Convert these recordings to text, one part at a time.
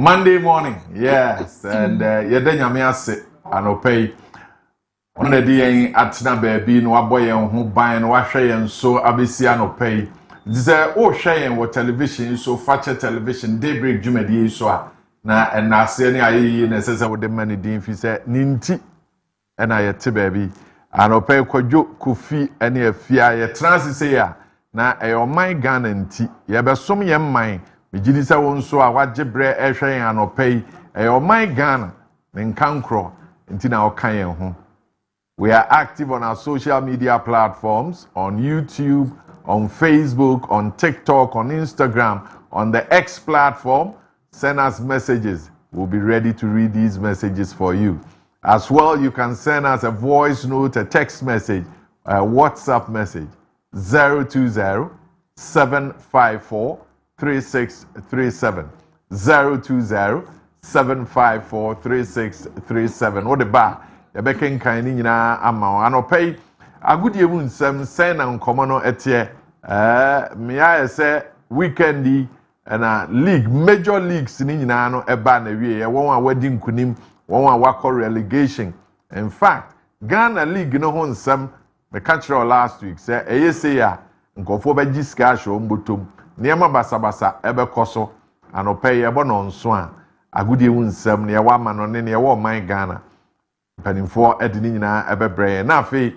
Monday morning, yes, and yedenya me ase anopay. On the day atina baby no aboy who buy no wahwe yen so abesi anopay. This oh share what television so feature television Daybreak Jumedi so na and na se ni ayi na sese with the money din fi say ninti and ayete baby anopay Kojo Kofi ene Afia ye trans say ya na my Ghana nti ye be som ye man Mijidi sa won so a wajebre ehwe anopay my Ghana nkankro nti na okan yen ho. We are active on our social media platforms, on YouTube, on Facebook, on TikTok, on Instagram, on the X platform. Send us messages. We'll be ready to read these messages for you. As well, you can send us a voice note, a text message, a WhatsApp message, 020-754-3637. 020-754-3637. What the bar? Ebeken kaini nyina ama anopay agudie mu nsem sen na nkomo no etie mia se weekendi na league major leagues ni nyina no eba na wie won a wadi nkunim won a wakọ relegation. In fact Ghana league no ho nsem me catch last week say eyese ya nkofo beji ska show mbotom niema basabasa ebekoso anopay ebo no nso a agudie mu nsem ne wa ma no ne wo man Ghana Penifo edini nyina ebebre na afi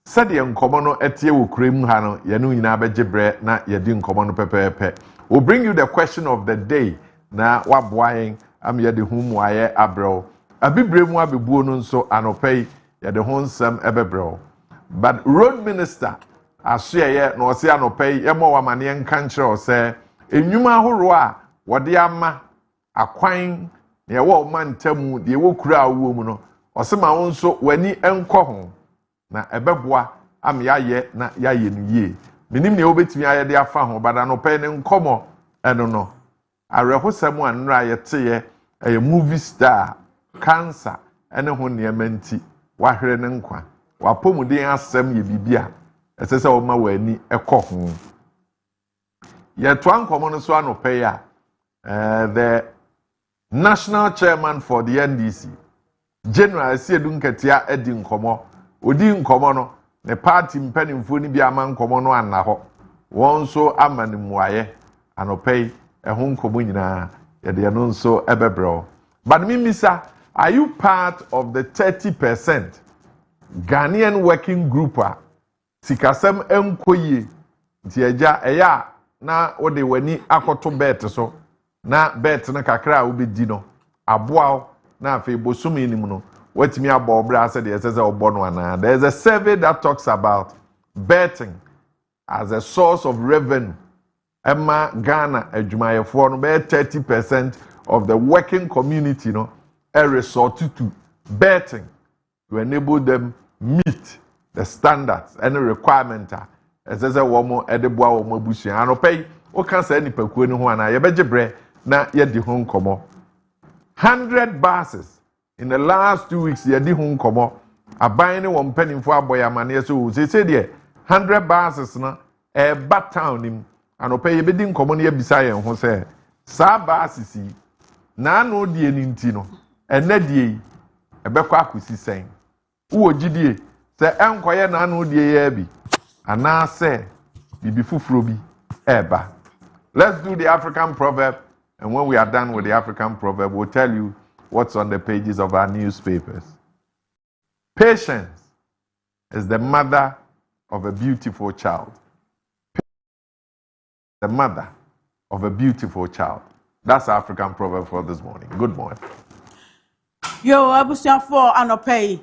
sede nkomo no etie wo kurem ha no ye no nyina begebre na ye di nkomo no pepepe. We'll bring you the question of the day na waboayen am ye de hum waye abro abibre mu abebuo no nso anopay ye de ho nsem ebebre. But road minister asoye na ose anopay ye mo wamane nka nkire o se enwuma ahoro a wode ama akwan ye wo mantamu de wo kura awo mu no Osema wonso wani enko ho na ebeboa am yaye na yaye no yie minim ne obetimi aye de afa ho bada no pe ne nkomo eno no arehosem anra yete ye movie star cancer ene ho ne emanti wahwere ne nkwa wapomuden asem ye bibia esese o ma wani ekọ ho ye to ankomo no so anope ya the national chairman for the NDC General Siedun Katia edi nkomo odi nkomo no ne party mpanimfo ni bi ama nkomo no anna ho won so amanimuaye anopay ehun nkomo nyina ye de no nso ebebreo. But mimisa, are you part of the 30% Ghanaian working group sikasem enkoye nti eja eya na ode wani akoto bet so na bet na kakra obedi no aboa na afi bosumi ni mu no watimi abobra said the says obono ana. There's a survey that talks about betting as a source of revenue. Emma Ghana adwumayefo no be 30% of the working community no resort to betting to enable them meet the standards and the requirement as a woman edeboa wo mabusia anopay o kan say nipakuo ni ho ana ye begebre na ye di ho nkomo 100 buses in the last 2 weeks ye di ho nkomo aban ne wo mpanimfo aboyamane so say de 100 buses na ba town nim anopay ye be di nkomo na ye bisa ye ho say sa buses yi na no die ni nti no ena die ebekọ akosi sen wo gidie se enkoye na no die ye bi ana se bibi fufuro bi eba. Let's do the African proverb, and when we are done with the African proverb, we'll tell you what's on the pages of our newspapers. Patience is the mother of a beautiful child. The mother of a beautiful child. That's the African proverb for this morning. Good morning. Yo, abusia for anopay.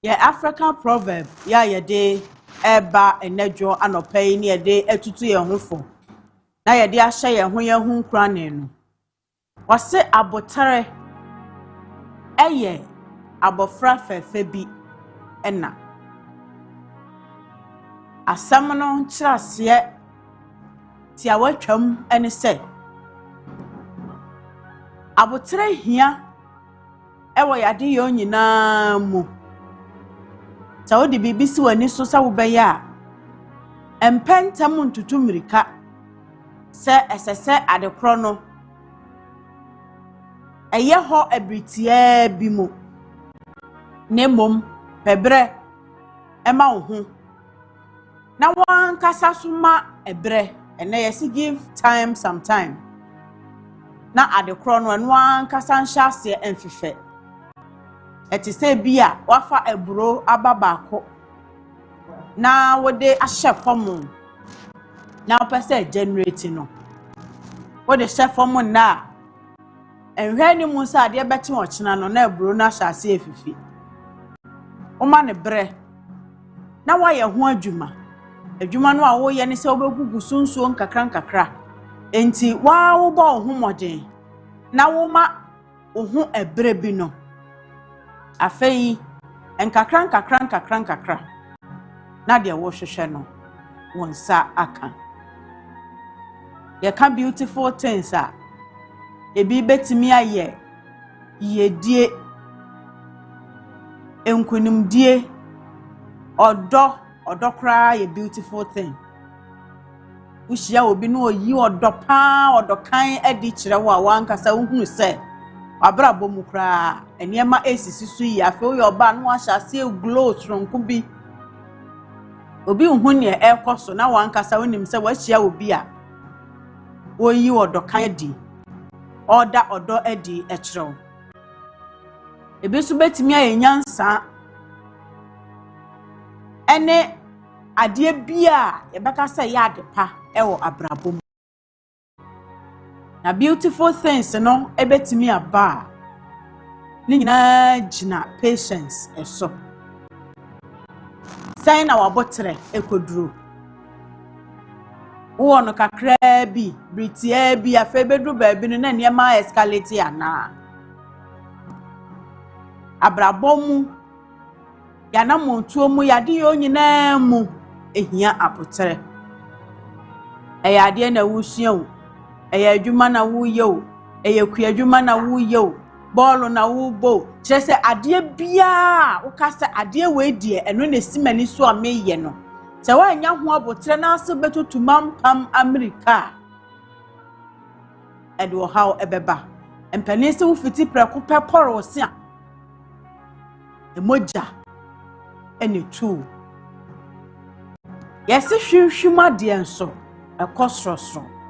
Yeah, African proverb. Yeah, ye de eba enejo anopay ni ye de etutu ye hunfo. Na ye de ahye ye hun krane no. Wase abotare eye abofra fefe bi ena. Asam no nkyerase ti awatwam ene se. Abotare hia ewo yade yo nyina mu. Ta odi bibisi wani so sa wo beya a empentam ntutu mirika se esese adekro no eye ho ebritie bi mu nemom pebre ema wo ho na wan kasa suma ebre ene yes give time sometime na adekro no wan kasa nhase emfefe eti se bia wafa eburo ababako na wode ahye fom na opese generate no wode hye fom na enhwe ni mu sa ade beti ochina no na eburo na hyase efifi oma ne bre na waye ho adwuma no a wo ye ne se obegugu sunsuo nkakra enti wa wo ba ho moden na wo ma wo ho ebre bi no afei nkakra na de wo hwehwe no wonsa aka ye ka beautiful things a ebi betimi aye yedie enkunimdie odo kra ye beautiful thing ushia obi no oyi odo pa odo kan edi kire wo a wankasa wohunu se abrabo mu kra eniema esisi su yi afi o yoba no ahya se glow tronko bi obi hu ne ekoso na wankasa wonim se wahia obi a oyi odo kan edi odo edi ekire ebi su betimi ayenyansa ene adie bia yebeka say yadepa ewo abrabom na beautiful things no ebetimi aba ni nyina gina patience eso say na wabotre ekoduro wo no kakra bi britia bi afebedru ba bi no na niema escalate ana abrabom ya na montuo mu yade yo nyina mu ehia apotere eyade na wusua wo eyadwuma na wuye wo eyekuadwuma na wuye wo ball na wubo kyerese ade bia wo kasa ade we die eno na simani so ameye no se wa nya ho abotere na ase betutumam pam America edo how ebeba empanese wo fiti preko peporo se a emoja ene tu yesi hwehwuma de enso ekosrosro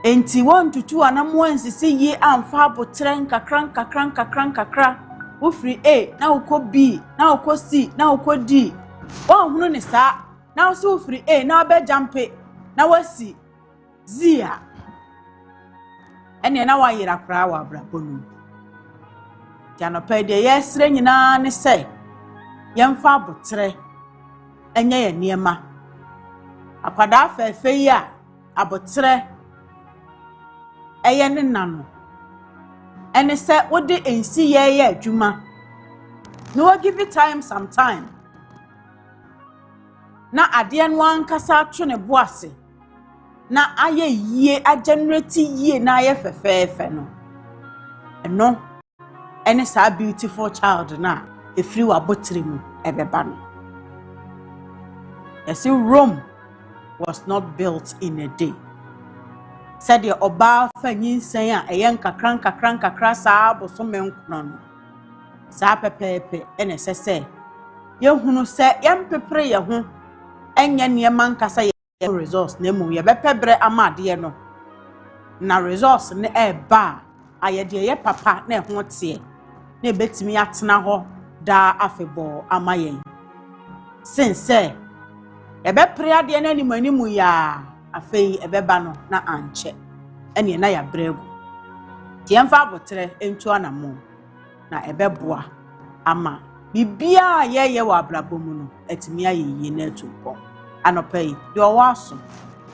enti won tutu anamo ansisi yi amfa abotre nkakra wo free A na uko B na uko C na uko D won hunu ni sa na wo free A na be jumpe na wasi zia ene na wa yira kra wa brabonu jano pede yesre nyina ne se yemfa abotre enye ye niema akwada afefe yi a abotre eye ne nano ene se wode ensi ye adwuma no give it time sometime na ade no ankasa atwo ne boase na aye yie a generate yie na aye fefefe no eno ene sa beautiful child na efri wa botre mu ebeba no yesi Rome was not built in a day said the oba fanyin sen a eyen kakran sa boso menkuno no sa pepepe ene sese ye hunu se yem pepre ye ho enye ne mankasa ye resource na emu ye bepebre amade no na resource ne eba ayede ye papa na ho tie na ebetimi atena ho da afebo amayen sense ebe pre ade na animu ya afei ebeba no na anche ene na ya bregu tiemfa abotre entu anamo na ebeboa ama bibia ye wa abrabomu no etimi ayeyi na etupo anopai de owaso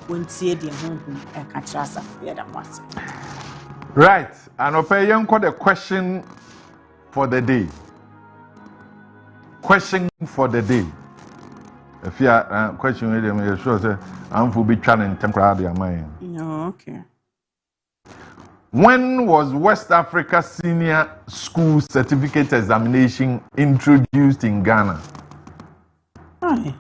wontie de honhom e ka kirasa ye da mwase right anopai yenko the question for the day if you question with them you sure say am for be challenge temporary am I no okay. When was West Africa Senior School Certificate Examination introduced in Ghana? Hi.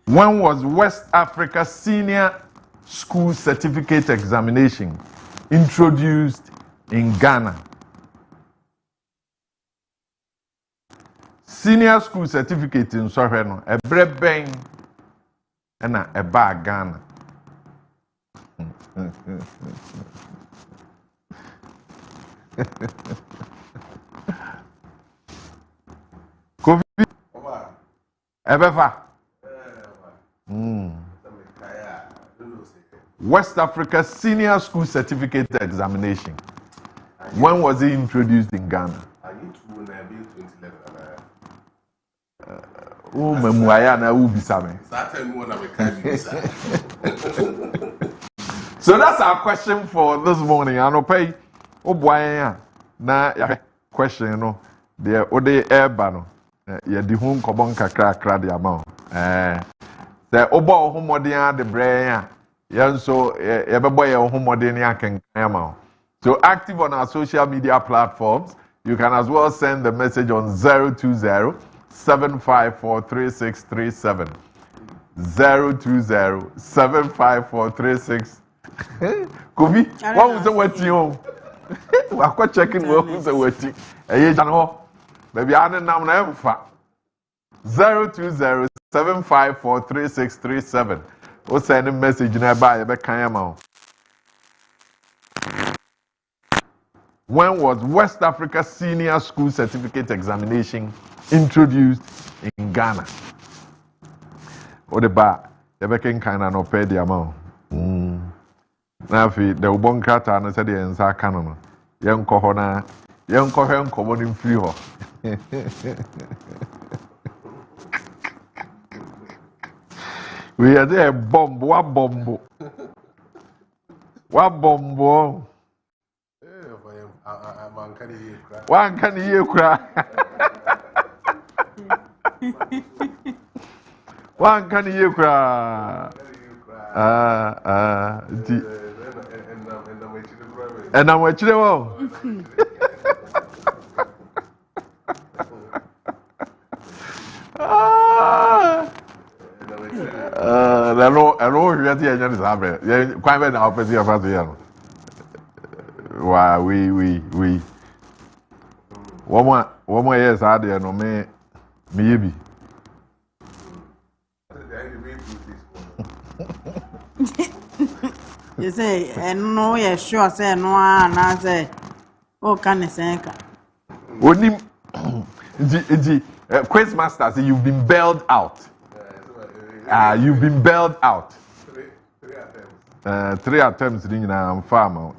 When was West Africa Senior School Certificate Examination introduced in Ghana. Senior school certificate in Soheno, a breben and a bag Ghana. Ebefa. West Africa Senior School Certificate Examination. When was it introduced in Ghana? Oh, Memuaya will be something. So that's our question for this morning. I don't pay. Oh, boy, na question, you know, the Ode Airbano. Yeah, the home Kobonka crack the amount. The Obo Homodia, the brain, yeah, so every boy Homodia can come out. So active on our social media platforms. You can as well send the message on 020-754-3637. 020-754-3637. Kobi, what was the waiting? We're quite checking what was the waiting. Baby, I don't know. 020-754-3637. Or send a message in a buy a Kayama. When was West Africa Senior School Certificate Examination introduced in Ghana? Or the bar, the became kind of no pay the amount. Now, the Ubon Krata and said the answer canon. Young Kohona, young Kohen common in free. We are there, bomb, what bomb? What bomb? One can you cry? One can you cry? And I'm watching them all. I know you are the engine is happening. Quite well, I'll pay you for the year. Why, we. One more years out there, no, maybe. You say, and no, yes, sure, say no, and I say, oh, can I say? Only Quiz Master, say you've been bailed out. You've been bailed out. 3 attempts in a farm.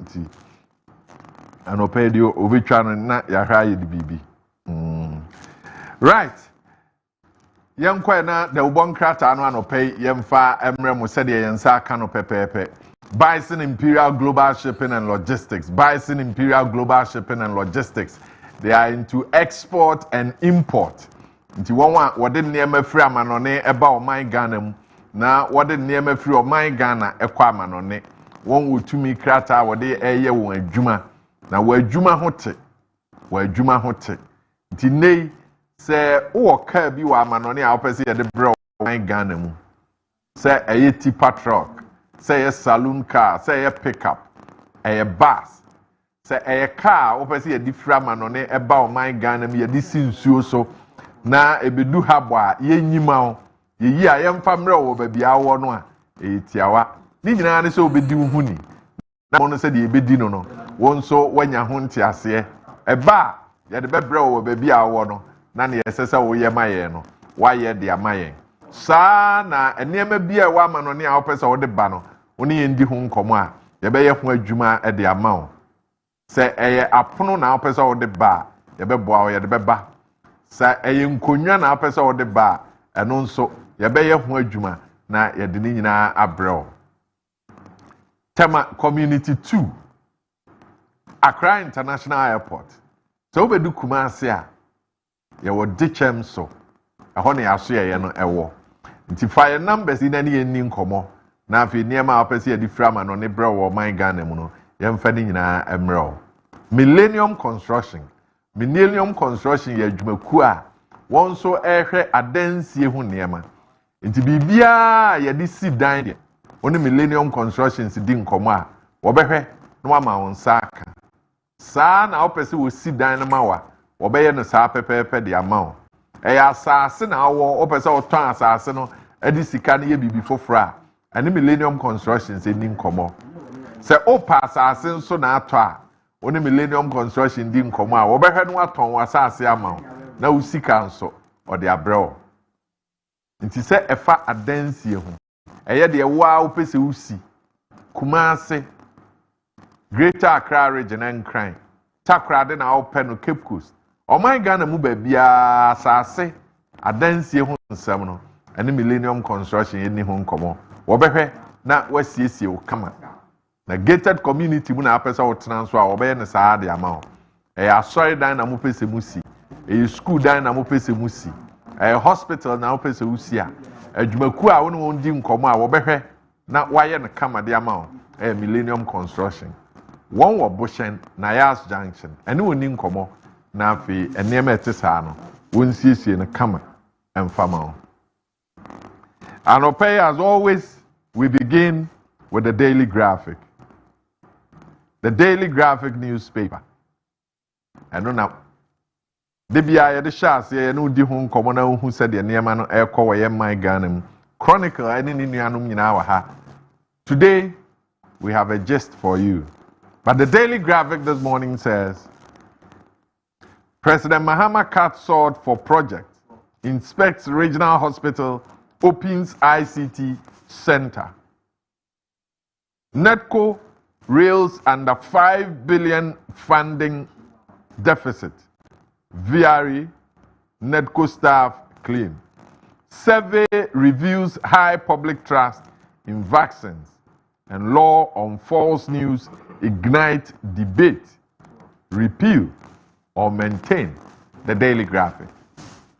And I'll pay you over trying not your high BB. Right. Young Quena, the Ubon Krata, and one pay Yemfa Emrem Musedia and Sakano Pepe. Bison Imperial Global Shipping and Logistics. Bison Imperial Global Shipping and Logistics. They are into export and import. Into one what didn't near me free manone about my Ghana. Now, what didn't near me free of my Ghana equamanone. One would to me Krata, what they a year one Juma. Now, where Juma Hote, Tinay say, oh, curb you are manoni, I'll pass the bro, my Ghana. Say a yeti truck, say a saloon car, say a pickup, a bus, say a car, or pass a different manoni about my Ghana, me a disin so. Now, a be do habwa, ye nimao, ye I am family over be our one, a tiawa. Nina so be do honey. Now, said ye be dino. One so when your hunt yase a bar, yet the bebro will be our one. None yes, oh, ye my no. Why ye dear my sa na and near me be a woman on the outpass or the banner, only in the home comma, ye bay a juma at the amount. Say a puno now pass or the bar, ye be boy at the beba. Say a young cunyan now pass or the bar, and also ye bay a juma na ye dinina abro. Tema Community 2. Accra International Airport. So we do Kumasi. You will ditchem so. A honey asia yano ewo. Nti fire numbers in any ending komo. Na fi niema apesi di frama no ne bro wo my Ghana mu no. Yemfa ni nyina emro. Millennium Construction. Millennium Construction ye adwumaku a won so ehwe adansie hu niema. Nti bibia ye di si dan de. Oni Millennium Construction si di nkomo a wo behwe no ama won saka saa na opese wo si dan no ma wa obeye no saa pepepe de ama wo eya asase na wo opese oton asase no edi sika no ye bibi fofora ani Millennium Construction se ni nkomo se opa asase nso na ato a oni Millennium Construction di nkomo a obehwe no aton asase ama wo na wo sika nso ode abrɛ nti se efa adansie ho eye de wa opese usi Kumasi Greater Accra region and crime Takra de na open no Cape Coast o my Ghana mu ba bia asase adansie ho nsɛm no ene Millennium Construction eni ho nkomo wo behwe na wasiesie wo kama na gated community mu na apesa wo transfer a wo be ne saa de ama wo asori dan na mu pese mu si school dan na mu pese mu si hospital na wo pese wo si a adwumaku a wo ne won di nkomo a wo behwe na waye ne kama de ama wo Millennium Construction one wo Bushen na Yas Junction ene woni nkomo na afi enema etisa no won siesie ne kama emfama wo. And okay, as always, we begin with the Daily Graphic. The Daily Graphic newspaper. I don't know. Debia the shas ye no di ho nkomo na hu said the niema no e ko we my Ghana Chronicle any ni nuanum nyina wa ha. Today we have a gist for you. But the Daily Graphic this morning says President Mahama cuts sword for project, inspects regional hospital, opens ICT center. NEDCO rails under 5 billion funding deficit. VRE, NEDCO staff claim. Survey reviews high public trust in vaccines. And law on false news ignite debate. Repeal or maintain the Daily Graphic.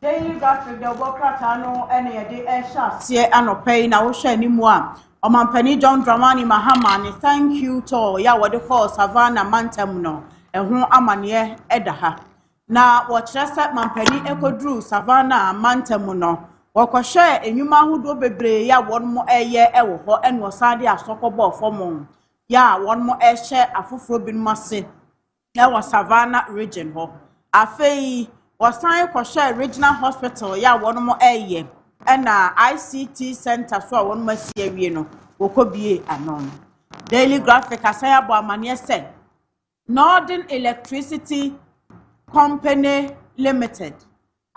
Daily Graphic, the Bokratano, and the Esha, see, and pay now, Shani Mua. Omampani John Dramani Mahama, thank you to Yawa the Force, Havana Mantamuno, and whom Amanye Edaha. Now, what just at Mampani Echo Drew, Savannah, Mantamuno, or share a new man who do be ya one more a year, and was Sadi a soccer ball for moon. Ya, one more air share a Fufrobin Massy. There was Savannah region ho. Afei was time for share regional hospital ya one more a year. And ICT center so one more see no. Wokobie anon. Daily Graphic asaya bo amane said Northern Electricity Company Limited.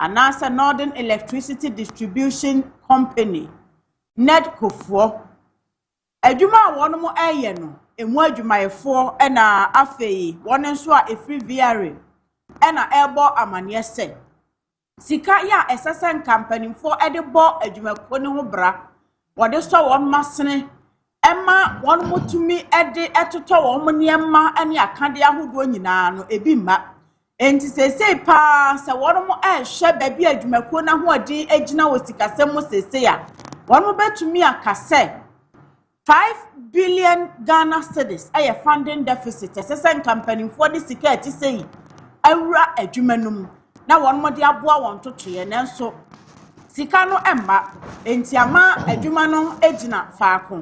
Anasa Northern Electricity Distribution Company. NEDCO for Ejuma one more a year no. Emu adwumayefo na afei won nso a efri VRE na ebo amane se sika ya SSN company fo ede bo adwumako ne ho bra wode so won masene ema won motumi ede etoto won niema ene akade ahodo nyina no ebi ma enti sesei pa se won mo ehwe baby adwumako na ho ade agina wo sikasem sesei ya won mo betumi akase 5 billion Ghana cedis a funding deficit SSN company for the security say awura adwumanum na won mo de aboa won totoye nanso sika no emma enti ama adwuma no egina faako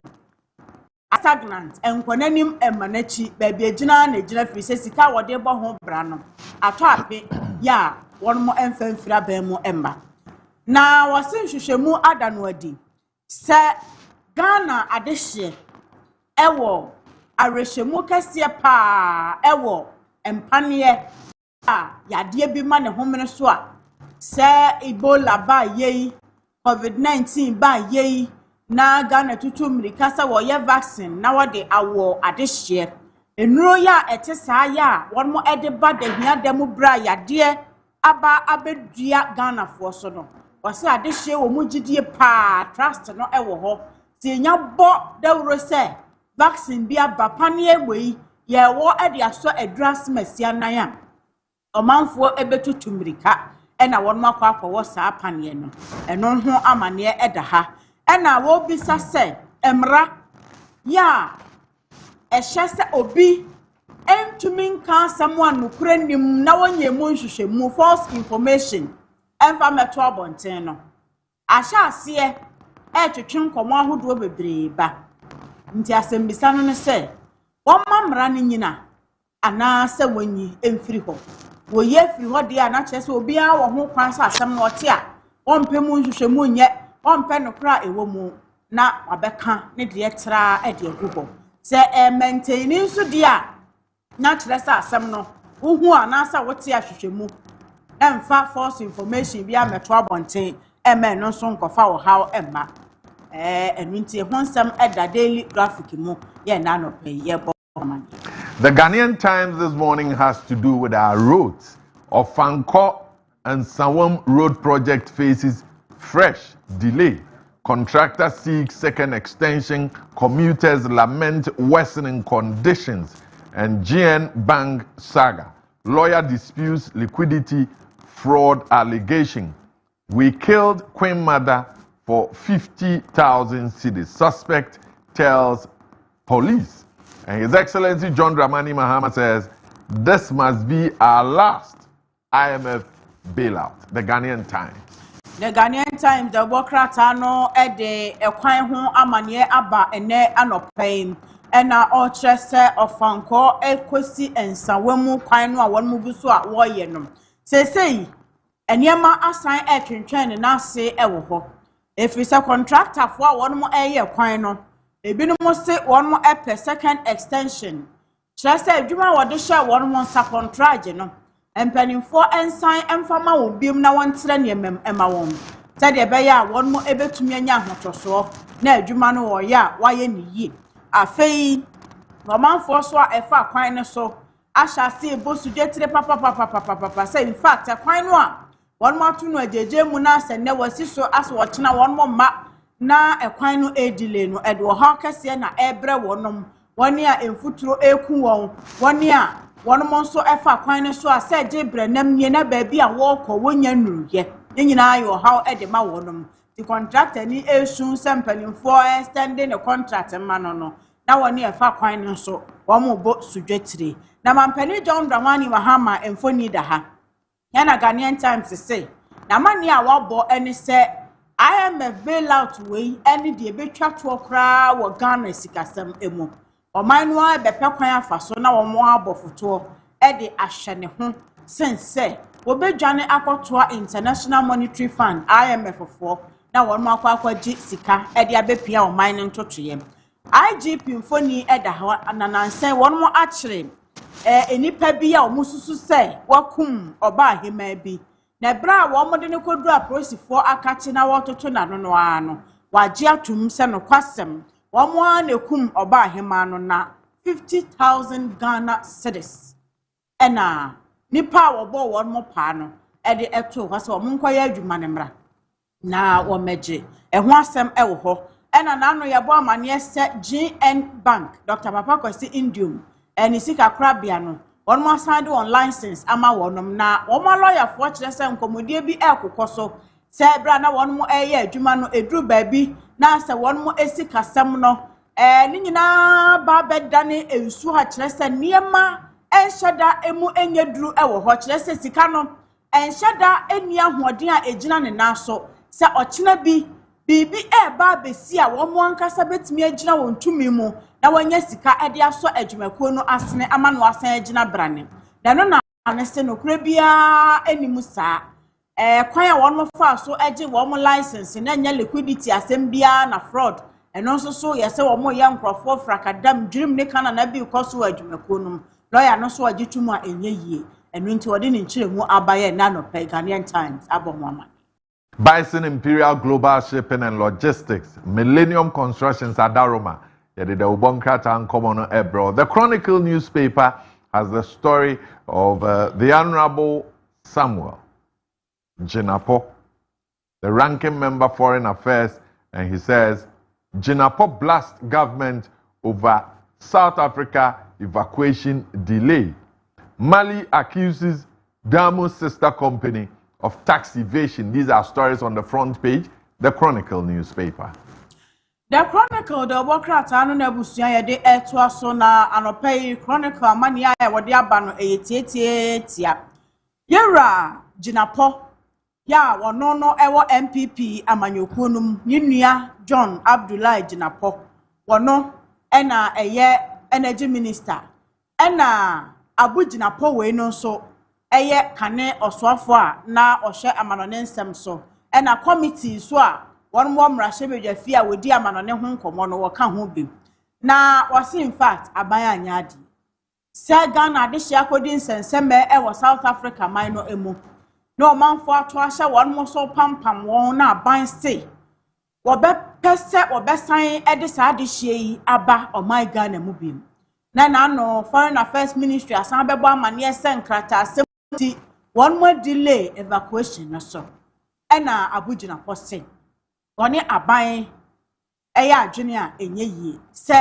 stagnant enkonanim emanachi baby egina na egina fi se sika wode bo ho bra no ato ape ya won mo emfamfira ban mu emma na wasin hwehwemu adano adi se Ghana adehye ewo arehwemu kase pa ewo empane a yade bi ma ne homene so a se Ebola ba yei COVID-19 ba yei na Ghana tutu America sa wo ye vaccine na wode awo adehye enuro ya etesa ya won mo ede ba da hia demu bra yade aba abedua Ghana fo so no wase adehye wo mu gidie pa trust no ewo ho nya bo dawro se vaccine bia bapane egwei ye wo ade aso adras masia nan a omanfo ebetutu America ena won makwa akwo saa pane no eno ho amane eda ha ena wo bisa se emra ya ehye se obi entumin kan someone no kurenim na wonye mu nhwehwemu false information emfa meto abonten no ahya ase twetwe nkomo ahodo bebre ba nti asembisa no ne se won ma amra ne nyina ana se wanyi emfiri ho wo ye firi ho de ana kyerɛ sɛ obi a wo ho kwan sa asɛm no ɔte a wɔmpɛ mu nhwehwɛmu nyɛ wɔmpɛ no kra ɛwɔ mu na wabɛka ne de tra de agu hɔ sɛ maintain nso de a na kyerɛ sɛ asɛm no wohu a na sɛ wote ahwehwɛmu ɛmfa false information bi ameto abɔnten ɛmɛ no nso nkɔfa wo haw ɛmma ɛnu nti ho nsɛm ɛda daily graphic mu yɛ na no pɛ yɛ bɔ man. The Ghanaian Times this morning has to do with our roads. Ofanko and Sawam road project faces fresh delay. Contractor seeks second extension. Commuters lament worsening conditions. And GN Bank saga. Lawyer disputes liquidity fraud allegation. We killed Queen Mother for 50,000 cedis. Suspect tells police. And His Excellency John Dramani Mahama says, this must be our last IMF bailout. The Ghanaian Times. The Ghanaian Times, the Bokrata no ede ekwan ho amanye aba ene anopain. Ena ochese ofanko ekosi ensawemu kwan no a won mu biso a wo ye no. Sesei enema asan etwentwen na ase ewo ho. Efisa contractor fo a won mu eye kwan no. Ebinom se won mo epe second extension. Kyerɛ sɛ adwuma wɔde hyɛ won mo nsa contract no. Empanimfo ensan emfama wo biem na wontere ne ema won. Sɛ de bɛyɛ a won mo ebetumi anya ahotoso na adwuma no wɔ ya wayɛ ne yie. Afei romanfo so a efa kwan ne so ahyase bosu detire papa say in fact kwan no a won mo atu no ajeje mu na sɛ ne wasi so aso wɔkyena won mo ma na ekwan no edile no ede wo ha kese na ebre wonom woni a emfuturo eku won woni a wonom nso efa kwan ne so a sɛ je brenam nie na baabi a wɔkɔ wonya nuruye nyina ayo ha ede ma wonom the contractor ni esun sempanimfo extending the contract ma no na woni efa kwan no so wo mo bo sudwetire na mampani John Dramani Mahama emfoni da ha ya na Ghanaian Times say na mani a wabo eni sɛ IMF bailout way any de betwa to kra wo Ghana sikasem emu oman no bepe kwan afa so na wo mo abofoto e de ahye ne ho sense wo bedwane akotoa International Monetary Fund IMF fo na wo mo akwaji sika e de abepia oman no ntotoye IGP mfoni e da ha ananansen wo mo akire enipa bi a wo mususu se wakum oba ahema bi na bra wo mo de ne kodu aprosifo akache na wototo na no ano waje atum se no kwasem wo mo anekum oba ahema no na 50,000 Ghana cedis ena nipa wo bo wo mo pa no e de eto ho se wo nkoye adwuma ne mra na wo meje ho asem e wo ho ena na no ye bo amane se GN Bank Dr. Papa Kwesi Indium eni sika krabia no won mo aside on license ama wonom na wo mo lawyer fo kire se nkomodie bi ekokoso se bra na won mo eye adwuma no eduru baabi na se won mo esikasem no ni nyina ba bedane ensu ha kire se niema enhyeda emu enyeduru ewo ho kire se sika no enhyeda eni ahoden a ejina ne na so se okina bi bibi ba besi a wo mo ankasa betimi agina won tumi mu na wanya sika ede aso adwumakuo no asene ama no asan agina brane da no na anese no kura bia animu saa kwan a won mo fa so age wo mo license na nya liquidity asem bia na fraud eno nso so yese wo mo ya nkrofo frakadam dwirim ne kana na bi koso adwumakuo no lawyer no so agitum a enye yie eno nti wode ne nkyeremu abaye na no Ghanaian Times abomama. Bison Imperial Global Shipping and Logistics, Millennium Constructions Adaroma, The Chronicle newspaper has the story of the Honorable Samuel Jinapo, the ranking member Foreign Affairs, and he says, Jinapo blast government over South Africa evacuation delay. Mali accuses Damo's sister company of tax evasion. These are stories on the front page, the Chronicle newspaper. The Chronicle, the Bokrata anu na busuya yede eto aso na anopai Chronicle amani aya wode aba no eyetietia. Yera Jinapo ya wono no ewo MPP amanyokuo num ninua John Abdullahi Jinapo wono ena eye energy minister ena abugina po we no so eye kane osoafo a na ohye amanone nsem so ena committee so a won mo mrahye bedwafi a wodi amanone ho nkomo no woka ho bim na wase in fact aban anya adi se Ghana de hye akodi nsenseme e wo South Africa man no emu no manfo ato ahye won mo so pampam won na aban stay wo be pese wo be san e de sa de hye yi aba o my Ghana mu bim na no foreign affairs ministry asan bebo amane ese nkrata asem one more delay evacuation na so ena abugina posse oni aban eya adwene a enye yie se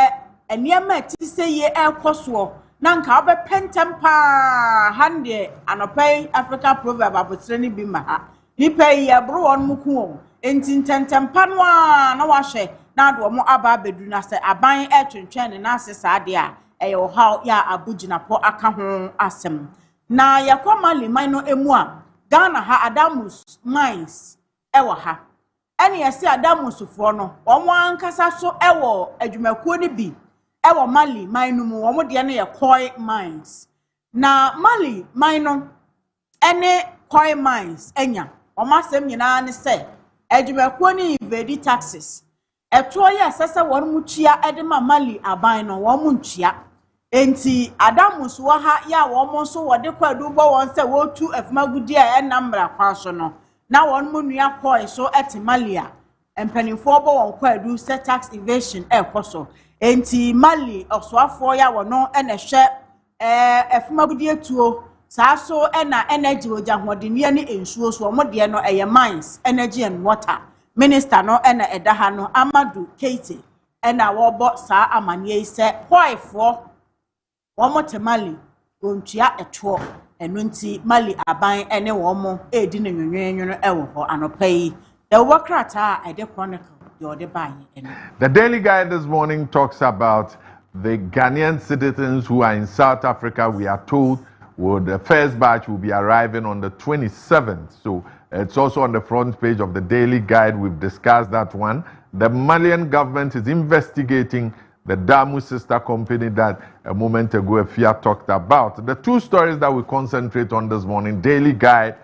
eniema ti se ye ekoso na nka obe pentempa hande anopai Africa proverb abotre ni bi ma ha nipa ye bro won muku o enti ntentempa no a na wahwe na ado mo aba bedu na se aban etwentwen na asesa ade a eyo how ya abugina po aka ho asem na yakoma liman no emu a Ghana ha Adamus mines ewo ha ene yesi Adamus fo no omo ankasa so ewo adwumakuo ni bi ewo Mali mine no mu omo de ne ye Koi mines na Mali mine no ene Koi mines enya omo asem nyina ne se adwumakuo ni invade taxes eto ye asese won mu tua edema Mali aban no won mu ntua enti Adamus wo ha ya won so wode kwadu bo won se wo tu afmagudi a enamra kwa so no na won mu nua Koi so etimalia empanifo bo won kwadu se tax evasion ekoso enti Mali osoafo ya wono ene hwe afmagudi etuo saa so ena energy oja hodenie ne ensuo so mo de no eye mines energy and water minister no ena edaha no Amadu Keite ena wo bo saa amane se Koifo womo Mali ontua eto eno nti Mali aban ene womo edi ne nwenwenweno ewo ho anopai the wokrata ede chronicle the ode baye eno. The Daily Guide this morning talks about the Ghanaian citizens who are in South Africa. We are told the first batch will be arriving on the 27th. So it's also on the front page of the Daily Guide. We've discussed that one. The Malian government is investigating the Damu sister company that a moment ago Afia talked about. The two stories that we concentrate on this morning, Daily Guide,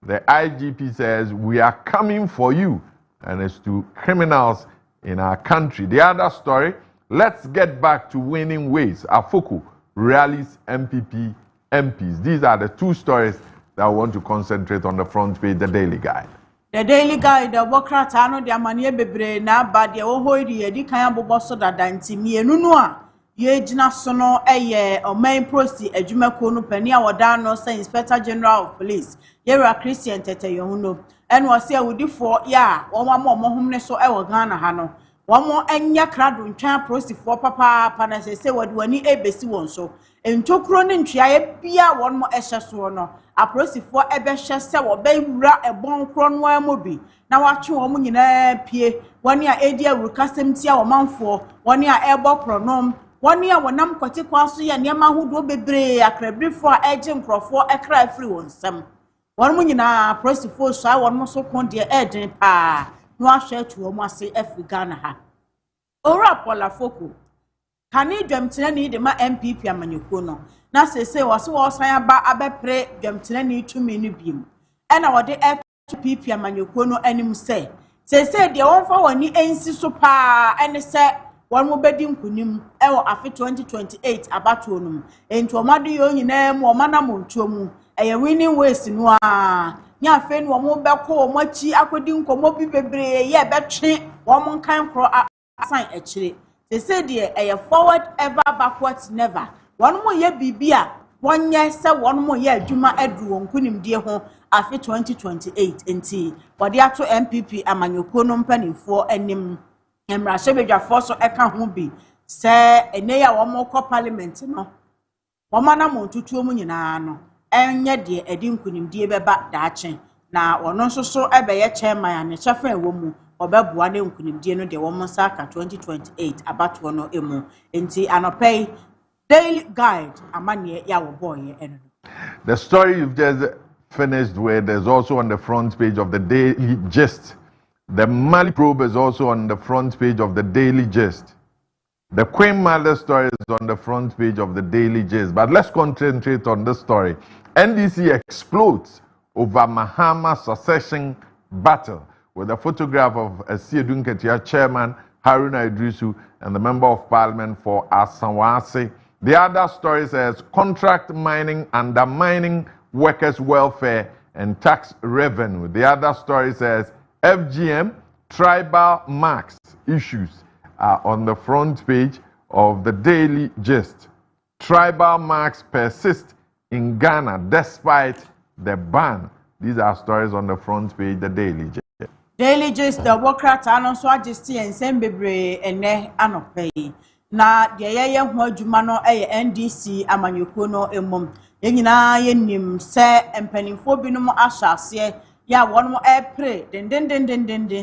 the IGP says, we are coming for you, and it's to criminals in our country. The other story, let's get back to winning ways. Afuku rallies MPP MPs. These are the two stories that I want to concentrate on the front page, the Daily Guide. The Daily Guide, the Wokrata no the amanie bebre na ba de wo hoiri edi kan abobo so dada nti mienu no a ye gina so no eye o main prosti adwumako no pani a woda no say Inspector General of Police Yera Christian Tete Yohuno en wo se awudifo ya wo ma mo hom ne so e wo Ghana ha no wo mo enya krado ntwan prosti fo papa pa na se wodi wani ebesi won so entokro ne ntwa ye bia won mo ehye so no aprosifo ebe hye se wo be wura ebon kro no amobi na wache wo nyina pie woni a edi awurukasem tia wo manfo woni a ebo pronom woni a wonam kwati kwaso ye ne mahodo bebre akrabrifo a eje nkrofo ekra afri wonsam won nyina aprosifo so a won so kon de eden pa no ahwe atu wo ase Africa ha ora pola foko kani dwamtene de ma MPP amanyekuo no na sese wose wo san ba abepre dwamtene tumi no biem ena wode FPP amanyekuo no anim se sese de wonfa woni ensi so pa ene se won mo bedi nkunim ewo afi 2028 abato no enti omade yo nyina mu omana montuo mu eye winning ways no a nya afi no mo beko mo achi akodi nkomo bi bebre ye betwe wo mo kan kro asan akire sese de eye forward ever backwards never one mo ye bibia wonye se one mo ye adwuma adu wonkunim die ho afi 2028 enti wode ato MPP amanyekuo no mpanimfo anim emrahye bedwafo so eka ho bi se ene ya wo mo ko parliament no wo mana mo tutuo mu nyina no enye de edi nkunim die beba daachen na wono nso so ebeye chairman ane chairman wo mu obeboa ne nkunim die no de wo mo saka 2028 abato no emu enti anopei Daily Guide amanye ya wo boy eno. The story you've just finished with is also on the front page of the Daily Gist. The Mali probe is also on the front page of the Daily Gist. The Queen Mother story is on the front page of the Daily Gist. But let's concentrate on this story. NDC explodes over Mahama succession battle with a photograph of Asiedun Ketia chairman Haruna Idrisu and the member of parliament for Asanwase. The other story says contract mining undermining workers' welfare and tax revenue. The other story says FGM tribal marks issues are on the front page of the Daily Gist. Tribal marks persist in Ghana despite the ban. These are stories on the front page, the Daily Gist. Daily Gist, the Democrat announce Majesty and Sembebre and Ne Anope. Na the Yaya Hojumano NDC Amanyukono Emum. Yenina Yenim se and Pennyfo Binum Asha se ya one more air pray. Den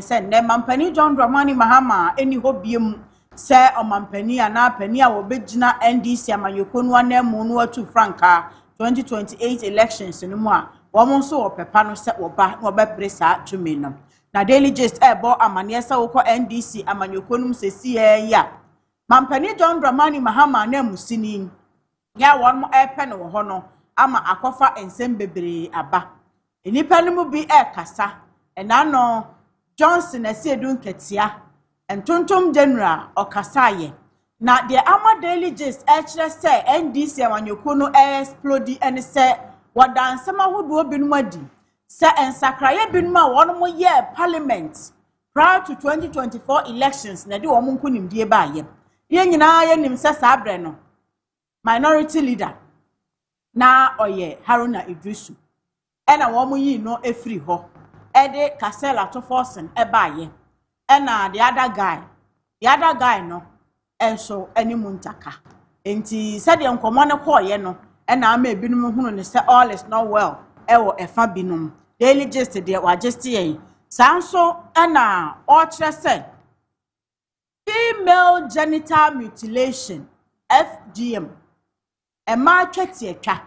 send them Mampani John Dramani Mahama any hobium se or Mampani and Penia will Bejina NDC Amanyukono and Munua to Franca 2028 elections in Mua. Woman so pepano set or back or presa to me. Na Daily Gist ebo amaniesa woko NDC amanyokonum sesi ya Mampani John Dramani Mahama na musini ya won mo pen wo ho no ama akofa ensem bebre aba enipa no mu bi kasa enano Johnson Asiedun Ketia entontom general okasaye na de ama Daily Gist kire se NDC amanyokono explode ene se wadansema hodo obinu adi se ensakraye binuma won mo ye parliament prior to 2024 elections na de wo mo nkunimdie ba ye ye nyina ye nim se sabre no minority leader na oye Haruna Idrisu ena wo mo yi no efiri ho e de Kasela to forcing e ba ye ena the other guy no enso animu ntaka enti se de nkomo ne ko ye no ena ama ebinum hunu ne se all is not well ewo efa binum Daily Gist de wa gist ye sanso na o kire se female genital mutilation FGM e ma twete etwa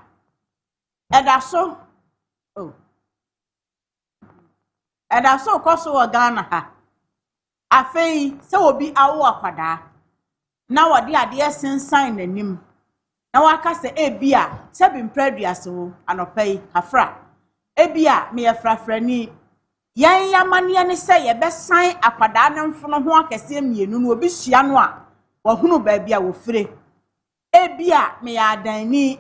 edaso koso wo Ghana ha afei se obi awo akwada na wode ade sensan nanim na waka se ebia se bi mpraduase wo anopai afra ebia me yefrafrani yan yamane ne se ye besan akwada ne mfono ho akese mienu no obi hia no a wahunu ba bia wo fire ebia me ya adani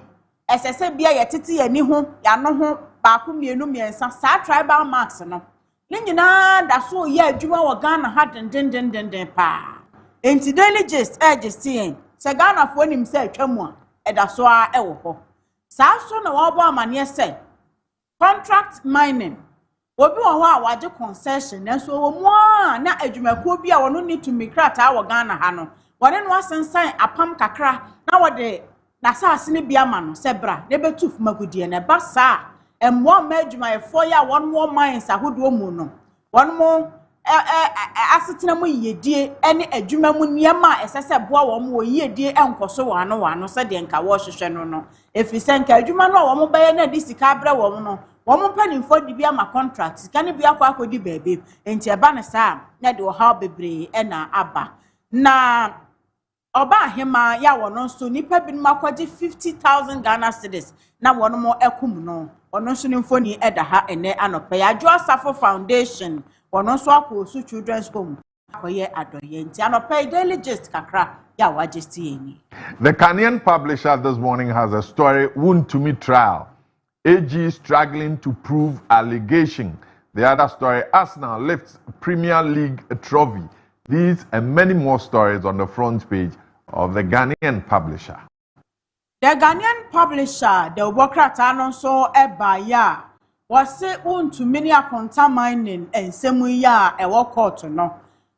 esese bia ye tete ye ni ho ya no ho ba ko mienu miensa sa tribal marks no ne nyina da so ye adwuma wo Ghana ha den pa enti Daily Gist yen se Ghana fo nim se atwamu a eda so a ewo ho sa so na wo bo amane se contract mining obi wo ho a waje concession na so wo mu a na adwumakuo bi a wono need to mikrata wo Ghana ha no wone no asensan apam kakra na wode na saase ne bia ma no se bra ne betuf magudie ne ba sa emmo ma adwumayefo ya won mo mines ahodo mu no won mo asetena mu yedie ene adwuma mu niema esese boa wo mo yedie enkoso wano se de nka wo hwehwe no efise nka adwuma no wo mo baye na di sika bra wo mo no wo mo panimfo di bia ma contract sika ne bia kwa akodi baabe enti eba ne sa na de wo ha bebre na aba na oba ahema ya wono so nipa bi makwaje 50,000 Ghana cedis na wono mo ekum no ono so nimfoni eda ha ene anopa ya jo Asafo Foundation wono so akosu children's home akoye adoye nti anopa Daily Gist kakra ya wagesti eni. The Ghanaian publisher this morning has a story, Wound to Me trial. AG struggling to prove allegation. The other story, Arsenal lifts Premier League trophy. These and many more stories on the front page of the Ghanaian publisher. The Ghanaian publisher, the Democrat anonso ebaya, was say to many a mining and semuya a walk court no.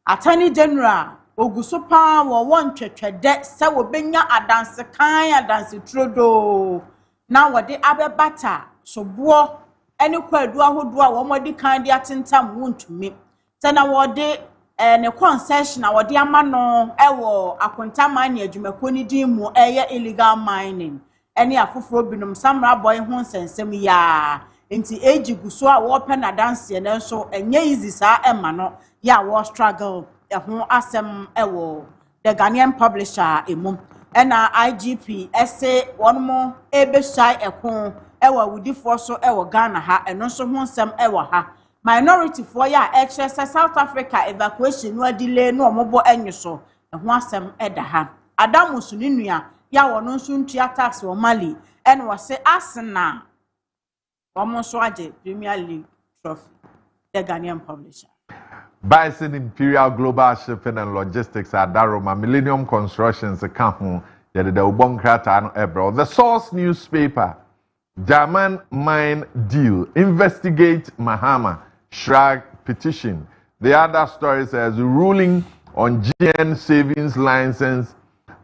Attorney General Ogusopa wa one debt se wo benya adanse kan adanse trodo. Now what the abe bata so bo any kwadu ahodo a wo modi kan de atentam won me. Say na wo de ne concession a wode ama no ewo akonta mine adwumakoni din mu eye illegal mining ene afoforo binom samra boy ho nsensem ya enti age guso a wo pe na dance ne nso enye easy sa ema no ya wo struggle ho asem ewo the Ghanaian publisher emu ena IGP ese one more ebe shy ekon ewa wudifoɔ so ewa Ghana ha eno so ho nsɛm ewa ha minority for ya HSS South Africa evacuation no delay no omobo enyi so ho asɛm eda ha Adamu suninua ya wono nso ntua tax wo Mali ene wo se Arsenal omo so age Premier League trophy the Ghanaian publisher Bison Imperial Global Shipping and Logistics at Daroma Millennium Constructions account the Ubonkrata Ebro. The Source newspaper, German mine deal, investigate Mahama, shrag petition. The other story says ruling on GN savings license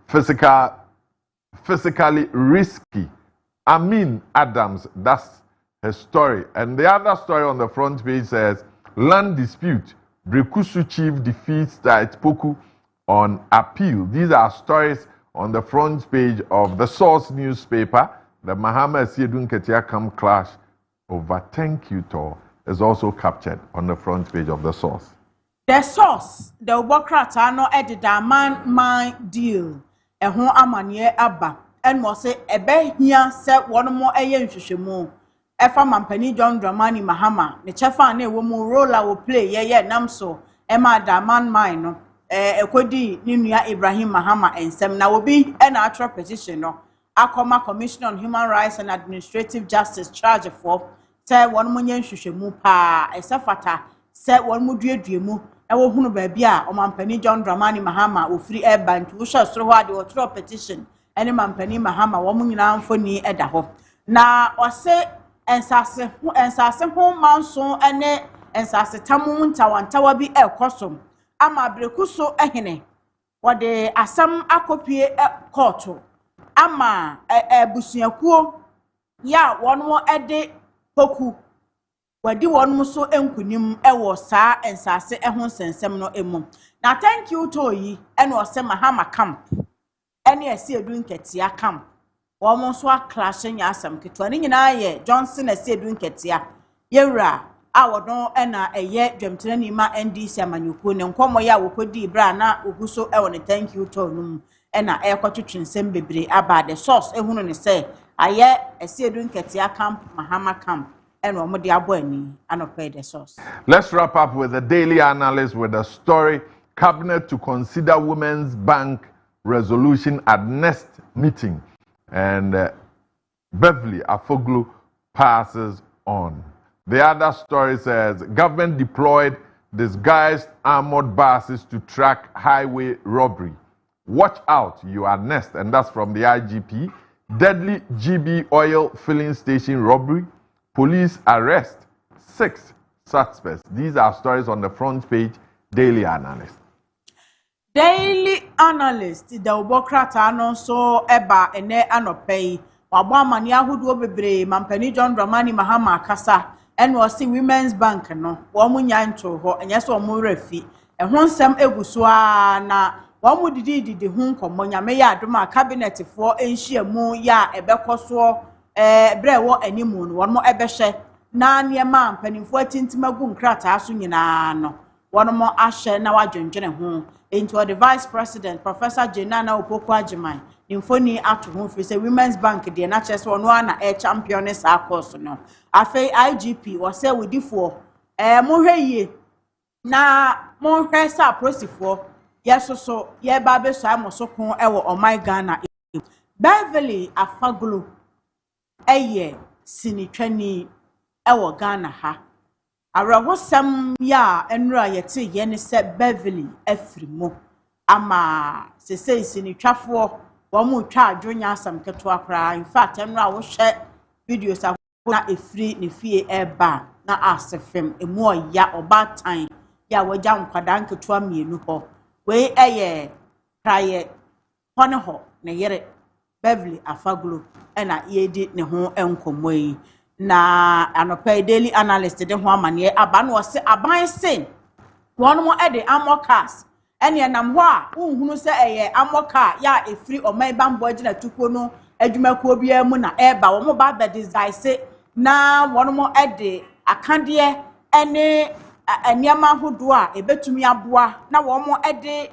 physically risky. Amin Adams, that's her story. And the other story on the front page says land dispute. Brekusu chief defeats Taitpoku on appeal. These are stories on the front page of the Source newspaper. The Mahama Siedun Ketiakam clash over 10 Q is also captured on the front page of the Source. The Source, the Ubokrata no edit the mine deal. Ehon amanye abba. And mo say ebe here set one more ayen shishimo. Efa mampani John Dramani Mahama ne chefa na ewo mu roller will play ye nam so ema da man mine no ekodi ni nua Ibrahim Mahama ensem na obi na atro petition no akoma Commission on Human Rights and Administrative Justice charge for say won mo nya nhwehwemu pa esafata say won mo duaduemu ewo hunu ba bia o mampani John Dramani Mahama ofiri eba ntu wo sha soro ho ade wo tro petition ene mampani Mahama wo mo nyina mfoni eda ho na o say ensase ho manso ene ensase tamu ntawantawa bi ekosom ama brekuso ehene wode asam akopie court ama ebusuakuo ya wonmo ede poku wadi wonmo so enkunim ewo saa ensase eho nsensem no emu na thank you to yi ene ose Mahama camp ene ese edun ketia camp womo so a clash nya asam ketwa ni nyina ye Johnson ese edun ketia yewra awodon ena eye dwemtenani ma NDC amanyuko ne nkomo ya wokodi bra na oguso ewo ne thank you to num ena ekotwetwensem bebre aba the Source ehunu ne say aye ese edun ketia camp Mahama camp ena omo de abo ani anope the Source. Let's wrap up with the Daily Analyst with a story. Cabinet to consider Women's Bank resolution at next meeting. And Beverly Afoglu passes on. The other story says government deployed disguised armored buses to track highway robbery. Watch out, you are next. And that's from the IGP. Deadly GB oil filling station robbery. Police arrest 6 suspects. These are stories on the front page. Daily Analyst. Daily Analyst, the Ubokrata no so eba ene anopei. Wabwa mani ahudu bebre mampani John Dramani Mahama kasa. And was see Women's Bank no. Wamu nyancho ho enyeso wamu refi. E honsem eguswa na wamu didi hun komo nyame ya aduma cabinet for enhia mu ya ebekoso brewo animu no wonmo ebehye na niema mpanimfo atintimagu nkrata aso nyina no wonmo ahye na wadwendwene ho into the Vice President Professor Jenana Opoku Ajiman infoni ato ho fi say Women's Bank de na chese wono ana champion sa course no afei IGP wo say widifo mohwe yie na mohwe sa prosifo yesoso ye ba be so amosokon ewo oman Ghana Beverly Afaglu eye sinitwani ewo Ghana ha Arawosam ya enra yete ye ne se Beverly afrimo ama sese sinitwafo wo mu twa adwonya asam keto akra in fact enra wo hwe videos na efri ne fie eba na asefem emu oya obatan ya wagya nkwada nketo amienu ho we eye praye hone ho ne yere Beverly Afaglu ena yedi ne ho enkomo yi na anopa Daily Analyst de ho amane aba no se aban sen won mo ede amokas ene nam ho a unhunu se eye amoka ya efiri oman bambo agina tuko no adwumakuo bia mu na eba wo mo ba be design na won mo ede akande ene eniama hodo a ebetumi aboa na wo mo ede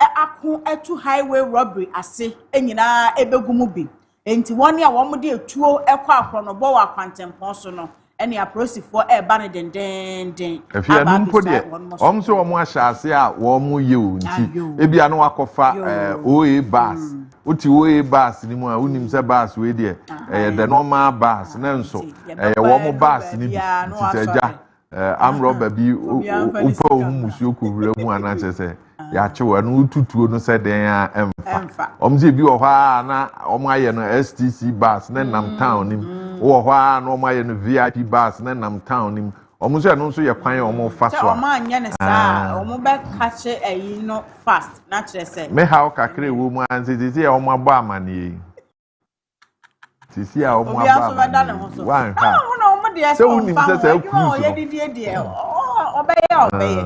ako etu highway robbery ase enyina ebegumu bi enti woni a wo de etuo ekọ akronobo wa kwantempon so no ene aprosifo eba ne dendenden afia numpo de omso wo mo ahyase a wo mo ye o nti ebia no akofa OA bus uti OA bus ni mu a unim se bus we de the normal bus na nso wo mo bus ni titaja amro babi upa ohumusuo kowura mu ana chese ya chewa no tutuo no se den a emfa omze bi wo ha na omo aye no STC bus na nam town nim wo ha na omo aye no VIP bus na nam town nim omo so no nso ye kwan omo fa so omo anya ne sa omo be kache ayi no fast na chese me ha o kakre wo mu an titi omo agba amane titi a omo agba amane wan ha se unim se cruise ye didie obeye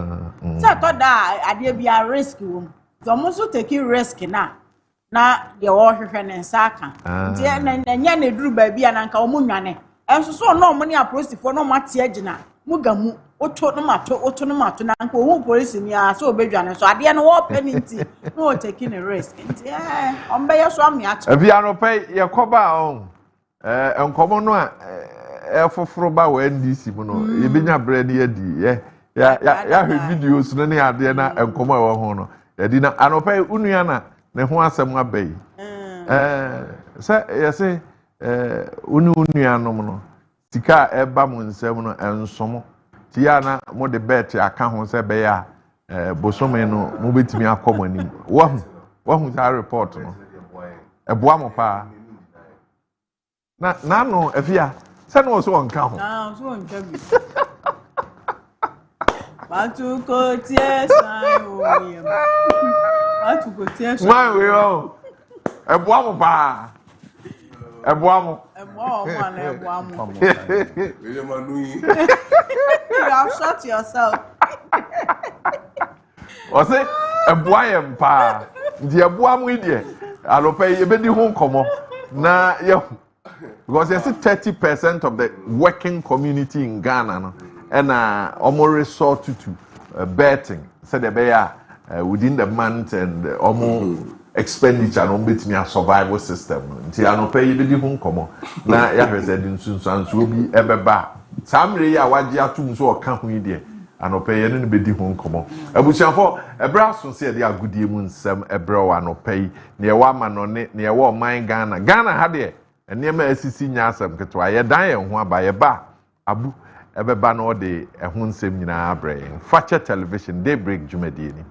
se to da ade bia risk wo so so take risk na de wo hwehwe ne nsa aka nti enya na duru ba bia na nka omo nwane enso so no omo ne aprosifo no mate agina mugamu oto no mato na nka ohu police ni a so obedwane so ade no wo peni nti no take ne risk nti ombe ye so am ya che bia no pe ye koba on enkomo no a efoforo ba wa NDC mu no yebenya brand ye di ya hwe videos no ne ade na enkomo ewo ho no yedi na anopa unua na ne ho asem abai se yese unua no no sika eba mu nsem no ensomo ti ya na mo de bet aka ho se be ya bosome no mo betimi akomo anim wahu za report no eboa mo pa na no afia se no so onka ho so onka bi Matuko tie sai o yem. Matuko tie sai. Ma we o. Eboa mo pa. Eboa mo. Eboa mo na eboa mo. We manu. You have shot yourself. O se eboa yem pa. Ndi eboa mo ide. Alope ye be di ho nkomo. Na ye because you see 30% of the working community in Ghana no. And almost resort to betting. Said the within the month and almost expenditure on bit me a survival system. Until I no pay you the home come. Now ya has said in soon will be ever back. Some day I want you to so account with you. I no pay any be the home come. A bush for a brass said they are good moon some a bro and no pay near one man on it near one mine Ghana. Ghana had it and near my SCC Nyasam Katwaya dying one by a bar. Abu. Ebeba no de ehun nsem nyina abrɛ fache television Daybreak dwumadie ni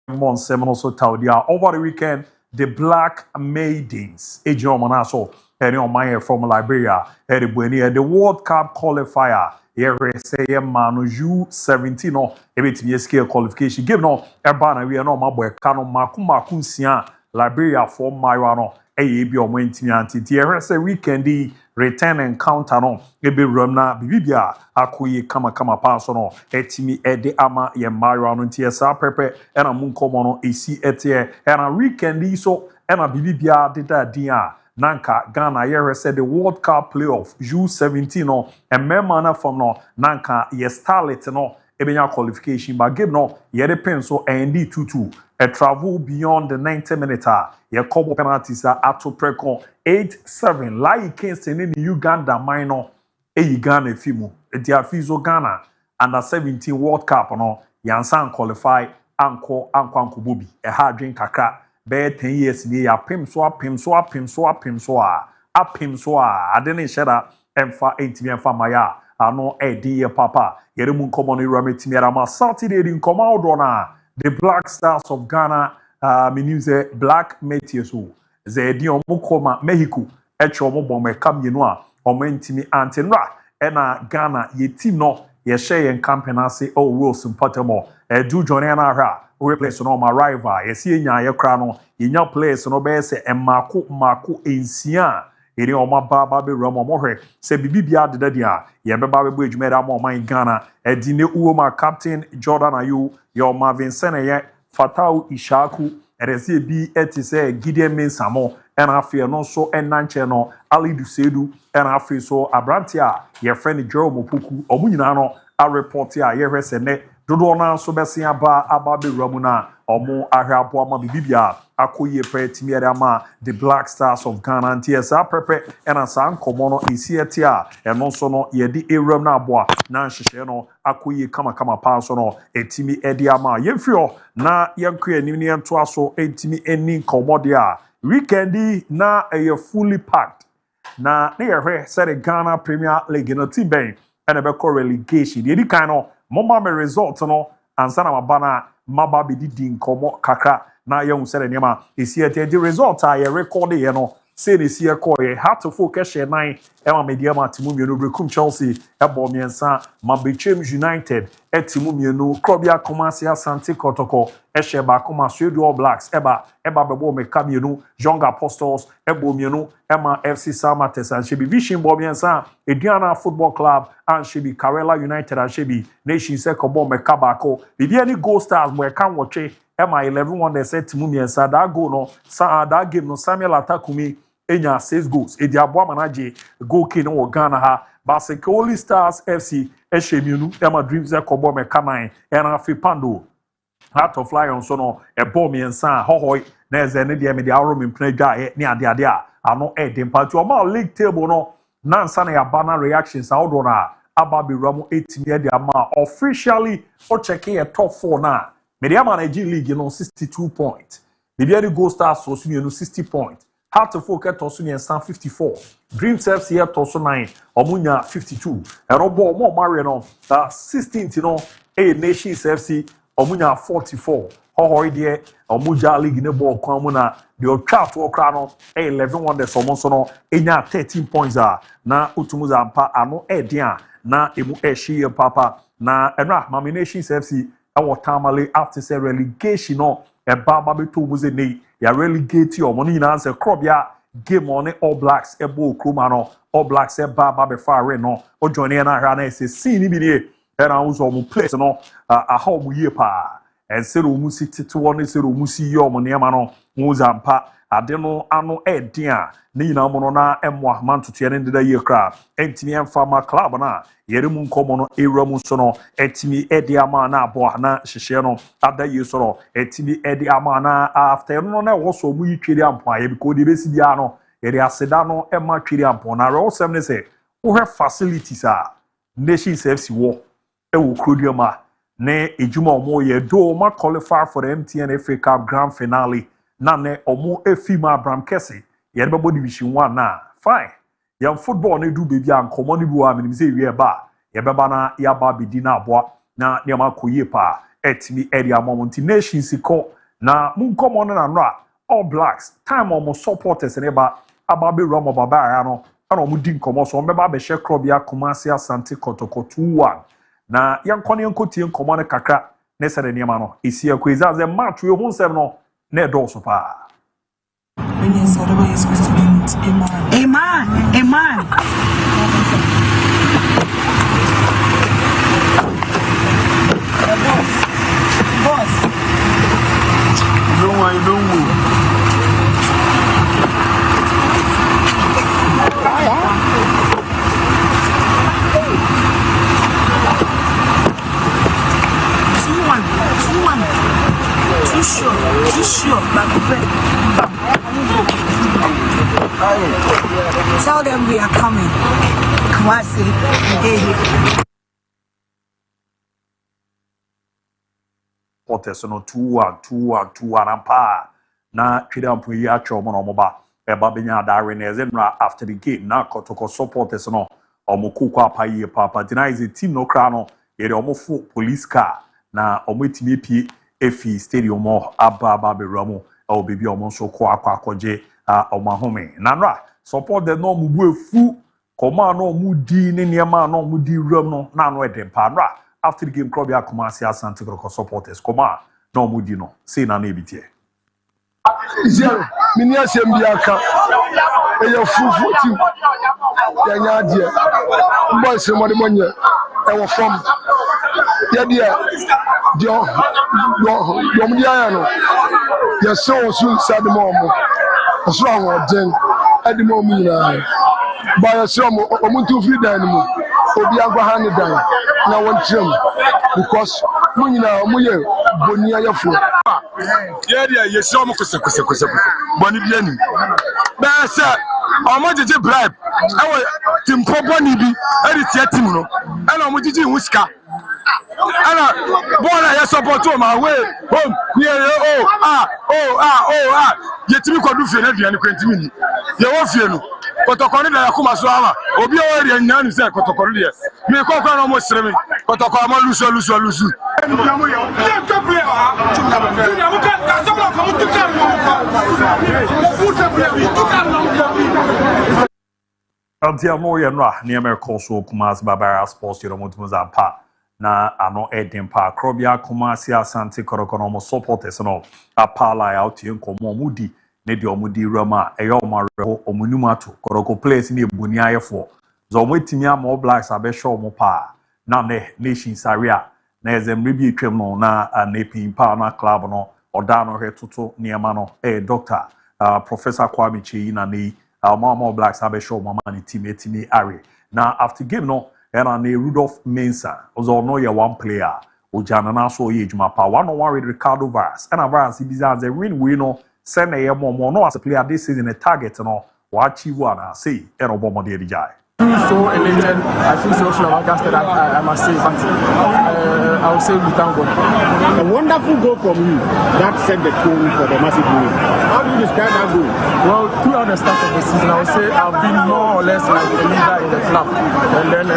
Monsem also Taudia. Over the weekend, the Black Maidens, Ejiro Monaso, and on my from Liberia, the World Cup qualifier. Here say Manu U17 no, a scale qualification. Give no, Ebana, we are no my boy, Kano Makuma Kunsia, Liberia for Myrano, AAB or Wentimianti. Here say weekend return encounter no, ebe Ramna, Bibia, Akuyi Kama pass no, etimi ede ama ye Myrano, TSA Pepe, and a Munkomono, AC etie, and a weekend so, and a Bibia did that dia. Nanka Ghana here said the World Cup playoff U17 no and memana from no Nanka ye starlet no ebenya qualification but game no ye depend so and D22 a travel beyond the 90 minutes ye couple penalties ato precon 8-7 like Kingston in Uganda minor Ghana fimu etia fizo Ghana under 17 World Cup no yansan qualify anko bobi a hard drink kakra be 10 years ni ya pim so a adene sheda emfa entimi emfa maya ano edi ye papa yere mun komo no ira metimi ara ma Saturday di nkoma odo na the Black Stars of Ghana menuze Black Meteors ze edi omukoma Mexico eche omobom e kam yenu a omantimi antenra ena Ghana ye team no ye share yen campaign ase o Wilson Pottermore do join na ha we place no my rival ye see nya ye kra no ye nya place no be se emako ensia eri o ma ba be ram mo hwe se bibibia de dia ye be ba be adwuma da mo man Ghana edi ne uwo ma captain Jordan Ayew ye Marvin Seneye Fatau Ishaku erese bi etise Gideon Mensamo and afia no so enanche no Ali Dusedu and afia so abrantia ye friend Jerome Opoku omunyina no a report ya ye hwese ne dodo na so besia aba be ramuna omo ahwa abo ama bibia akoye pretimi ama the Black Stars of Ghana and TSA pepe and asan komo no esiete a eno so no ye di eram na abo na nhihye no akoye kama paso no etimi edi ama yemfio na yenko anim ne ento aso etimi eni komode a weekendi na fully packed na ne yehwe said Ghana Premier League no team ben and be relegation the kind of mama me result no ansa na mabana maba be di nkomo kakra na ye hu sere niam esiete di result a ye record ye no say ne sie call ye hat to focus ye 9 e ma media ma timu mienu brekum Chelsea e bo miensa Mabechem United e timu mienu Krobia Kumasi Asante Kotoko e she ba kuma Suedo All Blacks e ba be bo me ka mienu Young Apostles e bo mienu e ma FC Samates and shebi Vision bo miensa Ediana Football Club and shebi Karela United and shebi Nation se ko bo me ka ba ko bibia ni Gold Stars mo e kan woche Emma 11 one they said to me and said that goal no that game no Samuel Atakumi enya 6 goals e dia boa manager goal king no Ghana ha Basekoli Stars FC Eshemiunu Emma Dreams e kobo me kanan era Fipando Heart of Lions so no e bom yensa hohoi na eze ne dia me dia aro me mpna dwa ne ade a ano e dem party o ma league table no nansa na ya banner reactions out na ababe ramu 8 dia ma officially o checking a top 4 na Mediama Nigeria League, 62 points. Bibiani Gold Stars, 60 points. Heart of Folk, 54. Dreams FC, 9. Omunya, 52. And Robo, more Mariano, 16th, A Nations FC, Omunya, 44. Hohoi dear, Omuja League in the ball, Kwamuna, the old chat to Okrano, 11 one, the Somonsono, Enya, 13 points. Na Utumuza Ampa, Ano Edia, na Emu Eshi, Papa, na Enra, Mami Nations FC. Our tamale after say relegation no e baba be to muze nei ya relegate your money na say crop ya game on All Blacks e bo kroma no All Blacks e baba be far no o join na hra na say see ni bi ne e na uzo mu place no a ha mu ye pa e say ro mu city to one say ro mu si yo mo ne ma no mu zampa ade no ano e din a ne nyina mo no na emo ahman to tie ne da ye kra entimi emfama club na yere mu nkomo no ewra mu so no etimi edi ama na abo na hyehye no ada ye so no etimi edi ama na after no na wo so mu yitweri ampo aye because de besi bia no yere aseda no e ma tweri ampo na re osem ne se wo have facilities a Nations FC wo e wo krodiama ne ejuma omo ye do ma qualify for the MTN FA Cup Grand Finale na ne omo efima Abraham Kese yere bebo division 1 na fine yam football ne du baby an komo ne bu a me say wie ba ye beba na ya ba bidi na aboa na ne ma koye pa etimi area moment Nations ko na munkomo no na All Blacks time almost supporters neba ababe rom baba ya no ana omudi nkomo so mbeba be hye krobia Kumasi Asante Kotoko 2-1 na yankone yankotie nkomo no kakra ne sere niema no esi akweza ze match we hu nsem no na edo so pa Amen. Boss. I don't know. Too sure. Tell them we are coming. Kumasi, supporters no 2-1 ampa na twida mpo yi atwa mo no moba eba benya adare na ezenra after the game na Kotoko supporters no omokoko apaye papa denies the team no kra no yere omofo police car na ometimi pie efi stadium aba beramo o bebi omo so ko akwakoje omahome na nra support the no mubu efu koma no mudi ne niema no mudi ram no na no edempa nra after the game club ya Kumasi Asante Kotoko supporters koma no mudi no say na na ebitie zero mini asem biaka eya fufu team ya nyaade boys mo de monye e wo form ya dia dio mo dia no ya so sad mo so awon den edi mo mu na ba ya so mo tu free dan mu obi agwa ha ne dan na won trim because mo nyina mo ye boni ayefo yeah you so mo kose boni biani ba say omo jeje bribe e wo tim boni bi e di tie tim no e na omo jeje huska ana bona ya support o ma we home near yetimi kodu fie na duane kwantimi ni ye wo fie no Kotoko ni da yakuma so ama obi o ri anya nu se Kotoko ri ye me kokko na mo sire mi Kotoko ama lusu Antia mo ye no a ne me koso Kumasi Babara Sports Yero Mutumuza pa na ano edempa Krobia Kumasi Asante Kotoko no mo supporters no apala ya otie nkomo mudi ne de omudi rama eyo omareho omunum ato Kotoko players ni ebuni ayefo zo omwetimi ama All Blacks abehwe omo pa na ne nation saria na ezemre bi etwem no na nepin pa na club no oda no hwe toto niema no doctor Professor Kwame Cheyi na ne All Blacks abehwe omo ma ne team etimi are na after game no era na Rudolph Mensah ozo no ye one player ojana na so ye ejuma pa one on one with Ricardo Vaz and Vaz biza ze win we no send na ye mo no as a player this season a target no wa achieve one say era obomo de dijai so elated. I feel so flabbergasted. I must say, but I will say we thank God. A wonderful goal from you that set the tone for the massive win. How do you describe that goal? Well, throughout the start of the season, I would say I've been more or less like a leader in the club, and then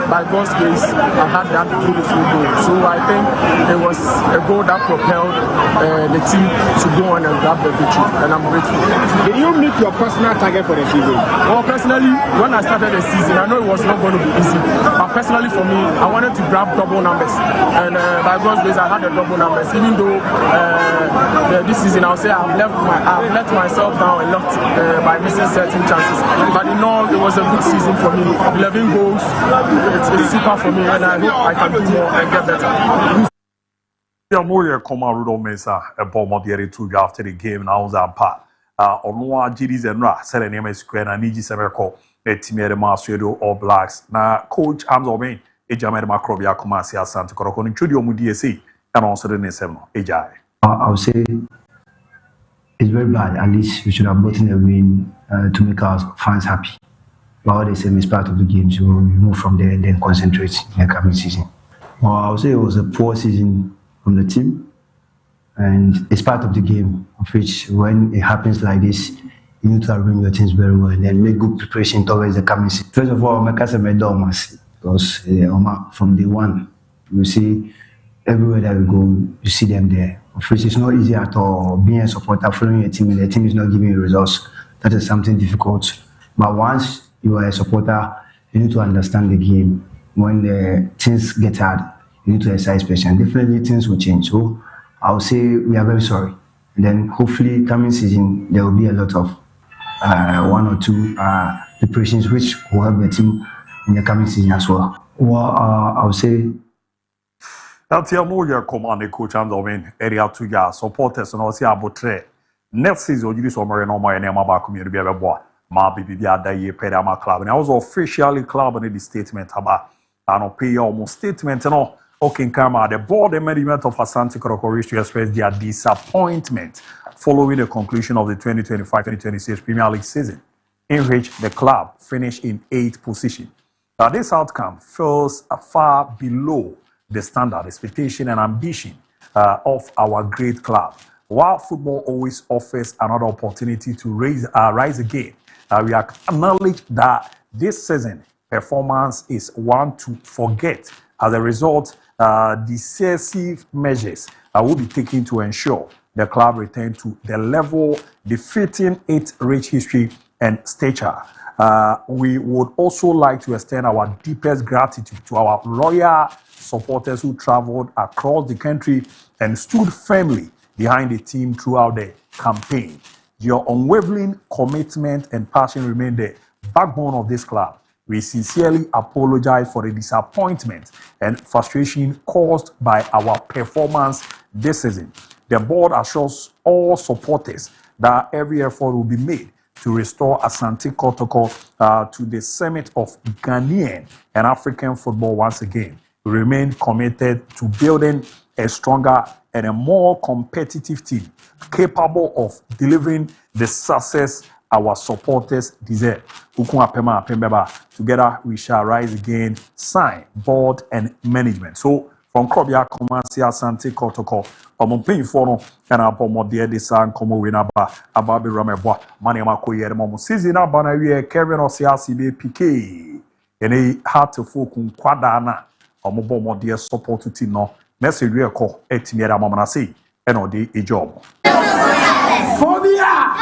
by God's grace, I had that beautiful goal. So I think it was a goal that propelled the team to go on and grab the victory, and I'm grateful. Did you meet your personal target for the season? Well, personally, when I started the season, I know it was not going to be easy. But personally, for me, I wanted to grab double numbers, and by God's grace, I had the double numbers. Even though this season, I'll say I've let myself down a lot by missing certain chances. But in all, it was a good season for me. 11 goals, it's super for me, and I hope I can do more and get better. Yeah, more come out Rudolph Mensah a bomb of the 2 after the game now was part. Onwa GDs and Ra said the name is square and Niji Severco. Team Maestro All Blacks na coach Amzoben ejama de Makrobia Kumasi Asante Kotoko nchudi omudie and also the next seven ejai. I would say it's very bad. At least we should have gotten a win to make our fans happy. But all the same is part of the game, so we move from there and then concentrate in the coming season. Well, I would say it was a poor season from the team, and it's part of the game, of which when it happens like this, you need to arrange your things very well and then make good preparation towards the coming season. First of all, make us a medal because from day one, you see everywhere that we go, you see them there. of which it's not easy at all. Being a supporter, following a team, the team is not giving you results. That is something difficult. But once you are a supporter, you need to understand the game. When the things get hard, you need to exercise patience. Definitely things will change. So I would say we are very sorry. And then hopefully coming season, there will be a lot of one or two preparations which will help the team in the coming season as well. Well, I would say that's your know your command coach and the area to your supporters and also about next season you somewhere no more name about community be boy ma bibi ada ye pedama club and I was officially club in the statement about and pay almost statement no okay come the board and management of Asante Kotoko wish to express their disappointment following the conclusion of the 2025-2026 Premier League season in which the club finished in 8th position. Now this outcome falls far below the standard, expectation and ambition of our great club. While football always offers another opportunity to rise again, we acknowledge that this season performance is one to forget. As a result, decisive measures will be taken to ensure the club return to the level befitting its rich history and stature. We would also like to extend our deepest gratitude to our loyal supporters who traveled across the country and stood firmly behind the team throughout the campaign. Your unwavering commitment and passion remain the backbone of this club. We sincerely apologize for the disappointment and frustration caused by our performance this season. The board assures all supporters that every effort will be made to restore Asante Kotoko to the summit of Ghanaian and African football once again. We remain committed to building a stronger and a more competitive team capable of delivering the success our supporters deserve. Together we shall rise again. Sign, board and management. So from Krobia Kumasi Asante Kotoko, paying for no and our dear design come win about Ababi Ramebo, Maniama Koyer Momo season abana we Kevin Osiasi PK. And a heart to folk quadana. Omo dear support to no message we call etimiera mama say and o dey a job phobia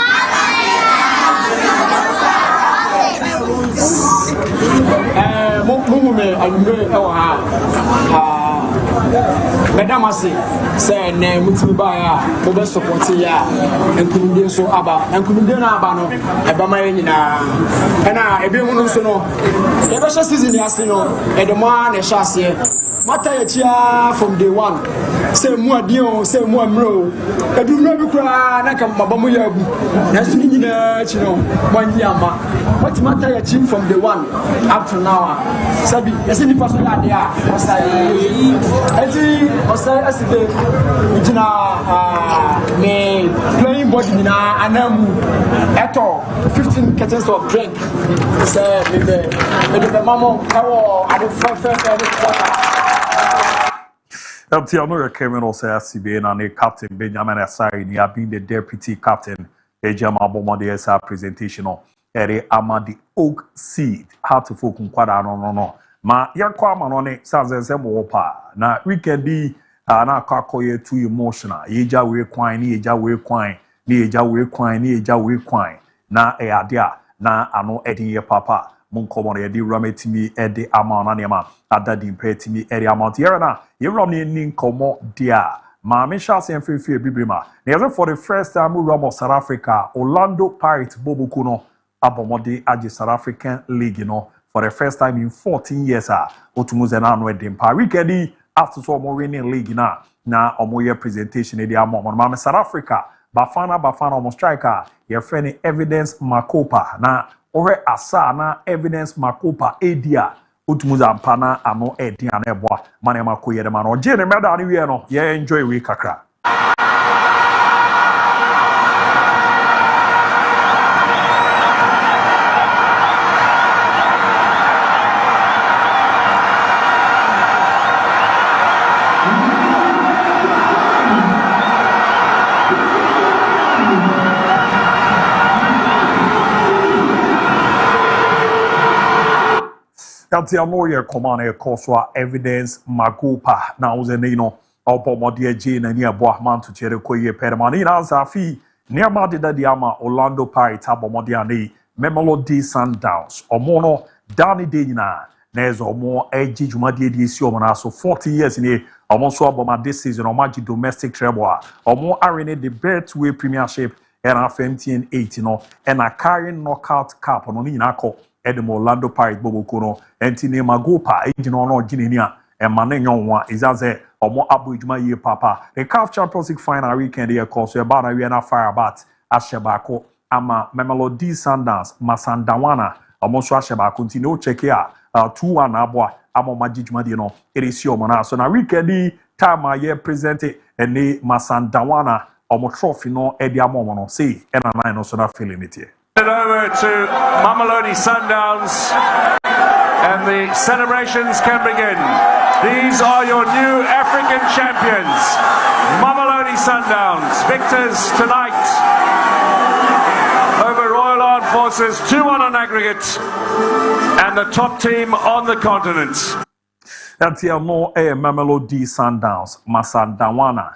me ayumre e wa ha Madam say na mutimi ba ya mo be support ya enkunde so aba enkunde na aba no e ba ma nyina e na ebe hu no so no e be season ya se no e de mo na hye mata ya chia from day one say mu adie say mu amro edu no bi kura na ka mabamu ya agu na so nyina chi no manyi ama what mata ya chi from day one up to now sabi ese ni paso ya dia eti osai aside ujina me playing body na anamu eto 15 kettles of drink say me be mamo kawo adu fa Tiano Kevin also CBN and Captain Benjamin Asari, he have been the deputy captain. Ejama Bomode SA presentation of Ere Amadi Oak Seed. How to folk kwada no. Ma yakwa manone sanze mopa. Na weekend be na kakoye too emotional. Yeja we kwine, ni eja we kwine, ni eja we kwine, ni eja we kwine. Na adia na ano edi ye papa. Munkomo ye di rametimi edi amana nema adadi mpetimi edi amount yera na yewrom ni nkomo dia ma me shase enfefe bibrima na for the first time we South Africa Orlando Pirates bobuku no abomode agi South African League no for the first time in 14 years otumuze na no edim pa weekend after so mo winning league na omoye presentation edi amon ma South Africa Bafana omo striker ye friend Evidence Makopa na Ore asa na Evidence Makopa edia utumuza mpana ano edi ana eboa mane makoyere ma no je ne meda ne wie no ye enjoy we kakra That's the more command Evidence Makopa. Now, Opomodi Eji na ni abo man to chere koye permani na zafi nearma de diama Orlando Pirates abomodi ani Mamelodi Sundowns omono Danny Dena Nezo omo eji jumadi esi omo na so 40 years ni omo so aboma this season omo domestic treble omo arene the Betway Premiership and 15-18 no and a carrying knockout cup no ni nako Edmo Orlando Pirates boboko no enti ne magopa eji no ginenia and manenyon izaze omo abu ijuma ye papa the CAF Champions League final weekend here course we ba na we na fire bat ashebako ama Mamelodi Sundowns Masandawana omo so ashebako nti no check here 2-1 abwa ama majijuma di no eresi omo na so na weekend time ye presented ene Masandawana omo trophy no edi ama no say ena na no so na feeling it here. Over to Mamelodi Sundowns and the celebrations can begin. These are your new African champions, Mamelodi Sundowns, victors tonight over Royal Armed Forces, 2-1 on aggregate, and the top team on the continent. That's here no Mamelodi Sundowns, Masandawana,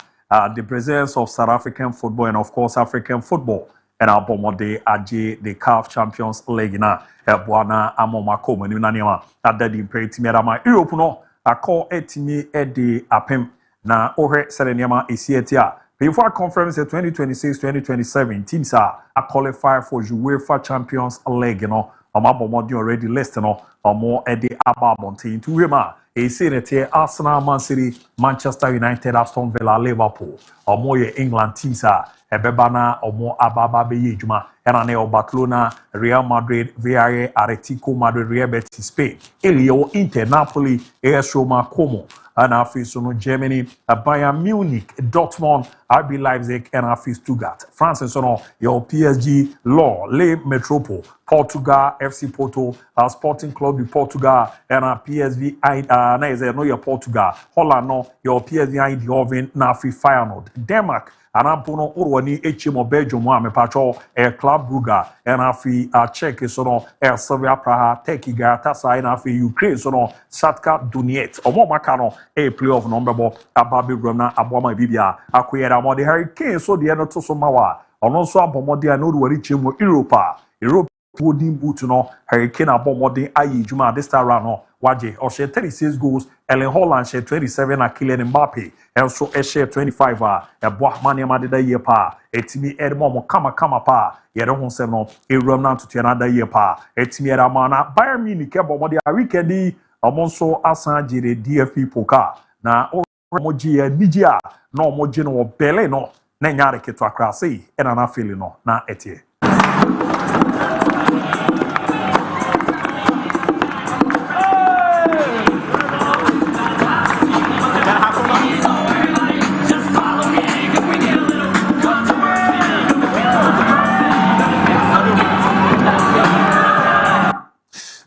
the presence of South African football and of course African football. And Abomode Aje the CAF Champions League na Buana Amomako menu na niama adadi imperative ma Europe no akọ etimi edi apem na ohwe sele niama esietia before conference 2026-2027 teams are qualify for UEFA Champions League no Abomode already list no omo edi ababontin to wema esenete Arsenal, Man City, Manchester United, Aston Villa, Liverpool omo ye England teams are Ebebana omo ababa beye juma enane o Barcelona, Real Madrid, Villarreal, Atletico Madrid, Real Betis Spain, Elio Inter, Napoli, AS Roma, Como, and Afiso Germany, Bayern Munich, Dortmund, RB Leipzig, and Afi Stuttgart. France and so on, your PSG, Le Metropole, Portugal, FC Porto, Sporting Club de Portugal, and PSV, no your Portugal, Holland, no your PSV Eindhoven, Nafi Feyenoord, Denmark. Anampono urwani HM Belgium wa mepacho Club Brugge afi Czech sono Slavia Praha Turkey Galatasaray afi Ukraine sono Shakhtar Donetsk omo makano playoff number bo ababe grona aboma bibia akoyera mo the Hurricane so de no to so mawa ono so abomode na urwani chemo Europe Wooden boot no Hurricane abomode ayi juma this time round no waje o share 36 goals Ellen Holland share 27 na Kylian Mbappe and so share 25 boa mania madeda year pa etimi edmo mo kama pa yere ho se no ewram na to another year pa etimi era mana Bayern Munich abomode a weekend omo so asan jire DFB Pokal na omo ji niji a na omo ji no bele no na nyare keto akra sei ena na feel no na etie.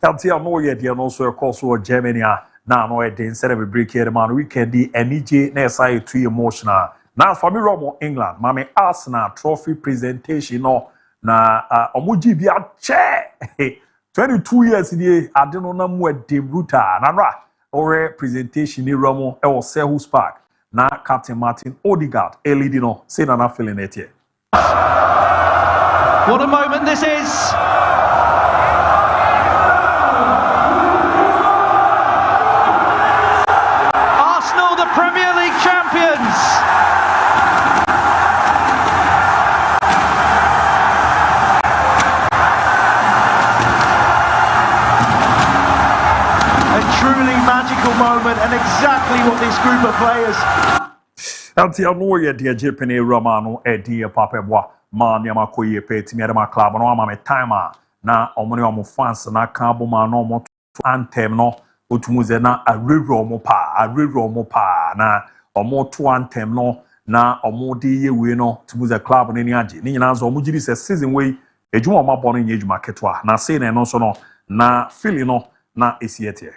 Eltia no ye dia no so course Germany na no e den set we break here man weekend NJ na say too emotional na for me Romo England mame Arsenal trophy presentation no na omoji bi a che 22 years die ade no na mu de brutal na ra ore presentation ni Romo e wo Selhurst Park na Captain Martin Odegaard leading no say na feeling it here. What a moment this is. Premier League champions. A truly magical moment and exactly what this group of players. Eltia no ye dia Japan Romano e dia papebwa man ya makoye peti mi ma club no ama me time na omoni omo fans na kan bo ma no omo anthem no otumuze na arewro omo pa na omo to anthem no na omo de yewe no tumuze club no ni age ni nyina zo omo giri se season we ejuma omo abo no nye ejuma ketwa na say na no so no na feeling no na esiete.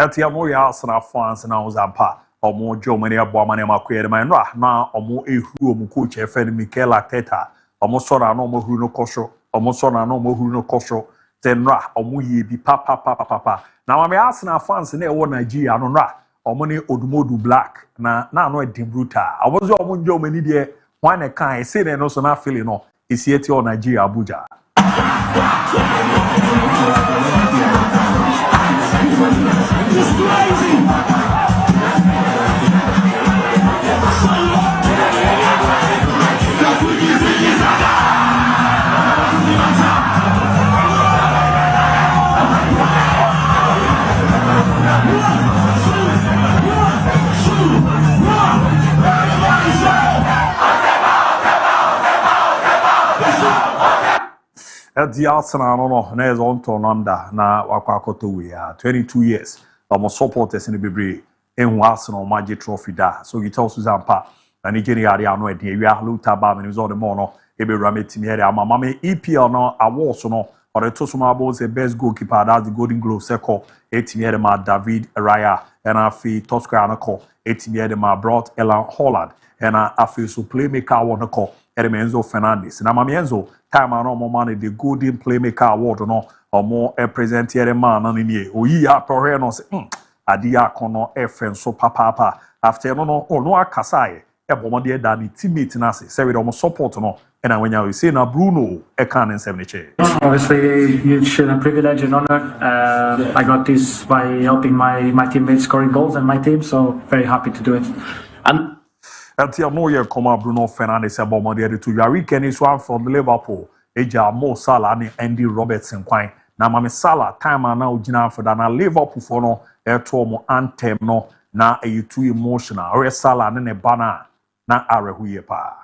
Etia mo ya Arsenal fans na uzampa. Omo Germany abo mane makoye man na omo ehuru omo coach efe ni Mikel Arteta. Omo so na no omo huru no kosho. Omo so na no omo huru no kosho. Tenra omo ye bi papa. Na ma me Arsenal fans na e wo Nigeria no nra. Omo ne Odumodu Black na no e brutal. Omo so omo Germany de wan e kan e say no so na feeling no. Isi eti o Nigeria Abuja. It's crazy. The Arsenal no na is on tonanda na wakwakoto we 22 years. Almost supporters in the Bibre in Arsenal Magic Trophy da. So you tell Suzampa and Nigeria no e we are luta ba me all the mono e be rameti me area mama me EPL no awards no or the Tosuma Balls the best goalkeeper that's the Golden Glove circle 8 me ma David Raya and afi Tosca anako 8 me ma brought Elan Holland and afi so playmaker one call Enzo Fernandez na mama Enzo time no mo man the Golden Playmaker Award no or more present here man no ni oyi aprohe no say adia kono efen so papa after no akasa e bomode da ni teammate na say we do support no and when you say na Bruno e kan in 70. Obviously huge privilege and honor. I got this by helping my teammates scoring goals and my team, so very happy to do it. And until no year come Bruno Fernandes e bomode to your weekend is one from Liverpool. Eja Mo Salah ni Andy Robertson kwan na mame Salah time na ugina for na Liverpool for no eto mo anthem no na e too emotional or Salah ne bana na arehuye pa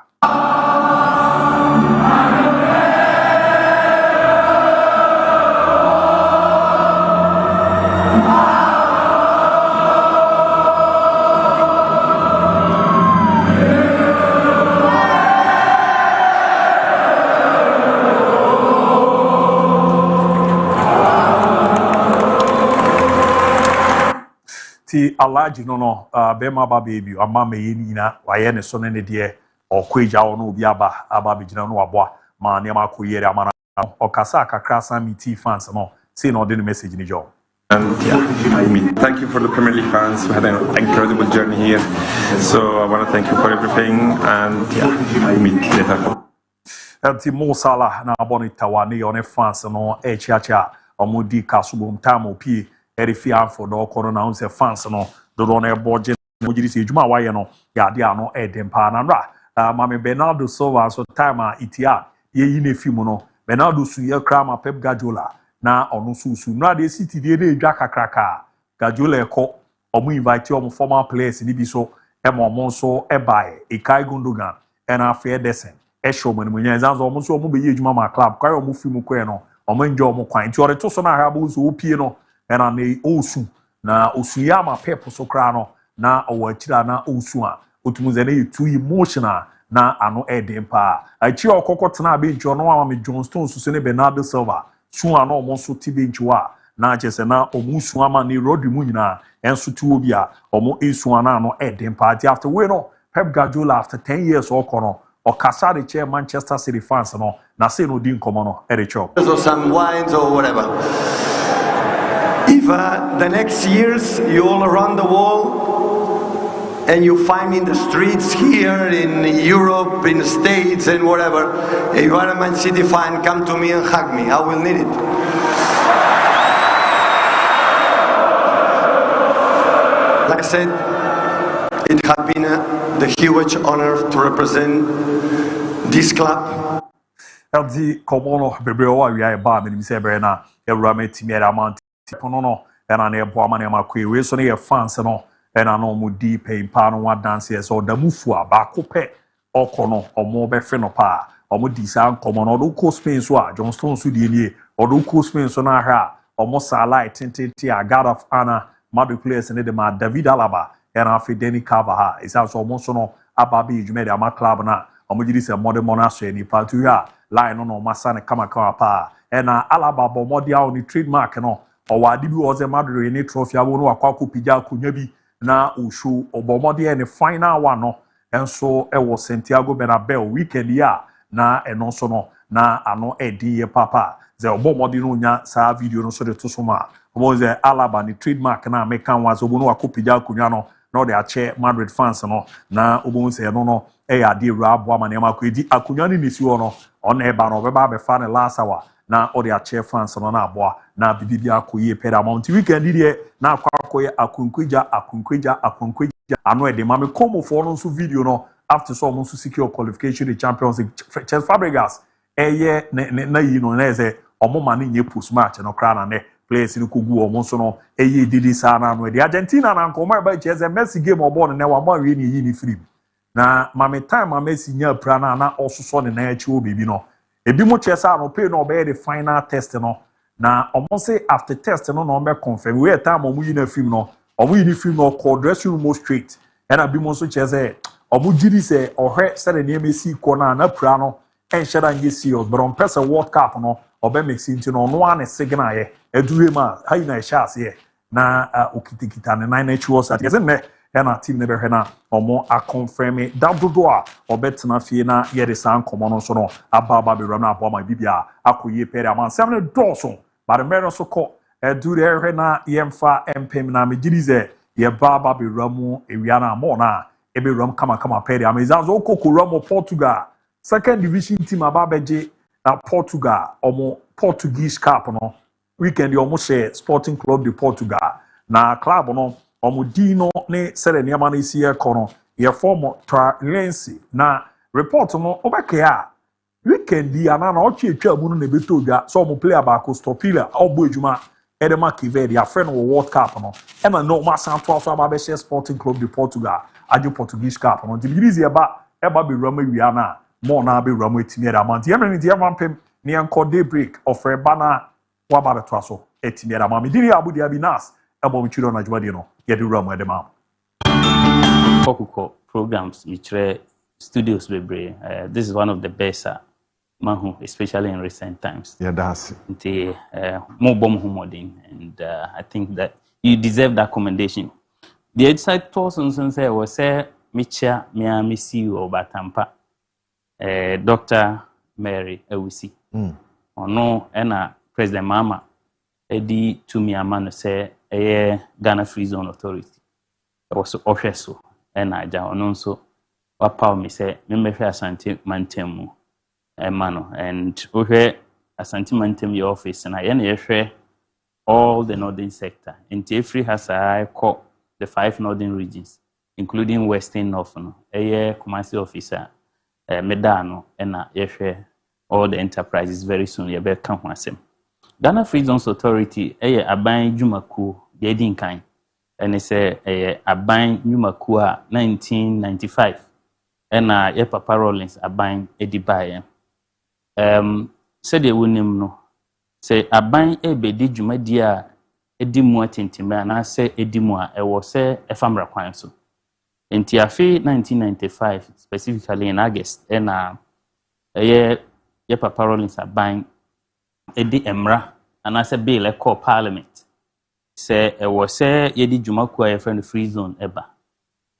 ti alaji no bema ba baby ama me yina waye ne so ne de o kweja ono obi aba bigina no wabo ma ne ma koyere amana o kasa kakra sami ti fans no say no the message ni job. And I mean, thank you for the Premier League fans. We had an incredible journey here, so I want to thank you for everything. And I mean, Elti Mo Salah na aboni tawani one fans no chiacha omudi kasubum tamo pi erifi for do kono na unse fans no do na eboje mo jiri se ejuma waye no ya de ano edempa na nra mame Bernardo Silva so time itia ye yi na film no Bernardo su ye krama Pep Guardiola na onu susu nra de city de edwa kakraka Guardiola eko omo invite omo former players ni bi so e mo mo so e bae Ilkay Gundogan and Afia Desen e show mo ni nyanza omo so omo be ye ejuma ma club kwa omo film ko e no omo enjoy omo kwan ti ore to so na ha bo so opie no na ne osu na osu ya ma Pep so kra no na owachira na osu a otumuze na too emotional na ano edempa achi okokot na be njo no ama me Johnston so ne Bernardo Silva su ano omo so ti be njo na chese na omusu ama ne Rodri mu nyina enso ti obi a omo esu ana ano edempa ati after we no Pep Guardiola after 10 years okono okasa de chair Manchester City fans no na say no din komo no e de chop so some wines or whatever. If the next years you all around the world and you find in the streets here in Europe, in the States and whatever, if you are a Man City fan, come to me and hug me. I will need it. Like I said, it has been the huge honor to represent this club. LD Komono Bebrewa we are ba me say be na ewura metimi era man pono no na na ebo amane makwe we so na ye fans no na no mu di pay pa no wa dance yes o da mufu aba ko pe okono omo be fe no pa omo di sa nkomo no do ko Spain so a Johnston so di enie o do ko Spain so na ha omo sala tententi a God of honor madu players ne de ma David Alaba na afi Denny Carvajal isa so omo so no ababi jume de ama club na omo jiri se modern monarch ni pa tu ya line no masa ne kama pa na Alaba bo modi a oni trademark no ɔwɔ ade bi wɔ sɛ Madrid ne trophy a wɔn wakɔ akɔpigya akonnwa bi na ɔshow ɔbɔmmɔden ne final one no ɛnso ɛwɔ Santiago Bernabeu weekend yi a na ɛno nso no na ano ɛdi yɛ papa sɛ ɔbɔmmɔden no nya saa video no so de to so ma ɔbɔ sɛ Alaba ne trademark na meka wa so ɔbɔ no wakɔpigya akonnwa no na ɔde akyɛ Madrid fans no na ɔbɔ sɛ ɛno no ɛyɛ ade wura aboa ma nneɛma akɔ edi akonnwa no ne si hɔ no ɔna ɛba no ɔbɛba abɛfa ne last hour na ɔde akyɛ fans no na aboa na bibi akɔ yie pɛrɛ amount weekend deɛ na akɔ akonkwagya ano ɛde ma me kɔmɔfoɔ no nso video no after so ɔmo nso secure qualification the Champions League Chess Fabregas ɛyɛ na yi no na ɛsɛ ɔmo ma ne nye post match no kra na ne players no kogu ɔmo nso no ɛyɛ didi saa na no ɛde Argentina na nkɔmɔ ɛba kyɛ sɛ Messi game ɔbɔ no na wa ma wie ne yi ne free na mame time ma Messi nya pra na ɔsosɔ ne na akyi o bibi no ebi mo kyɛ sɛ no pay no ɔbɛyɛ the final test no na ɔmo say after test no na ɔmo confirm we time ɔmo yi na film no ɔmo yi ne film no call dressing room straight ɛna bi mo nso kyɛ sɛ ɔmo giri sɛ ɔhwɛ sɛ ne nneɛma si kɔ na pra no ɛnhyɛ da nye serious but on pɛsɛ World Cup no ɔbɛ mix into no ɔno ana signal yɛ adure ma hayi na ɛhyɛ aseɛ na okitikita ne nan n'akyi wɔ sa yɛsɛ nnɛ ɛna team ne bɛhwɛ na ɔmo akonfirm da dodo a ɔbɛtena fie na yɛde saa nkɔmɔ no nso no aba bɛwura na aboa ma bibi a akɔ yie pɛrɛ amansɛm ne dɔɔso bare mɛrɛ nso kɔ ɛdure ɛhwɛ na yɛmfa mpem na megiri sɛ yɛba bɛwura mu ewia na amɔ na ɛbɛwura mu kama pɛrɛ amazan so okokora mo Portugal second division team aba bɛgye na Portugal ɔmo Portuguese cup no weekend ɔmo hyɛ Sporting Club de Portugal na club no ɔmo di no ne sɛde nneɛma no si ɛkɔ no yɛ form Tralense na report no ɔbɛkɛ a weekend yi ana na ɔtwe atwa mu no na ɛbɛtɔ dwa sɛ ɔmo player baako Stopila ɔbɔ adwuma ɛde ma Kivedi afrɛ no wɔ World Cup no ɛna no ɔmo asan to aso aba bɛhyɛ Sporting Club de Portugal agye Portuguese cup no nti bigirizi ɛba bɛwura mu awia na more na bɛwura mu etimi ɛda amant yɛmɛ ne nti yɛma mpem ne yɛnkɔ Daybreak ɔfrɛ ba na waba de to aso etimi ɛda amant medini abudi abi nas ɛbɔ me twiro na dwumadi no yɛde wura mu ɛde ma Kokoko programs yikyerɛ studios bebree this is one of the best mahu especially in recent times yeah that's nti more bomb humodin and I think that you deserve that commendation the outside person say was say Micha Miami CEO Batampa Dr. Mary Ewusi ono ena President Mama edi tumi amano say Ghana Free Zone Authority was official ena aja ono nso wapa me say me mehwe Asante Mantemu emano and ohwe Asante Mantemu your office na ye na yehwe all the northern sector and every has I call the 5 northern regions including Western North no commercial officer medano ena yehwe all the enterprises very soon ye be kan ho asem Ghana Free Zones Authority aban dwumaku de din kan ene se aban dwumaku a 1995 ena ye Papa Rollins aban edibaye se de wonim no se aban ebedi dwumadi a edi mu atentime na se edi mu a ewo se efamra kwan so enti afi 1995 specifically in August ena ye Papa Rollins aban edi emra ana se bill e call parliament se ewo se ye di dwumaku a ye friend free zone eba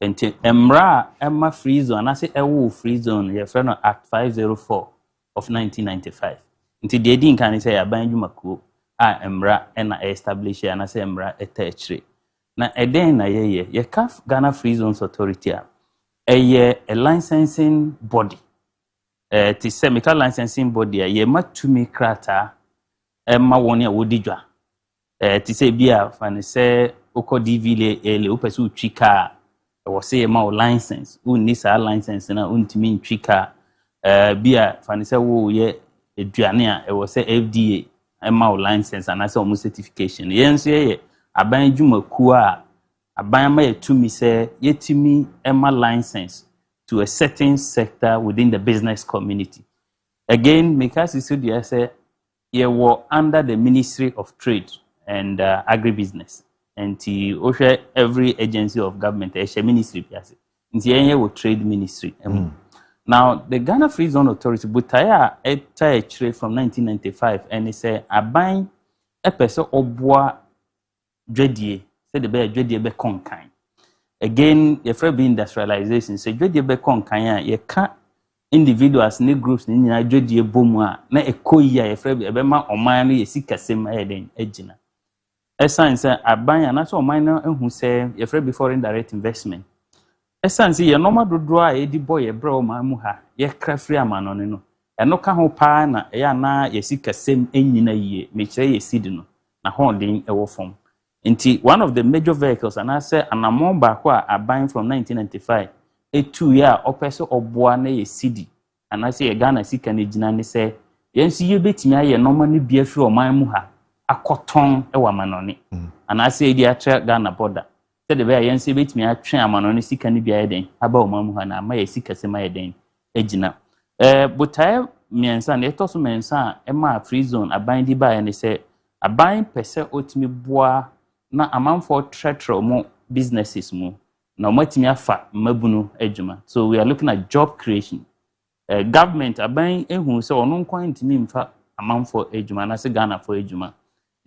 enti emra emma free zone ana se ewo free zone ye friend act 504 of 1995 nti de edi nkan se aban dwumaku a emra ena establish ana se emra etachire na eden na ye kaf Ghana Free Zones Authority a a licensing body ti se meka licensing body a ye matumi krata emma woni a wodi dwa ti se bia fa ne se oko DVL ele opese utwika wo se ma o license unni sa license na untimi ntwika bia fa ne se wo ye eduane a wo se FDA emma o license ana se o certification yenso ye aban dwumaku a aban ma yetumi se yetimi emma license to a certain sector within the business community again because you said say ye were under the Ministry of Trade and Agribusiness and every agency of government a ministry and trade ministry now the Ghana Free Zone Authority butaya from 1995 and it say aban pese oboa dwadie said the bear dwadie be konkan again your friend be industrialization say dwadie be konkan a ye ka individuals ne groups ni nyina dwadie bomu a na ekoyi a your friend be ma oman no ye sikasem ayeden agina esan say aban ya na so oman no ehu say your friend be foreign direct investment esan say ye normal dodo a edi boy ye bra oman mu ha ye kra free amanone no eno ka ho pa na ya na ye sikasem enyina yie me kire ye seed no na holding ewo form nti one of the major vehicles and I say anamon baako a aban from 1995 2 year opeso oboa na ye city and I say ye Ghana sika na gina ne say yensi ye betimi aye normal ne bia firi oman mu ha akoton ewa manone and I say dia tra Ghana border say the way yensi betimi atwe amanone sika ne bia eden aba oman mu ha na ma ye sika se ma eden agina botae miensa na etoso mensa e ma free zone aban di ba ne say aban pese otimi boa na amanfo tretre mo businesses mu na matimi afa mabunu adwuma so we are looking at job creation government aban ehun se ono nkwan ntimi mfa amanfo adwuma na se Ghana for adwuma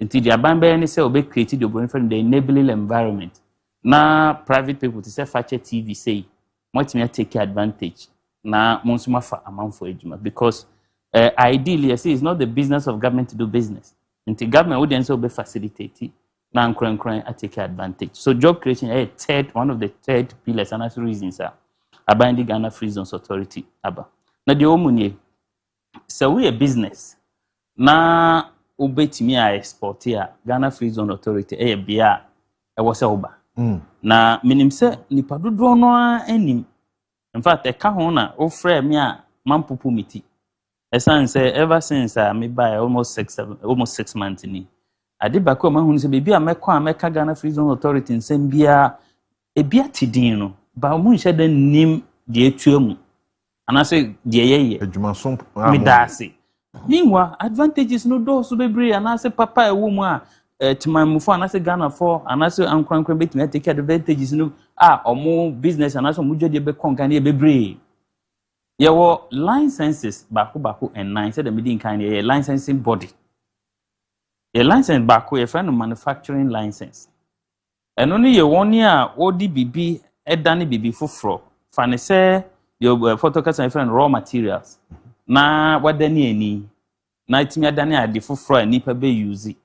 nti di aban be ne se obe create the enabling environment na private people to say fache TV say matimi take advantage na monsuma fa amanfo adwuma because ideally I say it's not the business of government to do business nti government would then so be facilitate na nkran I take advantage so job creation one of the third pillars and as reasons are about the Ghana Free Zones Authority aba na de omunye so we a business na obetimi a export here Ghana Free Zone Authority bia e wo se oba na minim se nipa dodo no anim in fact e ka ho na o frɛ me a mampopo miti esan say ever since me buy almost 6 months ni adibako ma hunu se bebi a mekɔ a meka Ghana Free Zone Authority nsem bia ebia tidin no ba mu nhye da nim de etuamu anase de yeye adwumaso me dase meanwhile advantages no do so bebre anase papa ewo mu a timamufo anase Ghana for anase ankrankran betimi take advantages no omo business anase omo dwade be konkan ne bebre yewo licenses bako and 9 said the meeting kind ye licensing body a license bako ye friend manufacturing license and only ye one year odi bibi edane bibi foforo fane say your photocast friend raw materials na wadani eni na itimi adane ade foforo ani pa be use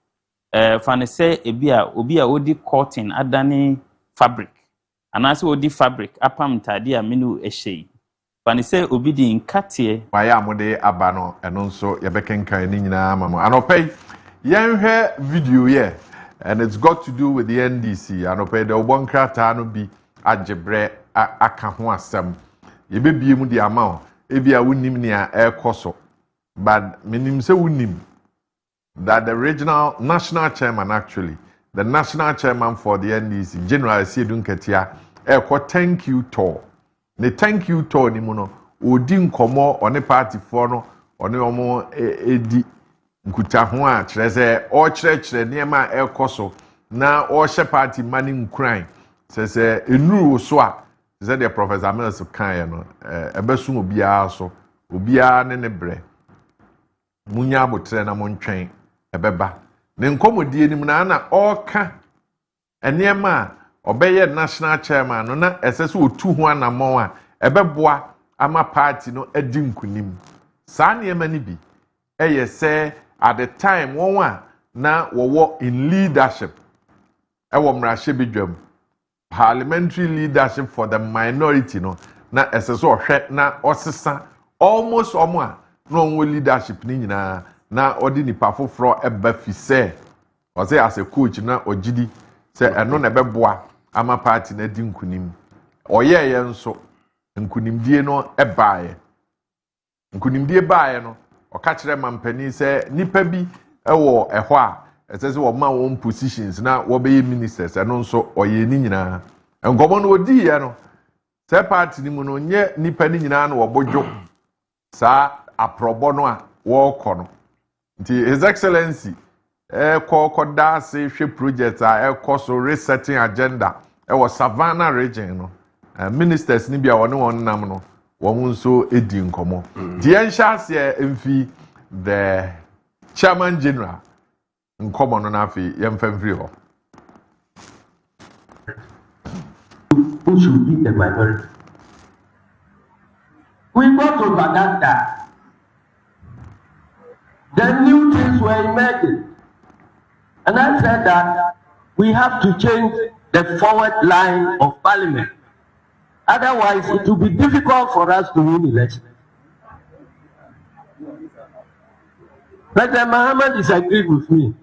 fane say obi a odi cotton adane fabric anase odi fabric apam ntade a menu ehye fane say obi di nkatie waye amode aba no eno nso ye bekenkan ni nyina mamo anopay yenhwe video here and it's got to do with the NDC anopay the obonkrata no bi agebre aka ho asem ye bebie mu di ama e bia wonim ni a ekoso but minim se wonim that the regional national chairman actually the national chairman for the NDC General Siedun Ketia thank you tour the thank you tour ni mu no odi nkomo one party for no one omo edi nkuta ho a kyerese o kyerɛkyerɛ niema ekoso na o hye party mani nkran sese enuru so a sese the Professor Mills kan no ebesu obiara so obiara ne bre munya abotre na montwen ebeba ne nkomodie nim na oka niema obeye national chairman no na esese otu ho anamon a ebeboa ama party no adi nkunim saa niema ni bi say at the time one na wo in leadership ewo mrahye bedwam parliamentary leadership for the minority no na eseso ohwe na osesa almost omo a no wo leadership ni nyina na odi nipa foforo eba fi se o say as a coach na ogidi se eno na beboa ama party na di nkunim oyeye nso nkunimdie no ebaaye nkunimdie baaye no oka kire mampani se nipa bi ewo eho a esese wo ma won positions na wo be ministers eno nso oye ni nyina engomo no odi ye no se party ni mu no nye nipa ni nyina no wo bodwo sa aprobo no a wo kɔ no nti his excellency koda se hwe project a so resetting agenda ewo Savannah region no ministers ni bia won nam no won nso edi nkomo di enhya se emfi the chairman general nkɔmɔ no na afi yɛmfa mfiri hɔ. Who should be the minority? We got over that. Then new things were emerging. And I said that we have to change the forward line of parliament. Otherwise, it will be difficult for us to win elections. President Mahama disagreed with me.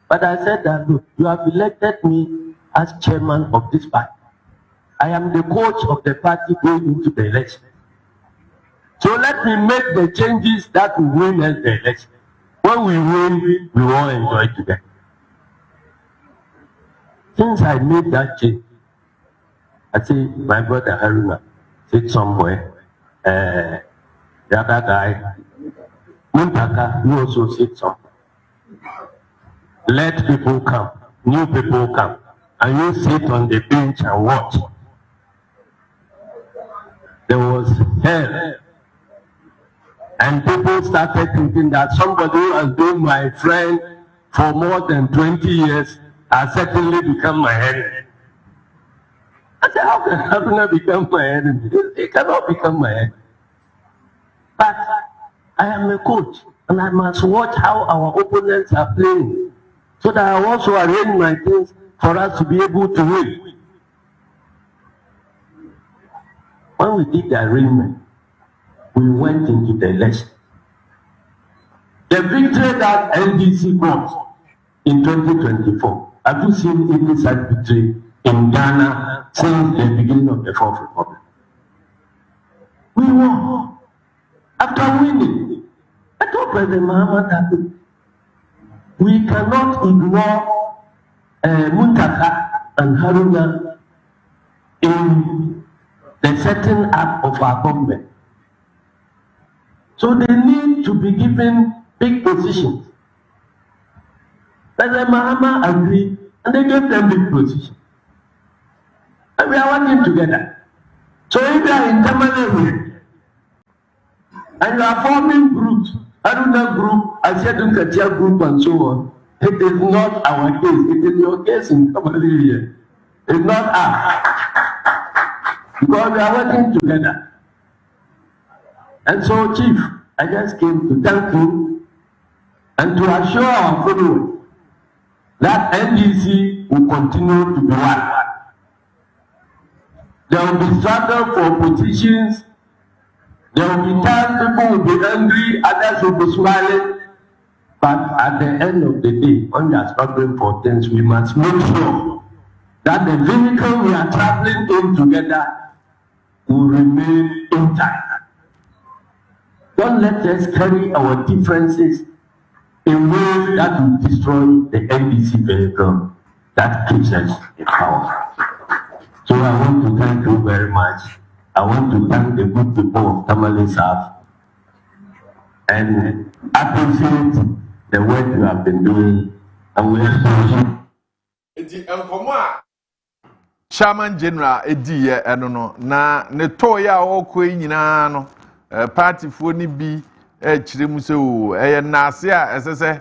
But I said that, look, you have elected me as chairman of this party. I am the coach of the party going into the election. So let me make the changes that will win us the election. When we win, we all enjoy together. Since I made that change, I say my brother Haruna sit somewhere. The other guy, Muntaka, you also sit somewhere. Let people come, new people come, and you sit on the bench and watch. There was hell. And people started thinking that somebody who has been my friend for more than 20 years has certainly become my enemy. I said, how can Haruna become my enemy? He cannot become my enemy. But I am a coach, and I must watch how our opponents are playing, so that I also arrange my things for us to be able to win. When we did the arrangement, we went into the election. The victory that NDC got in 2024, have you seen any such victory in Ghana since the beginning of the Fourth Republic? We won. After winning, I told President Mahama that we cannot ignore Muntaka and Haruna in the setting up of our government. So they need to be given big positions. President Mahama agreed, and they gave them big positions. And we are working together. So if you are in Tamale and you are forming groups, Haruna group, Asiatun Katia group, and so on, it is not our case. It is your case in Tamale here. It's not us. Because we are working together. And so, Chief, I just came to thank you and to assure our followers that NDC will continue to be one. There will be struggle for positions. There will be times people will be angry, others will be smiling. But at the end of the day, when we are struggling for things, we must make sure that the vehicle we are traveling in together will remain intact. Don't let us carry our differences in ways that will destroy the NDC vehicle that keeps us in power. So I want to thank you very much. I want to thank the good people of Tamale South and appreciate the work you have been doing, and we are Chairman General Ediye eno na ne toya okwe nyina no party fo ni bi chire mu se o eye naase a esese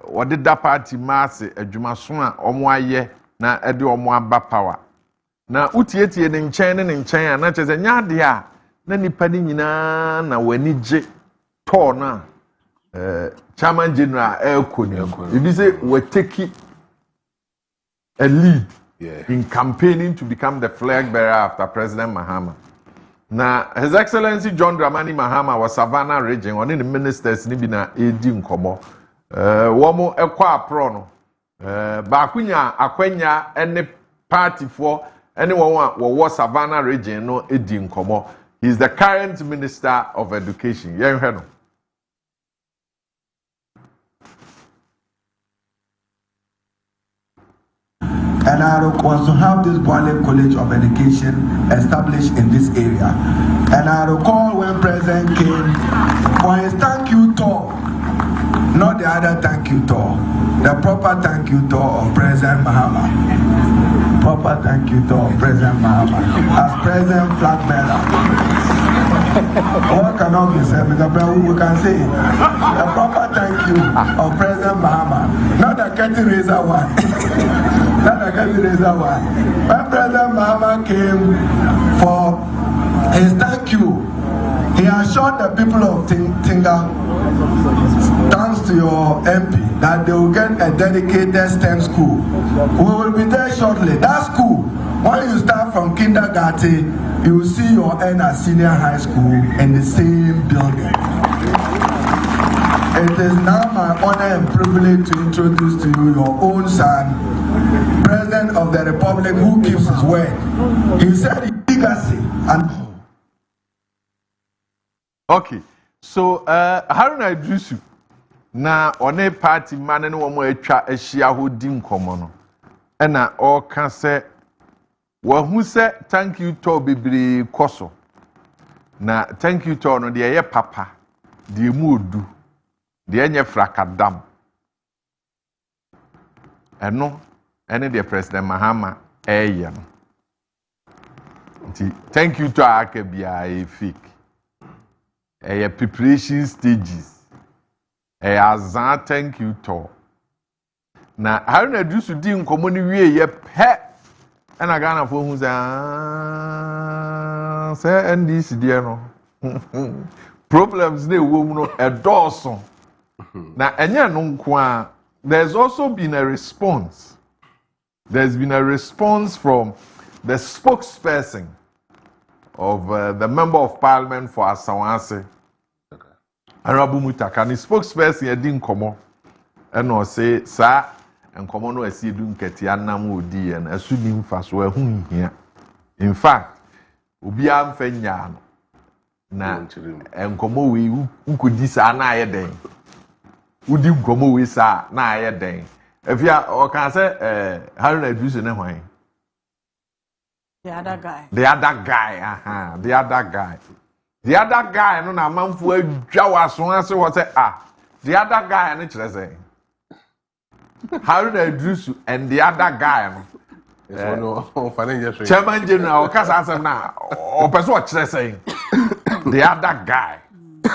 wodeda party maase adwumaso a omo aye na ede omo aba power na utietie ne nchen a na cheze nyade a na nipa ni nyina na wani je to na Chairman General ekoni ebi se we take a lead in campaigning to become the flag bearer after President Mahama. Now, His Excellency John Dramani Mahama was Savannah region, one of the ministers ni bina edi nkomo. Womo ekwa prono. Bakunya akwenya any party for anyone who Savannah region no edi nkomo. He is the current Minister of Education. Yen And I was to have this Boale College of Education established in this area. And I recall when President came for his thank you tour, not the other thank you tour, the proper thank you tour of President Mahama. Proper thank you tour of President Mahama as President Flag Bearer. What cannot be said, Mr. Brown, we can say the proper thank you of President Mahama. Not the curtain raiser one. Not the curtain raiser one. When President Mahama came for his thank you, he assured the people of Tinga, thanks to your MP, that they will get a dedicated STEM school. We will be there shortly. That school, when you start from kindergarten, you will see your end at senior high school in the same building. It is now my honor and privilege to introduce to you your own son, President of the Republic, who keeps his word. He said his legacy and. Okay, so Haruna Idrisu na one party man no wo atwa ahia hodi nkomo no na o ka se wa hu se thank you to bibiri koso na thank you to no de ye papa de mu odu de enye frakadam eno ene de President Mahama eye no thank you to akabia e fake preparation stages. Azan thank you to. Na Haruna Idrisu di nkomo ni wie ye pe. Na Ghana fo hu say NDC die no. Problems dey wo mu no edoso. Na enye no nko a there's also been a response. There's been a response from the spokesperson of the Member of Parliament for Asawase. Okay. Honorable Mutaka, the spokesperson Edin Komo, and no say, sir, and Komo no esi du nketi anam odi and asuni mfaso ehun hia. In fact, obi amfenya no na enkomo we ukodi sa na aye den. Udi nkomo we sa na aye den. Efia o kan say Haruna Idrisu ne hwan. The other guy. The other guy, the other guy. The other guy, no na manfu adwa waso ase wo say the other guy no kire say. Haruna Idrisu and the other guy no. Chairman General kasa asem na o person o kire say. The other guy.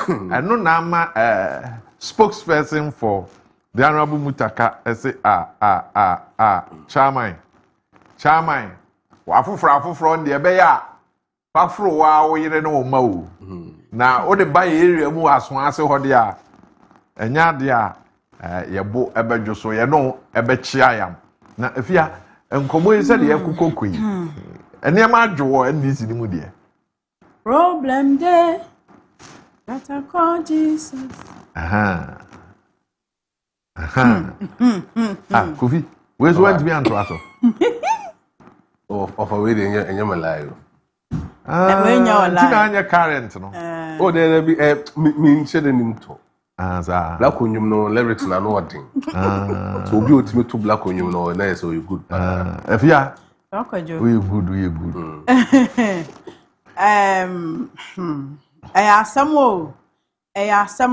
And no na ma spokesperson for the Honorable Mutaka say chairman Wafufro ndi ebe ya pafro wa wo yire no ma o na o de ba area mu aso ase ho de a enya de a yebo ebedwo so ye no ebe chia yam na afia enkomo yi se de yakukoko yi ene ma adwo NDC ni mu de problem there that I call Jesus Kofi where's one to be antro aso of a way in your life. Anya current no. Oh, there be me shedding him to. Black on you know lyrics na no what thing. So be ultimate to black on you know nice so you good. If ya Kojo. We good. Asam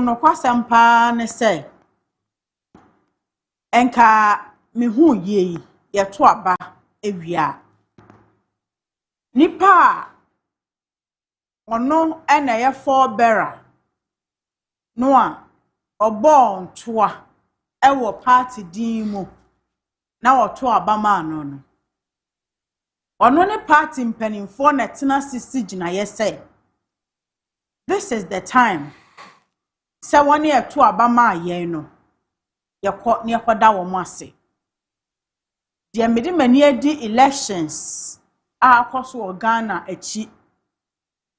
no kwasam pa ne say. Enka me hu ye ye to aba ewia. Nipa ono ena ye for bearer no a obo ntoa ewo party din mu na woto abama no ono ne party mpanimfo na tena sisi gina ye say this is the time se woni eto abama ye no ye koda wo mo ase de mede mani adi elections akoso Ghana echi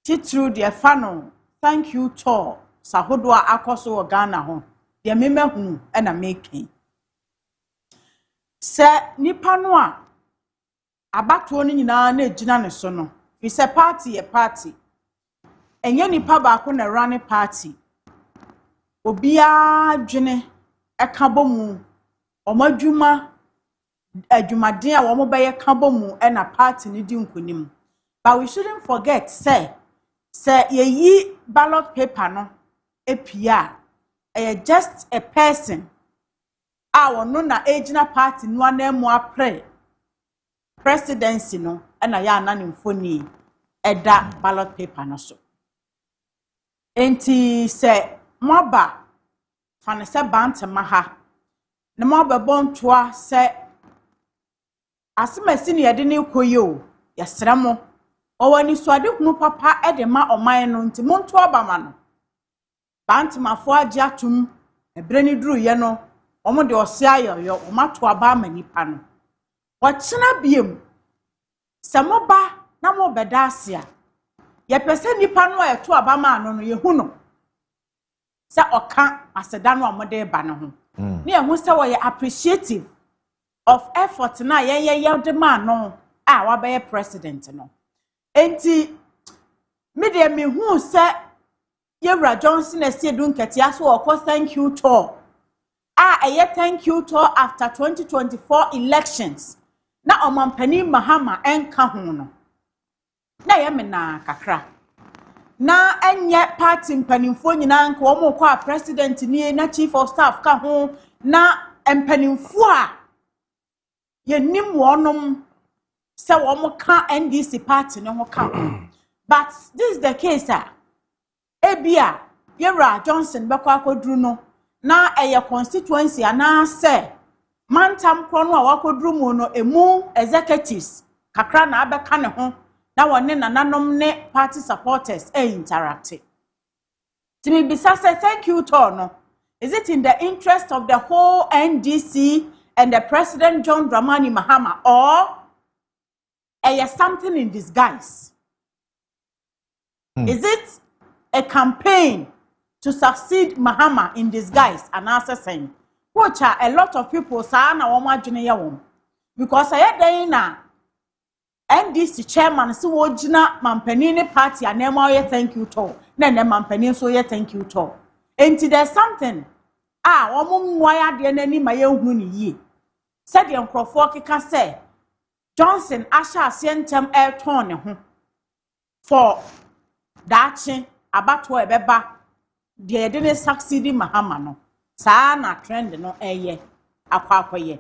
titru de fano thank you to sahodo akoso Ghana ho de memehunu na making se nipa no a abato no nyina na ejina ne so no fi se party enye nipa ba ko na run party obia dwene ekabomu omadwuma adwumaden a wo mo beye kabomu na party ni di nkonim but we shouldn't forget say ye ballot paper no epia just a person no na ejina party no anemu apre presidency no na ya na mfoni eda ballot paper no so enti say moba fane se bantama ha na mo bebo ntoa se asemasi ne yede ne koyi o yesere mo owani so ade hunu papa e de ma oman no nti mo ntoa bama no bantama fo age atum ebre ni duru ye no omo de ose ayoyo o mato aba ma nipa no wokyena biem se mo ba na mo beda ase a ye pese nipa no eto aba ma no ye hu no se oka aseda no amode ba no ho ne ye hu se wo ye appreciative of effort na ye de ma no a wa be president no enti me de me hu se Yewra Johnson esedu nkete aso okọ thank you tour thank you tour after 2024 elections na omampani Mahama enka ho no na ye me na kakra na enye party mpanimfo nyina nka wo kwa president ni na chief of staff ka ho na mpanimfo a ye nim wonom se wo ka NDC party ne ho ka ho but this is the case Ebia Yewra Johnson bekwa akoduru no na eye constituency ana se mantam kro no akoduru mu no emu executives kakra na abeka ne ho na wone nananom ne party supporters interact. Timi bisa say thank you to no. Is it in the interest of the whole NDC and the President John Dramani Mahama or something in disguise? Is it a campaign to succeed Mahama in disguise and assassin? Which are a lot of people say na woma dwene ye wom because aye na NDC chairman si wojina mampani ne party anema ye thank you to na mampani so ye thank you to enti there's something womo nwaya de nani ma ye hu ni yi said the nkrofo keka say Johnson asha asientem ton ne ho for dachi abato ebeba de de ne succeed Mahama no saa na trend no akwakoye.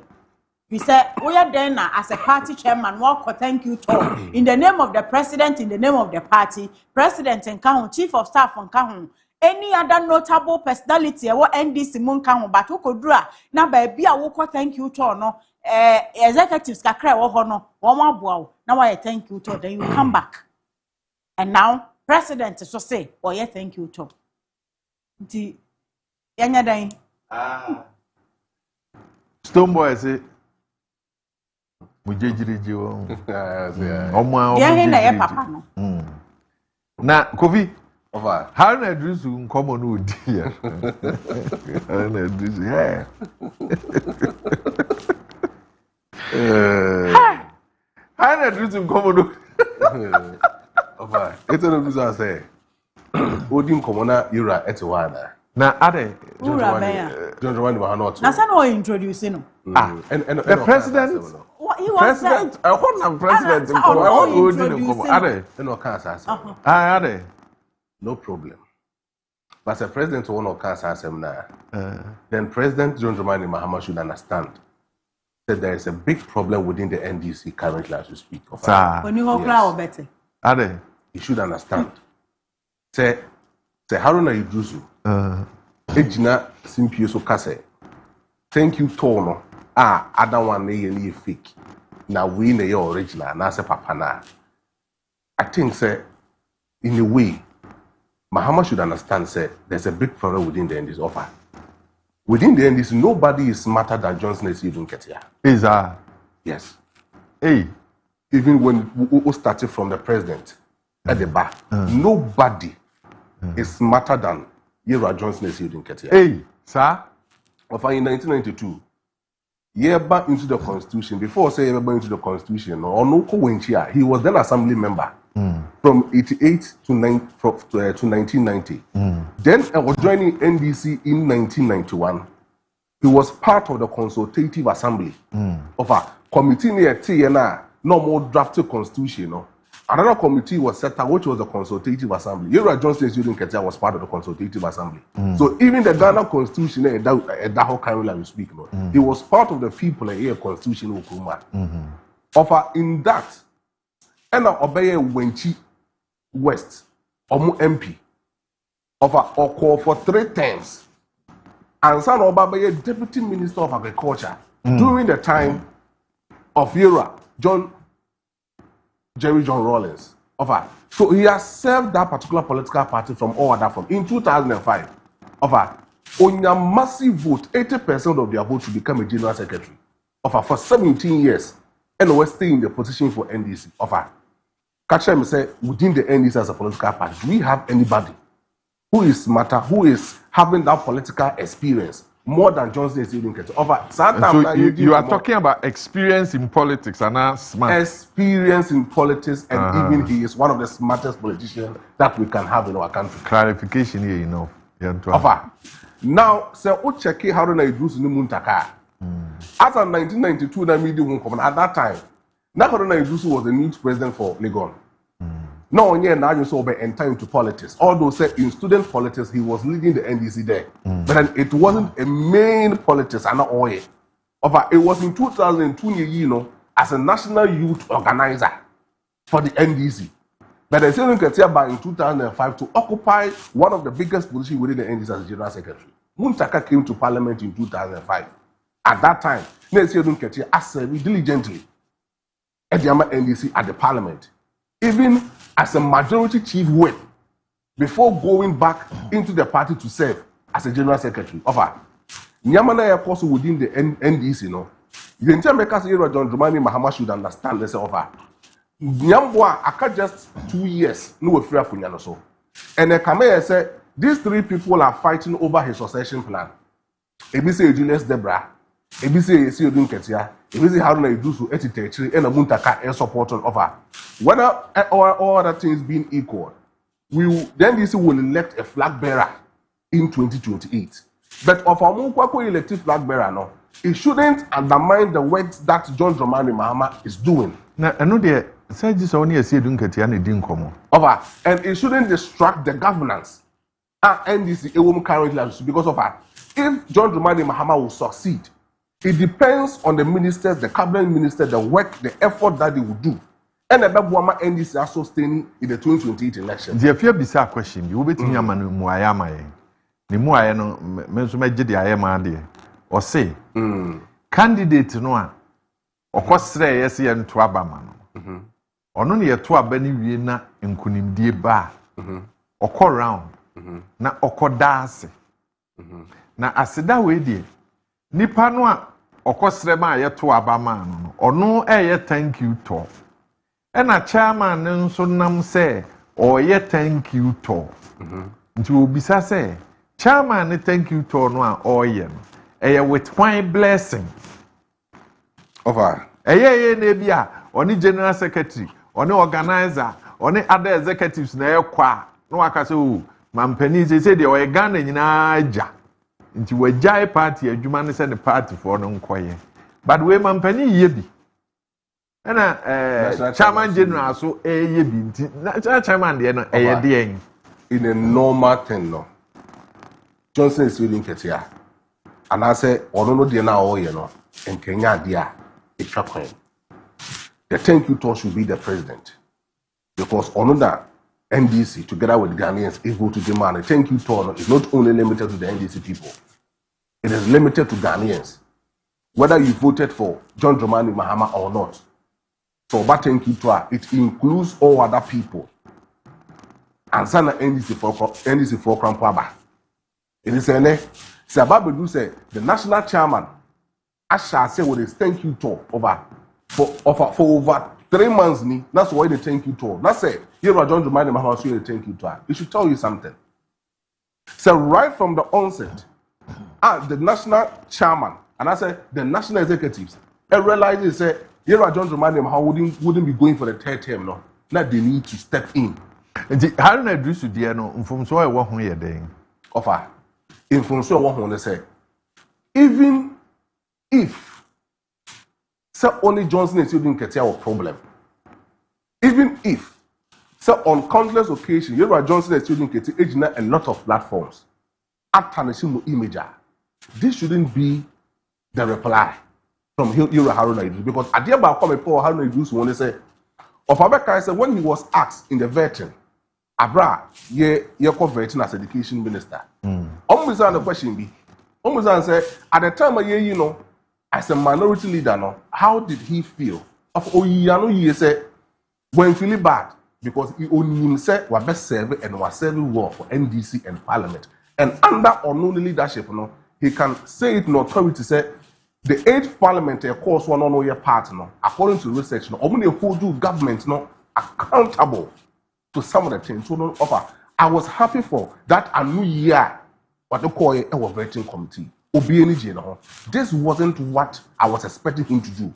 We say we are then as a party chairman walk thank you to in the name of the president, in the name of the party, president and Kahun, chief of staff and Kahun, any other notable personality or NDC mun Kahun, but who could draw now baby I walk thank you to no executives kakra wo no one more now I thank you to then you come back and now president so say yeah thank you to the yanya Stone Boy say mujejiriji wo omo ya papa no na Kofi over how na adrusu nkomo no odi ya how na adrusu how na adrusu nkomo no over eto no bizo say odi nkomo na Yewra etiwana na ade John Dramani Mahama na say no introduce no and the president he was president I want president I want to ade no cancer ade no problem but the president won no cancer na then President John Dramani Mahama should understand that there is a big problem within the NDC currently as we speak of better ade he should understand say Haruna Idrusu ejina simpie so kase thank you tono other one na fake na we na your original na say papa na I think say in a way Mahama should understand say there's a big problem within the NDC offer within the NDC nobody is smarter than Johnson is even Ketia is yes even when we started from the president at the bar nobody is smarter than Yewra Johnson is using Ketia. Sir? In 1992, Yewra into the constitution, before say Yewra into the constitution, he was then assembly member from 88 to 1990. Then I was joining NDC in 1991. He was part of the consultative assembly of a committee near TNA, no more drafted constitution. Another committee was set up, which was the consultative assembly. Yewra Johnson student Ketia was part of the consultative assembly. So even the Ghana constitution, that whole Kaakyire we speak about, he was part of the people in the constitution of in that, and obey Wenchi West, Omu MP, of a call for 3 terms. and San Obabaye, Deputy Minister of Agriculture, during the time of Jerry John Rawlings. So he has served that particular political party from all other forms. In 2005, on a massive vote, 80% of their vote to become a general secretary. For 17 years, and was staying in the position for NDC. Catcher me say, within the NDC as a political party, do we have anybody who is smarter, who is having that political experience more than Johnson is even getting? So you are talking about experience in politics and not smart. Experience in politics, and even he is one of the smartest politicians that we can have in our country. Clarification here enough. Now, so we check how do I do so Muntaka. As of 1992, at that time, Nakorona Idusu was the new president for Legon. No, now you saw by enter into politics. Although said in student politics, he was leading the NDC there. But then it wasn't a main politics and not all. It was in 2002, as a national youth organizer for the NDC. But the same Katiaba in 2005 to occupy one of the biggest positions within the NDC as general secretary. Muntaka came to parliament in 2005. At that time, Nesiodun Ketia served diligently at the NDC at the parliament, even as a majority chief whip, before going back into the party to serve as a general secretary. Nyamana also within the NDC, the entire makers here, John Dramani Mahama should understand this. Nyambwa, aka just 2 years, no afraid for Nyano so. And the Kamea said, these three people are fighting over his succession plan. Ebisi Julius Debra, Ebisi Esiodun Ketia, Ebisi Haruna Idusu, Etitechri, and a Muntaka air support on offer. Whether all other things being equal, then this will elect a flag bearer in 2028. But of our Munkwako elected flag bearer, no, it shouldn't undermine the work that John Dramani Mahama is doing. Now, I know the Sajis only a Sedun Ketiani Dinkomo. And it shouldn't distract the governance. And this is a woman currently because of her. If John Dramani Mahama will succeed, it depends on the ministers, the cabinet minister, the work, the effort that they will do. And the Babuama NDC are sustaining in the 2028 election. The fear bizarre question, you will be to Yaman Muayama. The Muayano, Mensumaji, the Ayama, or say, candidate no one, or cost yes, and to Abaman. Or no near to a Benny Vienna in Kunim Bar, or call round, na Okodase. Na asida we die nipa no a okosrema ye to abama no ono eye thank you to e na chairman nso nam say o ye thank you to nti obisa say chairman thank you to no a o ye no eye with my blessing over eye na bia oni general secretary oni organizer oni other executives na ekwa no aka say o mampani say de o Ghana nyina aja nti wajai party adwuma ne se the party for no nkoye but we mampani ye bi na chairman general so ye bi nti chairman de no eye de in a normal thing no Johnson is reading Ketia and I say ono no de na o ye no en Kenya de a etwa kwan the thank you talk should be the president because ono da NDC together with Ghanaians able to demand a thank you talk is not only limited to the NDC people. It is limited to Ghanaians. Whether you voted for John Dramani Mahama or not. So that thank you to it includes all other people. And sana NDC for Krampaba. It is a Sababu say the national chairman Asha say with his thank you talk for over 3 months. That's why they thank you to. That's it. Here are John Dramani Mahama so they thank you to. It should tell you something. So right from the onset, the national chairman and I said the national executives, I realized they say here are John Dramani Mahama wouldn't be going for the third term, no. Now they need to step in. How do I do so dear no from so I walk on here then? Offer. In from so what they say. Even if so only Johnson is using Ketia problem. Even if so on countless occasions, here are Johnson is using Ketia a lot of platforms. At Tanishimo Imager. This shouldn't be the reply from Hiro Haruna Idris because at the end of Haruna Idris when they say of Abeka said when he was asked in the vetting, Abra ye vetting as education minister. Almost the question be Almost and say at the time of year, you know, as a minority leader, no, how did he feel? Of he say when feeling bad because he only himself was best served and was serving well for NDC and Parliament. And under unknown leadership, no, he can say it in authority say the 8th Parliament, of course, one on your part, no, according to research, no, only hold you government no accountable to some of the things. So no offer. I was happy for that a new year. What they call a vetting committee. This wasn't what I was expecting him to do.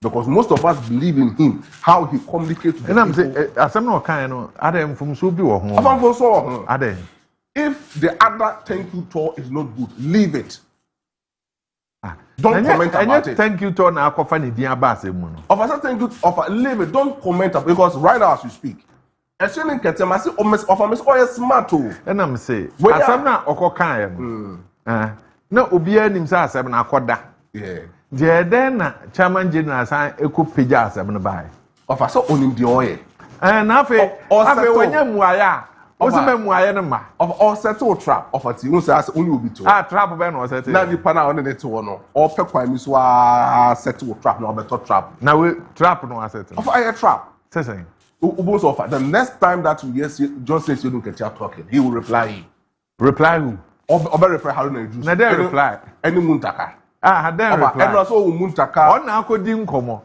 Because most of us believe in him, how he communicates to and I'm saying, as I'm not kind of, Adam from Subi or home. Adam. If the other thank you tour is not good, leave it. Don't comment about it. Thank you tour now, Kofani Diabase. Officer, thank you, leave it. Don't comment about it because right now as you speak, as you link at Miss smart. And I'm saying, as I'm not Okokan. No, Ubia himself, I'm not Koda. Yeah. Then Chairman General sign a coup pijas I'm buy. Officer owning the oil. And after when you're Muaya, also Muayanama of all settle trap of a team, only will be two. Trap Ben was settled. Now the pana on the two no, or Pekwa Miswa settle trap, no better trap. Now we trap no asset. Of a trap. Saying. The next time that we hear John says you don't get talking, he will reply. Reply who? Or reply how do you Now they reply. Any Muntaka. Had then reply. And also Muntaka. On now could dim como.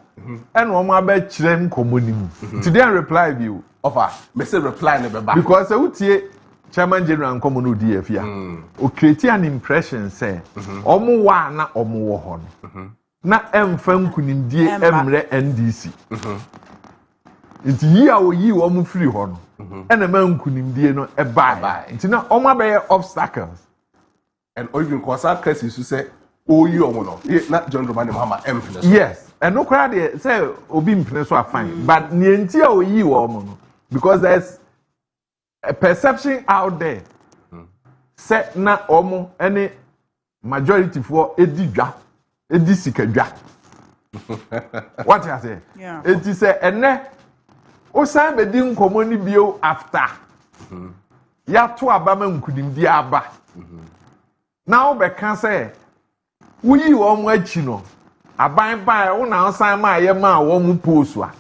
And one more bed chem communim. Today reply view. Offer. Message reply never back. Because I would say Chairman General and Common DFia. O create an impression say Omo wa na omo hon. Na emfam kunim die emre NDC. It's year or ye woman free horn. And a man couldn't be no a buy. It's not all my obstacles. And even cause our cases to say, oh, you are not John Romani Mama emptiness. Yes, and no crowd say, Obim Peninsula fine, but Nientia or you woman, because there's a perception out there. Set not almost any majority for a digger, a disica. What I say? Yeah. It is a Osan bedin komoni bio after. Ya to abama nkudim di aba. Now be kan say wuyi wo mo achi no. Aban ba wo na osan ma ye ma wo mu post a.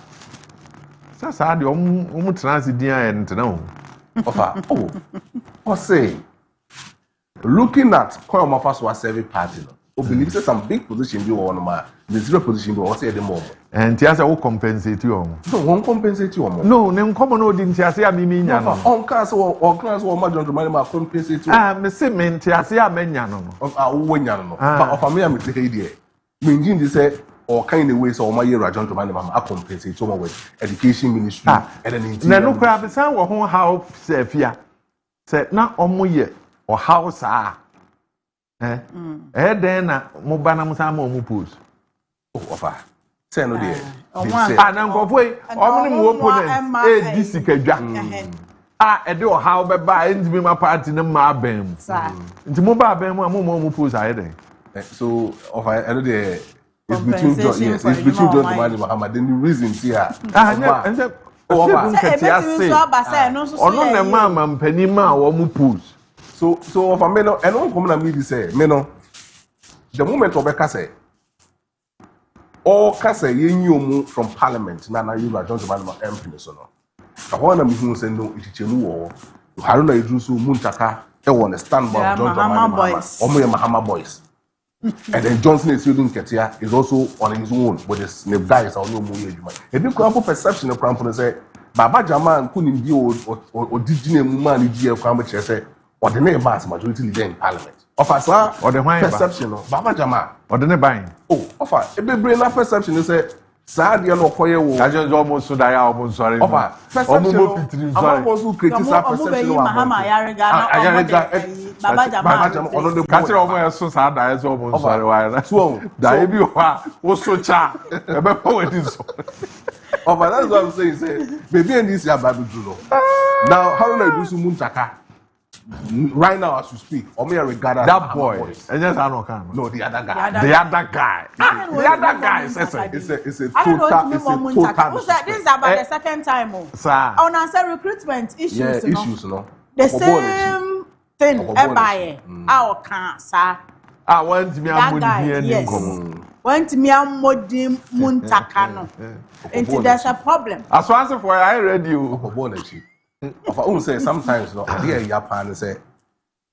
Sasa de omu transi din a ntena o. Ofa. Oh. Say looking at Kojo Marfo was serving party no. O believe say some big position bi wo no ma. The zero position bi wo say the more. And Tiasa will compensate you. No, won't compensate you. No, name common no didn't Tiasa Mimian. On class or class or Madame Manima compensate you. Ah, Miss Simmon Tiasa Menyan of our Winyano. Of a mere idea. Meaning they say, or kind of ways or my year, John to Manima, I compensate someone with education ministry and an interior. No crab, some or home house, Sophia said not on my year or house are. Eh, then Mobana Musamo Mupus. Oh, offer. Say no dear. And Uncle Boy, only opponents, this is a do how by into my party in my bam. Into mobile bam, one pulls either. So, of I know the it's between John, yes, it's between John and Muhammad. Then the reason here. On the mamma, Penima, or Mupus. So, of a man, and all common me say, Meno, the moment of a casse. All Kasa you from Parliament, Nana, you are John Manama emptiness or no. I want to be who say no, it's a war. Haruna Idrusu, Muntaka, they want to stand by John Manama, or Mahama boys. And then Johnson is using Katia is also on his own, but the snip guys are no more. A big crumple perception of Crampon say, Baba Jaman couldn't be or did you man, dear Cramper say, or the name mass majority leader in Parliament. Officer or the perception of Baba Jama or the buying. Oh, offer a big brain perception is a sad no koye. I just almost so die almost sorry. Offer perception. I'm also criticize perception of Mahama Yariga. Baba Jama. On the country of my so sad I is almost sorry. Why? So die be was so cha. About what is so. Offer that's what I'm saying. Say baby and this year Bible do no. Now how do I do some Muntaka? Right now, as you speak, Omi regard that boy. And just I don't can. No, the other guy. The other guy. The other guy. It's a total. This is about the second time. Sir. On answer recruitment issues. Yeah, issues, no. The same thing. Our cancer. Ah, want me am yes. Want me am modim muntakano. And there's a problem. As once for I read you. Of our own say sometimes no idea Japan say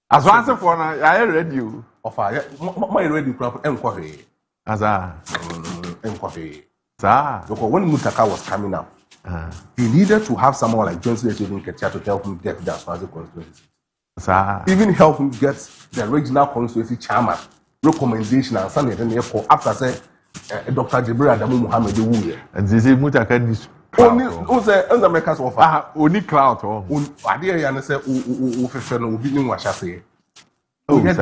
as once for I read you. Of my ready crop enquiry. As a enquiry. Because when Mutaka was coming up, he needed to have someone like Johnson to help him get that Swazi constituency. Even help him get the regional constituency chairman recommendation and something then for after say Dr. Jibril Adamu Muhammad Wuye. And this is Mutaka this only the makers of only cloud or idea and say professional will be in what I say. Oh, yes,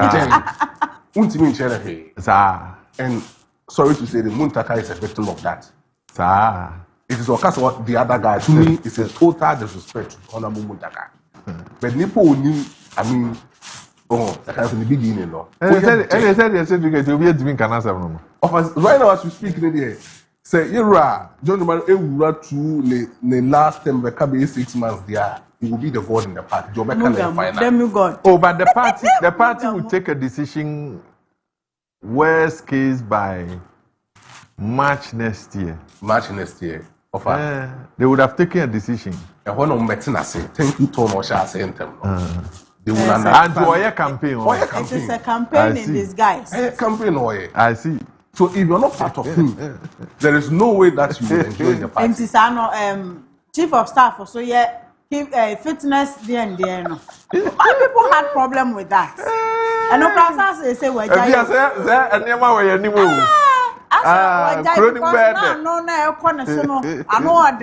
and sorry to say the Muntaka is a victim of that. It is of course what the other guy to me is a total disrespect to Honorable Muntaka. But people knew, I mean, that's in the beginning, no. And they said you to be a drink and answer. Right now, as we speak, say, John Dumar, to the last time, the Kaakyire 6 months there, he will be the god in the party. Oh, but the party will take a decision, worst case by March next year. They would have taken a decision. And when I'm betting, I say, thank you, Tom, or shall I say, they will understand. And to campaign. It is a campaign in disguise. A campaign, I see. So if you're not part of him, there is no way that you will enjoy the party. And Tisano, chief of staff, so yeah, fitness there and there. No, people had problem with that. And no process say we're and never way anymore. I know what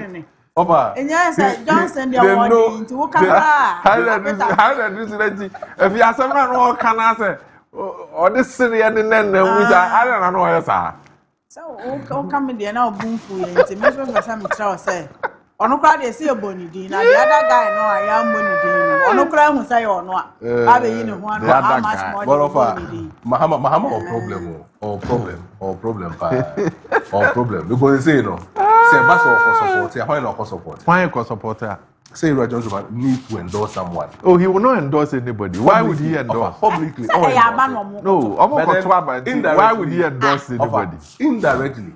and yes, Johnson, they are going to work out. If you are someone who can answer, or this Syrian and then I don't know what I so, come in there now, boom for you. It's a measure for some child say. On no crowd, they see a bonny dean. The other guy, no, I am bonny dean. On no crowd, who say or not. I be in one, how much more of Mahama or problem. Because they say, no. Say, that's all for support. Why not for support? Why for supporter? Say, Roger Johnson need to endorse someone. Oh, he will not endorse anybody. Why would he endorse? Publicly. No, why would he endorse anybody? Indirectly.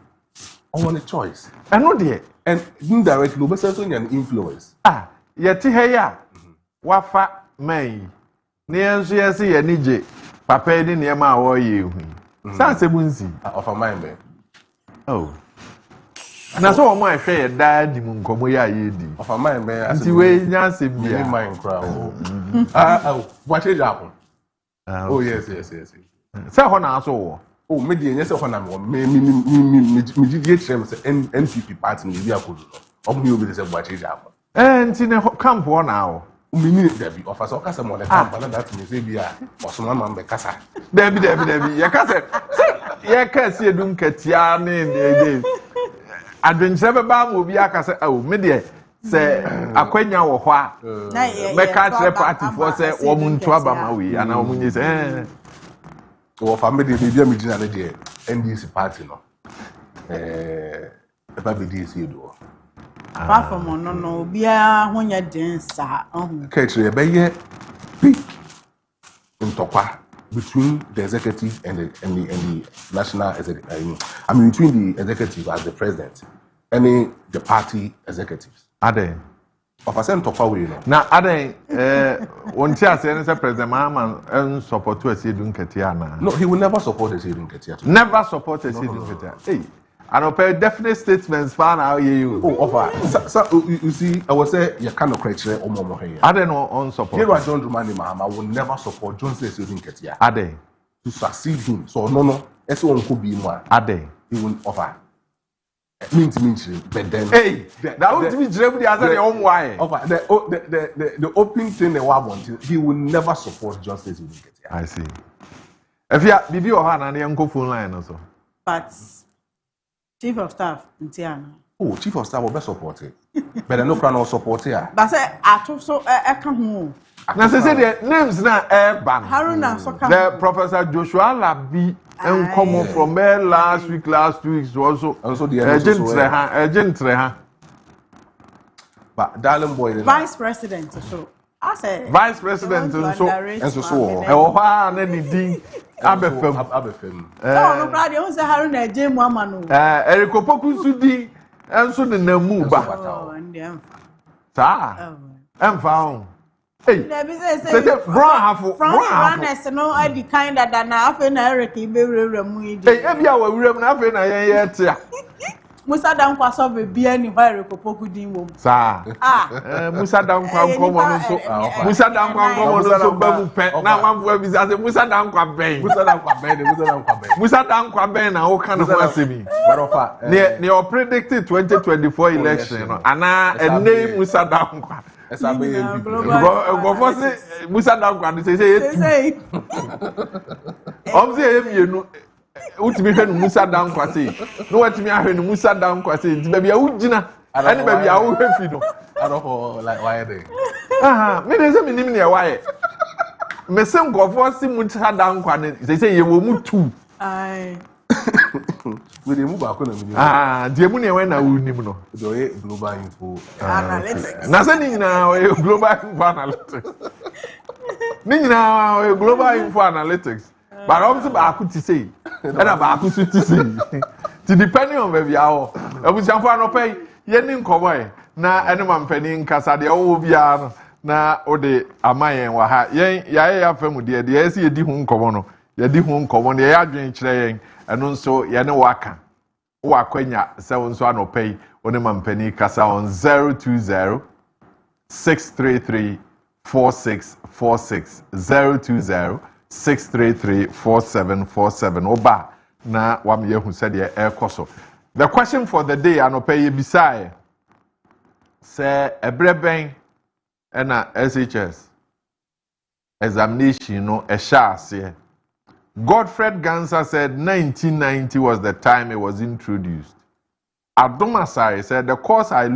I want a choice. I know that. And indirectly, but certainly an influence. Yet here, Wafa May. Near see a nije. Papa didn't hear my war you. Sans a bunzi of a mind. Oh. And I saw my fair dad, Munkomoya Yedi. Of a mind, as you way, Nancy, be mine crowd. What is happened? Oh, yes. So, when I saw, oh, maybe yes, when I'm NPP party in the Yakudu. Of you with the what is happened. And in a camp 1 hour. Minute there be offers or Casa Monaca, that may be a or some man Casa. Debbie, Yakasa. Yakas, you don't get Yarni. Adventure Bam will be Akasa, oh, media. Say, Aquenia or what? Make a party for say, woman to Abamawi, and our moon is or family, the Yamijana, NDC party. No, if I be this, you do. Apart from no, be a when you're denser. Catch a big in Topa between the executive and the national executive. I mean, between the executive as the president and the party executives. Are they? Of a sense, Topa way. Now, are they? One chair saying, President Mahama and support to a Sidun Ketiana. No, he will never support a Sidun Ketia. Never support a Sidun Ketia. Hey. And I'll pay definite statements for now. You you see, I was say you cannot create or more here. I don't know on support. Here, I don't remind Mahama will never support Johnson Sidun Ketia. Are they? To succeed him. So, no, S1 could be more. Are they? He will offer. Means, but then. Hey, that would be the other own way. The open thing they want, he will never support Johnson Sidun Ketia. I see. If you have your hand and the uncle phone line also. But. Chief of staff, Ntiana. Oh, chief of staff will be supported. But I no plan support here. But say, I told so I come home. Now, say the names now ban. Haruna, so come. The Professor Joshua Labi and come from there last week, 2 weeks also. Also the agent. But darling boy, vice president, so I said Vice President nso so. E wo ha na ni din abefam. So no brother, you say Haruna na Jemu ama no. Erikopoku nso di enso ne namu ba. Sa. Emfa ho. Hey. Say bro hafo. Runners no I the kind that na afa na Eric ibewura mu yi. Hey, e bia wa wura mu na afa na yen ye tia. Musa Dankwa so be bia ni hwa Erikopoku din wo. Sa. Musa Dankwa nkomo no so. Musa Dankwa nkomo no so ba mu pe. Na manfo bi say Musa Dankwa ben. Musa Dankwa ben na wo kan ho asemi. Barofa. Ne o predicted 2024 election no. Ana ene Musa Dankwa. Esa be go for say Musa Dankwa dey say Omze emienu utimi hwe no Musa Dankwa say no watimi ahwe no Musa Dankwa say nti bia ugina ani bia wo hwefi no aroho like why dey me dey say minim ne why me say ngofo si Musa Dankwa ne say ye wo mu tu ai we dey move akọ na minim die mu ne we na wo nim no do global info analytics na say ni nyina we global info analytics ni nyina we global info analytics but I'm ba aku ti say and ba aku su ti say ti depending on where you are ebusianfo anopay ye ni nkomo e na ene mampani nkasa de wo bia no na ode amayen wa ha yen ya famu de esi ye di hu nkomo no ye di hu nkomo ne ya adwen kire yen eno nso ye ne waka wa kwanya se nso anopay one mampani kasa on 020 633 4646 020 633-4747 Oba na wam yehu said ye ekoso. The question for the day anope ye bisae say ebreben na SHS examination no ase. Godfred Gansa said 1990 was the time it was introduced. Adomasai said the course I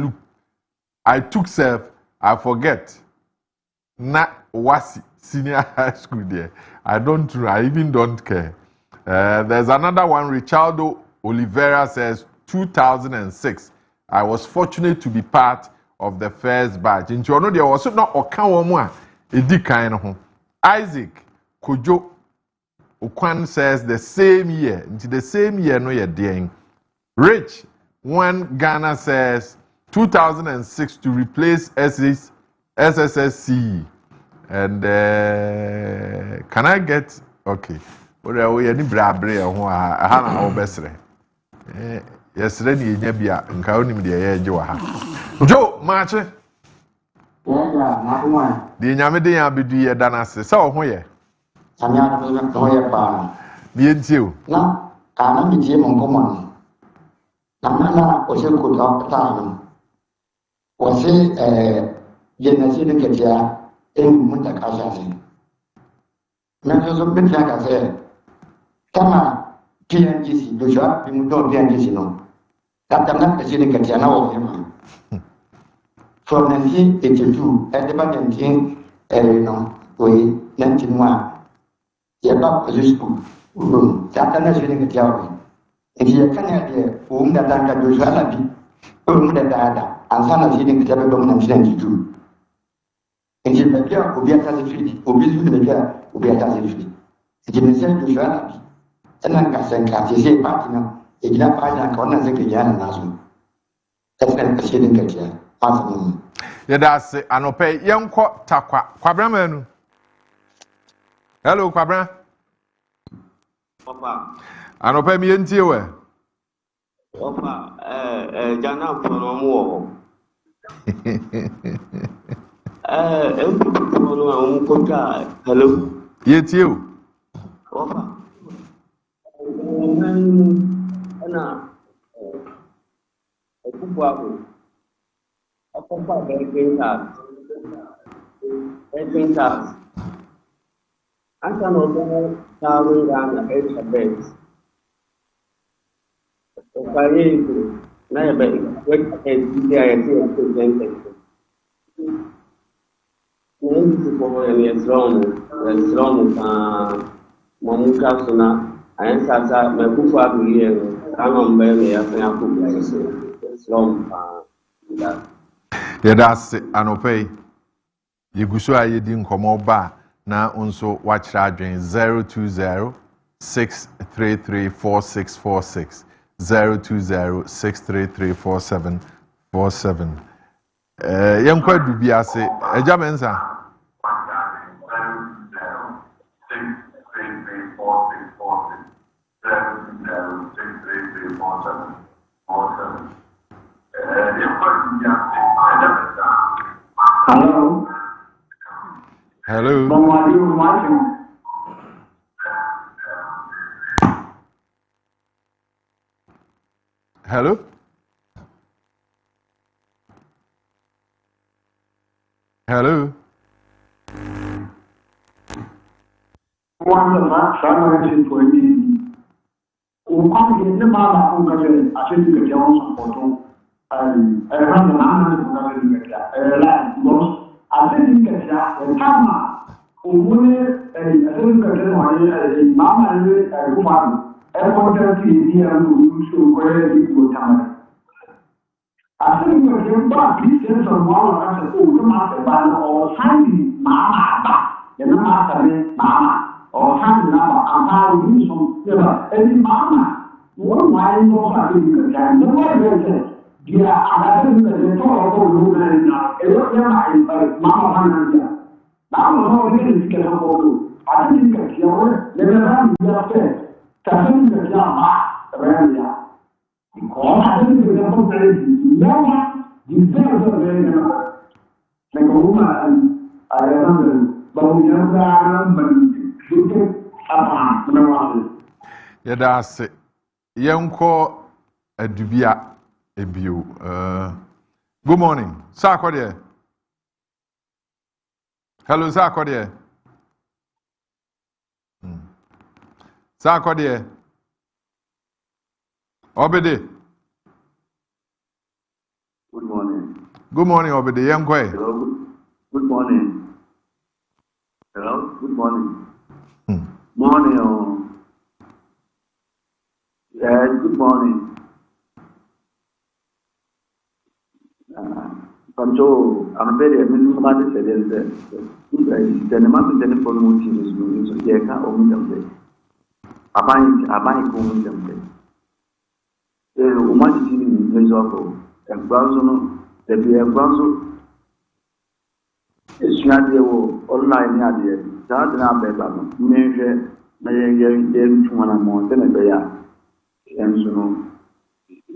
took self I forget na wasi senior high school there. I even don't care. There's another one, Richardo Oliveira says, 2006. I was fortunate to be part of the first batch. In Toronto, there was not Okanwamwa, Edi kind. Isaac Kojo Okwan says the same year. Into the same year, no, you're doing. Rich, one Ghana says, 2006 to replace SSSC. And can I get okay? Well, we any brabre ho a ha na obesre. Yesre ni enya bia nka onim de ye je wa ha. Jo maache. Di nyame de ya bedu ye da na se. Se wo ho ye. Anya ho ye pa. Bi entie o. Na ka na bi tie mo nkomo no. Na o se ko ta ta no. O se ye na se de ketia muita casa assim. Mas eu sou bem fraca, kama PNGC, do já me mudou PNGC não. Katana presidente que tinha na outra. From 1982, at the beginning, no, we 1991. E ba position. Katana presidente que tinha. E dia kana de da tanga do já na bi. Da da. Ansana presidente que tinha do 1992. Et je me dis, ou bien t'as des filles, ou bien tu me dis, ou bien t'as des filles. Et je me dis, tu fais la vie. Et là, quand c'est un quartier, c'est pas non. Et il a pas encore un secret, il y a un nation. C'est un président qui est là. Yedase anope yenko takwa. Kwabra manu. Hello, Kwabra. Papa. Anope mi yentie we. Papa, jana mpono mu. Hello. Yes, you. Yedase anope yeguso a yedi nkomo ba na unso wachira adwen 020-633-4646 020-633-4747 yenkwa dubi ase eja mensa Hello. Hello. Hello. Hello. One of the family for me. O quando ele mama o cabelo, a gente que já usa foto, quando mama o cabelo que já, lá, nós, a gente que já, kama, o mulher, a gente que já não mama ele, o mano, quando que dia no show corre o tamanho. A gente que já ba, isso só mal a casa o mama ba, o sangue mama ba, ele mama também mama. Or hand number and how we use some any mama. One why no fucking good time. The way they say, yeah, I think that they talk about the woman now. It was never mama Hanaja. Now, no, it is get up to. I think that you're never run your face. Something that you're not around here. Because I think that you're no one deserves a very number. Like a woman, I remember, but we never Yada ase yenko adubia ebio good morning sir akode hello sir akode sir akode obede good morning obede yenko hello good morning Morning. Good morning. I'm very about the man for motives, so yeah, can't own them. I buy going them. Much in the Zoco, and Brazil, the beer Brazil. It's not the online idea. That's not better. Measure, measure, one and more than a bear. And so,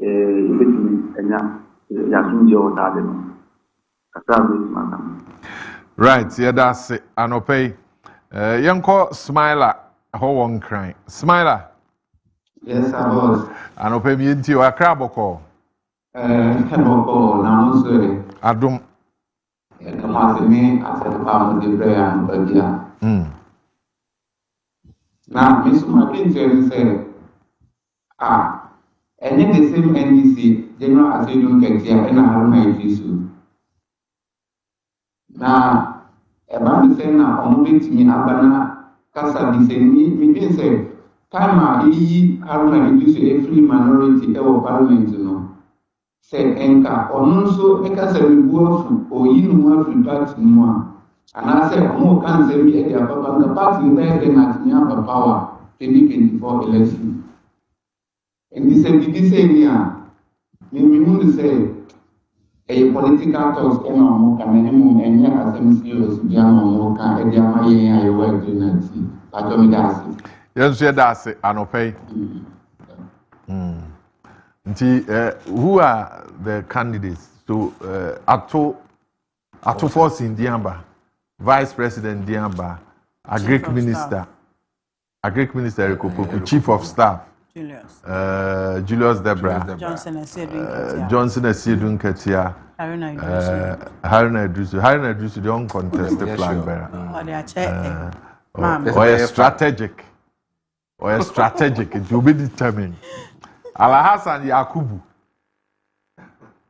and Yasunjo Tadino. Right, yeah, that's it. Anope. Yanko Smiler, how one crying. Smiler. Yes, I was. Anope me into your craboko. Craboko, now, sir. Adum. Me, I said, about the prayer and Badia. Now, Miss McKinsey said, and then the same NDC, General Assembly Kaakyire and I have my issue. Now, about the same now, on me, Abana, Casa, the same me, say, Kama, Haruna, a free minority of parliament, you know. Say, Enka, or no so, Eka say, we go or you know, free party more. And I said, more can say me, the party there, then at me have power, 2024 election. And this same year, we say, a political talks in our Moka, and here as MCOs, Diana Moka, and Diana, I work unity. I told me that's it. Yes, that's it, Anope. Who are the candidates to Ato Force in Diamba, Vice President Diamba, Agric Minister, Chief of Staff, Julius Debra, Johnson Esiedun Ketia, Haruna Idrisu, the uncontested flag bearer. Or a strategic, it will be determined. Alhassan Yakubu.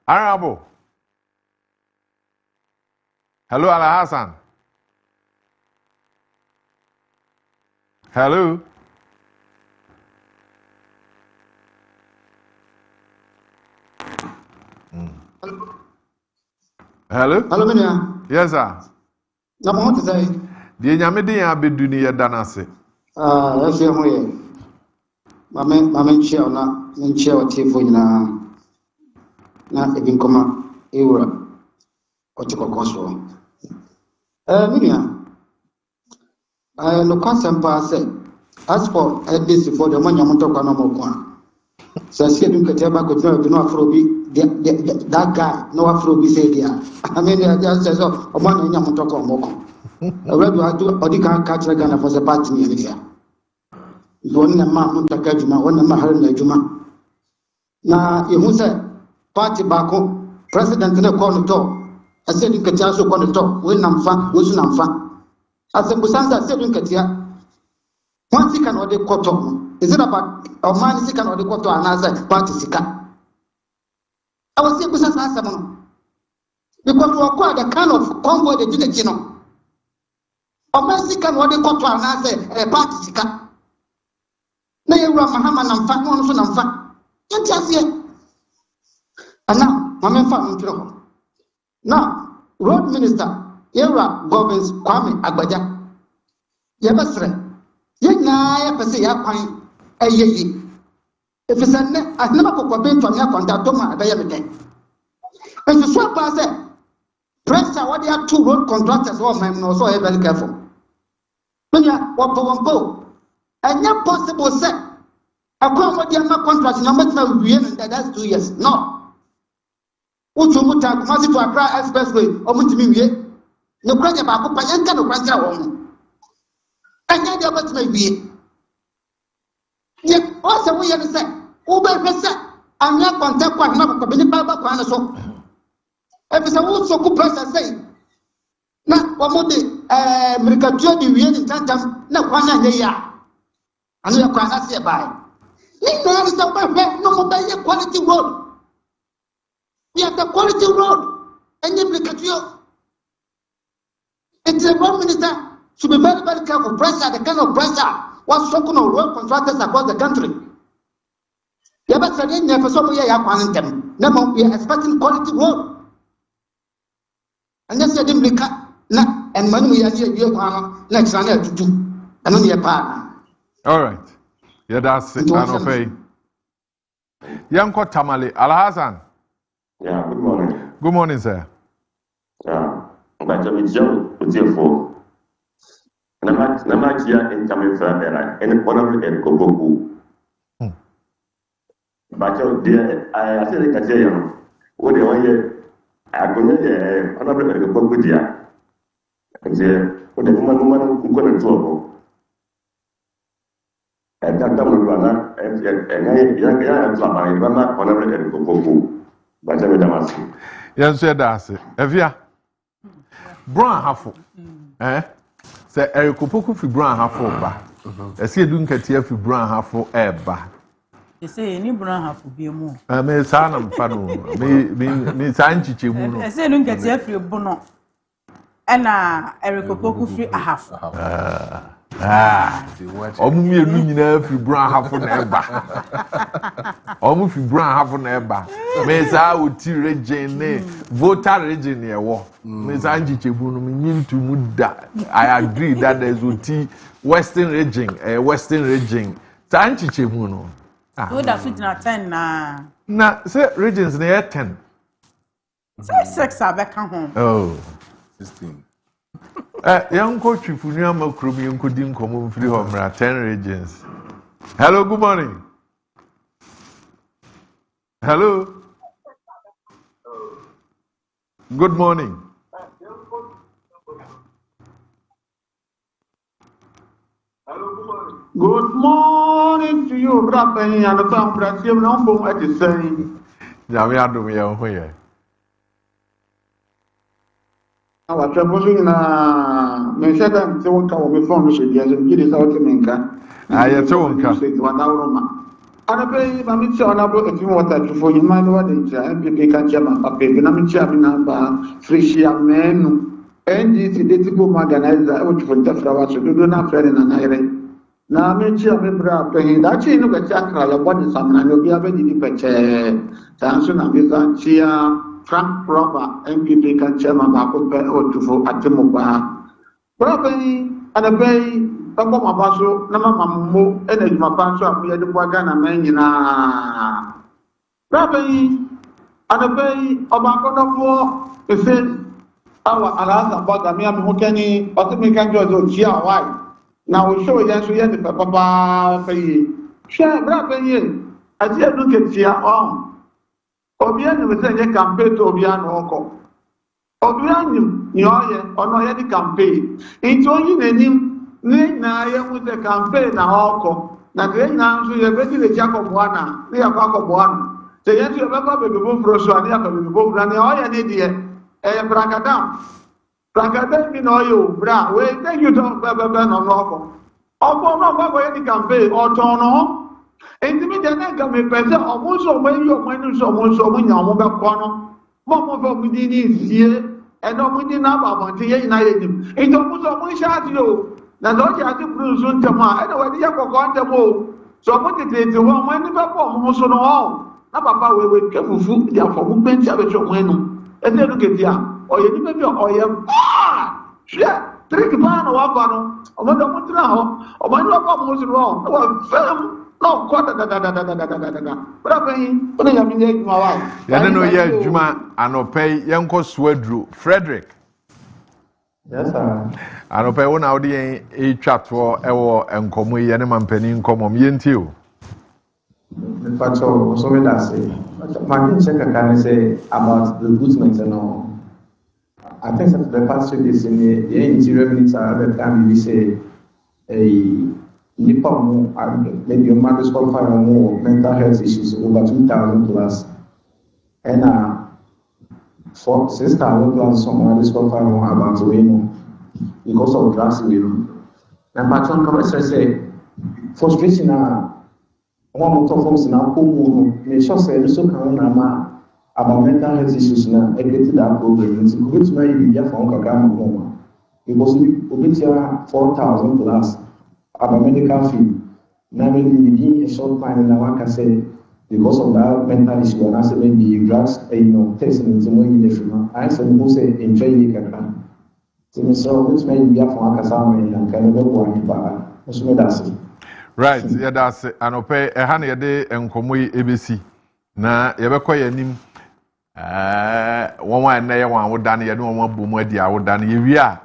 Honorable. Hello, Alhassan. Hello. Hello? Hello, Minia. Yes, sir. Na mo to say. Die nyame den abedu ni ye danase. Efe ho ye. Mame nchia ona nchia otifo nyina. Na ebi nkoma ewura. Otikokoso. Minia. No kwasempa say as for this for the money I'm talking about. So I said you can tell back with no Afrobi that guy no Afrobi say there. I mean just says oh man I'm talking about. Where do I do Odika catch the gun for the party here? One man Takajuma, one man Harry Juma. Now you say party back home, president in the corner talk. I said you can tell so on the talk, when I'm fun, when I'm fun. I said Busanza said you can tell. One second or the quarter. Is it about a man sick or the quarter and another party sick? I was saying, because we acquire the kind of convoy they didn't, you know. A man sick or the quarter and another party sick. Now you run Mahama and fat one, and fat. You just here. And now, I'm in fat. Now, road minister, Era governs Kwame Agbaja. Yabasre. Yana, Pasi Yakwine. If it's a I've never cooperated from your contact to my baby. And the swap pass pressure what they are 2 road contractors or men also very careful. When you are what go and not possible set. I come with your contract number 12 and that's 2 years. No. Uchumuta must to Accra Expressway or Mutimi. No credit about Payanka no credit. And then there must be. Yet, also, we have said, Uber and not contact one number of the Baba so. If it's a wood so good person say, not one more day, Mercature, the real in Tantam, no one day, and you cannot say by. You know, it's a perfect, no more quality road. We have the quality road, and you Mercature. It's a road minister should be very, very careful. Pressure, the kind of pressure. What's talking of road contractors across the country? Yeah, but suddenly, never so we are planning them. Never we are expecting quality road. And that's a dimly cut. And when we are here, you are next year to do. And only a partner. All right. Yeah, that's it. I don't pay. Yanko Tamale, Alhassan. Yeah, good morning. Good morning, sir. Yeah, but it's young, it's your fault. Namakia in Tamil and honorable and Koboku. But dear, I think I say, what do I hear? I go there, honorable and Koboku, dear. And there, what the woman who couldn't talk. And that Tamil and I am honorable and Koboku. But I will ask you. Yes, sir, that's it. Afia, Brown Hafu. Eh? Say Erikopoku fi Brown Hafu ba. Ese edu nkatia fi Brown Hafu eba. Ese ni Brown Hafu bi mu. Me sa na mfa no. Me sa nchiche mu no. Ese edu nkatia fi Bono. Ena Erikopoku fi Ahafu. Omu mienu nyina fi Brown Hafu na eba. Omu fi Brown Hafu na eba. Me sa oti region ne voter region ye wo. Me sa nchiche mu no me nyintu mu da. I agree that there's oti western region. Sa nchiche mu no. Wo da fit na 10 na. Na say regions na 10. Say 6 abeka ho. Oh, 16. Young coach, if you know my crew, you could come free home 10 regions. Hello, good morning. Hello. Good morning. Good morning to you, Rapping and the Tom Brazil number at the same. Yamia do me on here. I was supposing me said I'm so come with phone to the other get out in Minka. I told you, 1 hour. I pay my mission about water for you, mind what they say, and you can jam up a baby. I'm jamming up 3 men. And this is the people organizer, which for the flowers to do not friend and I. Now, I'm paying that you look at Chakra, what is some, and you'll be able to be a Samson and Bizantia, Frank Robber, MPP can chairman Bakupe or to for Atomoba, Probably at a bay, Papa Mabaso, Nama Mo, and as my pastor, we had the Wagana Mangina. Probably at a bay, Obacona War, the same. Our Alasa Bagamia Mokani, Otamican Jojo, Chia White. Now we show yes, we had the Papa Pay. Share Brabby. I did look at Chia on. Obian was a campaign to Obian Oko. Obian, Yoye, or no any campaign. It's only the name, Nina, with the campaign now Oko. Now, they now we are ready the Jack of Wana, near Park of One. Say, yes, you have a book for so near the book, and the idiot. Bragadam. Bragadam in oil, bra, wait, thank you, don't Baba on Oko. Oko, no, any campaign, or Tono. And the media can be better, almost when your money is almost when you're mobile corner. Mom of within is here, and no within our Monty United. It's almost a wish at you. Now, don't you have to bruise on Tama, and what you have got the move. So, what it is, the one when the almost on all. Now, Papa will careful food, they are for movement, have a show. And then look at ya, or you didn't or you share, drink a man or one bottle, or what I want to know, or my love was wrong. No, quarter but I mean, what I mean, my wife. Yeah, no, yeah, Juma, and no pay Yanko Swedru, Frederick. Yes, sir. And no pay one out a chat for our and come we any man penny come on you. But so that's it. My check can say about the recruitment and all. I think that the past 2 days in the interior minister at the time we say a Nippon, maybe a man disqualified or more mental health issues over 2,000 plus. And for 6,000 plus, someone disqualified more about the way because of drugs. And Patron Commerce say frustration. One of folks now who may show say so can about mental health issues now educated that program. It's good to maybe be from Kagama because we 4,000 plus about medical fee. Now maybe within a short time and one can say because of that mental issue and I say maybe drugs testing in the way in the film. I said who say enjoy the Kagama. So which may be from Akasama and can never go any bad. So that's it. Right, yeah, that's it. And okay, a honey a day and come we ABC. Na yɛbɛkɔ yanim wɔn na yɛ wɔn awodan yɛ ne wɔn abɔ mu adi awodan yɛ wi a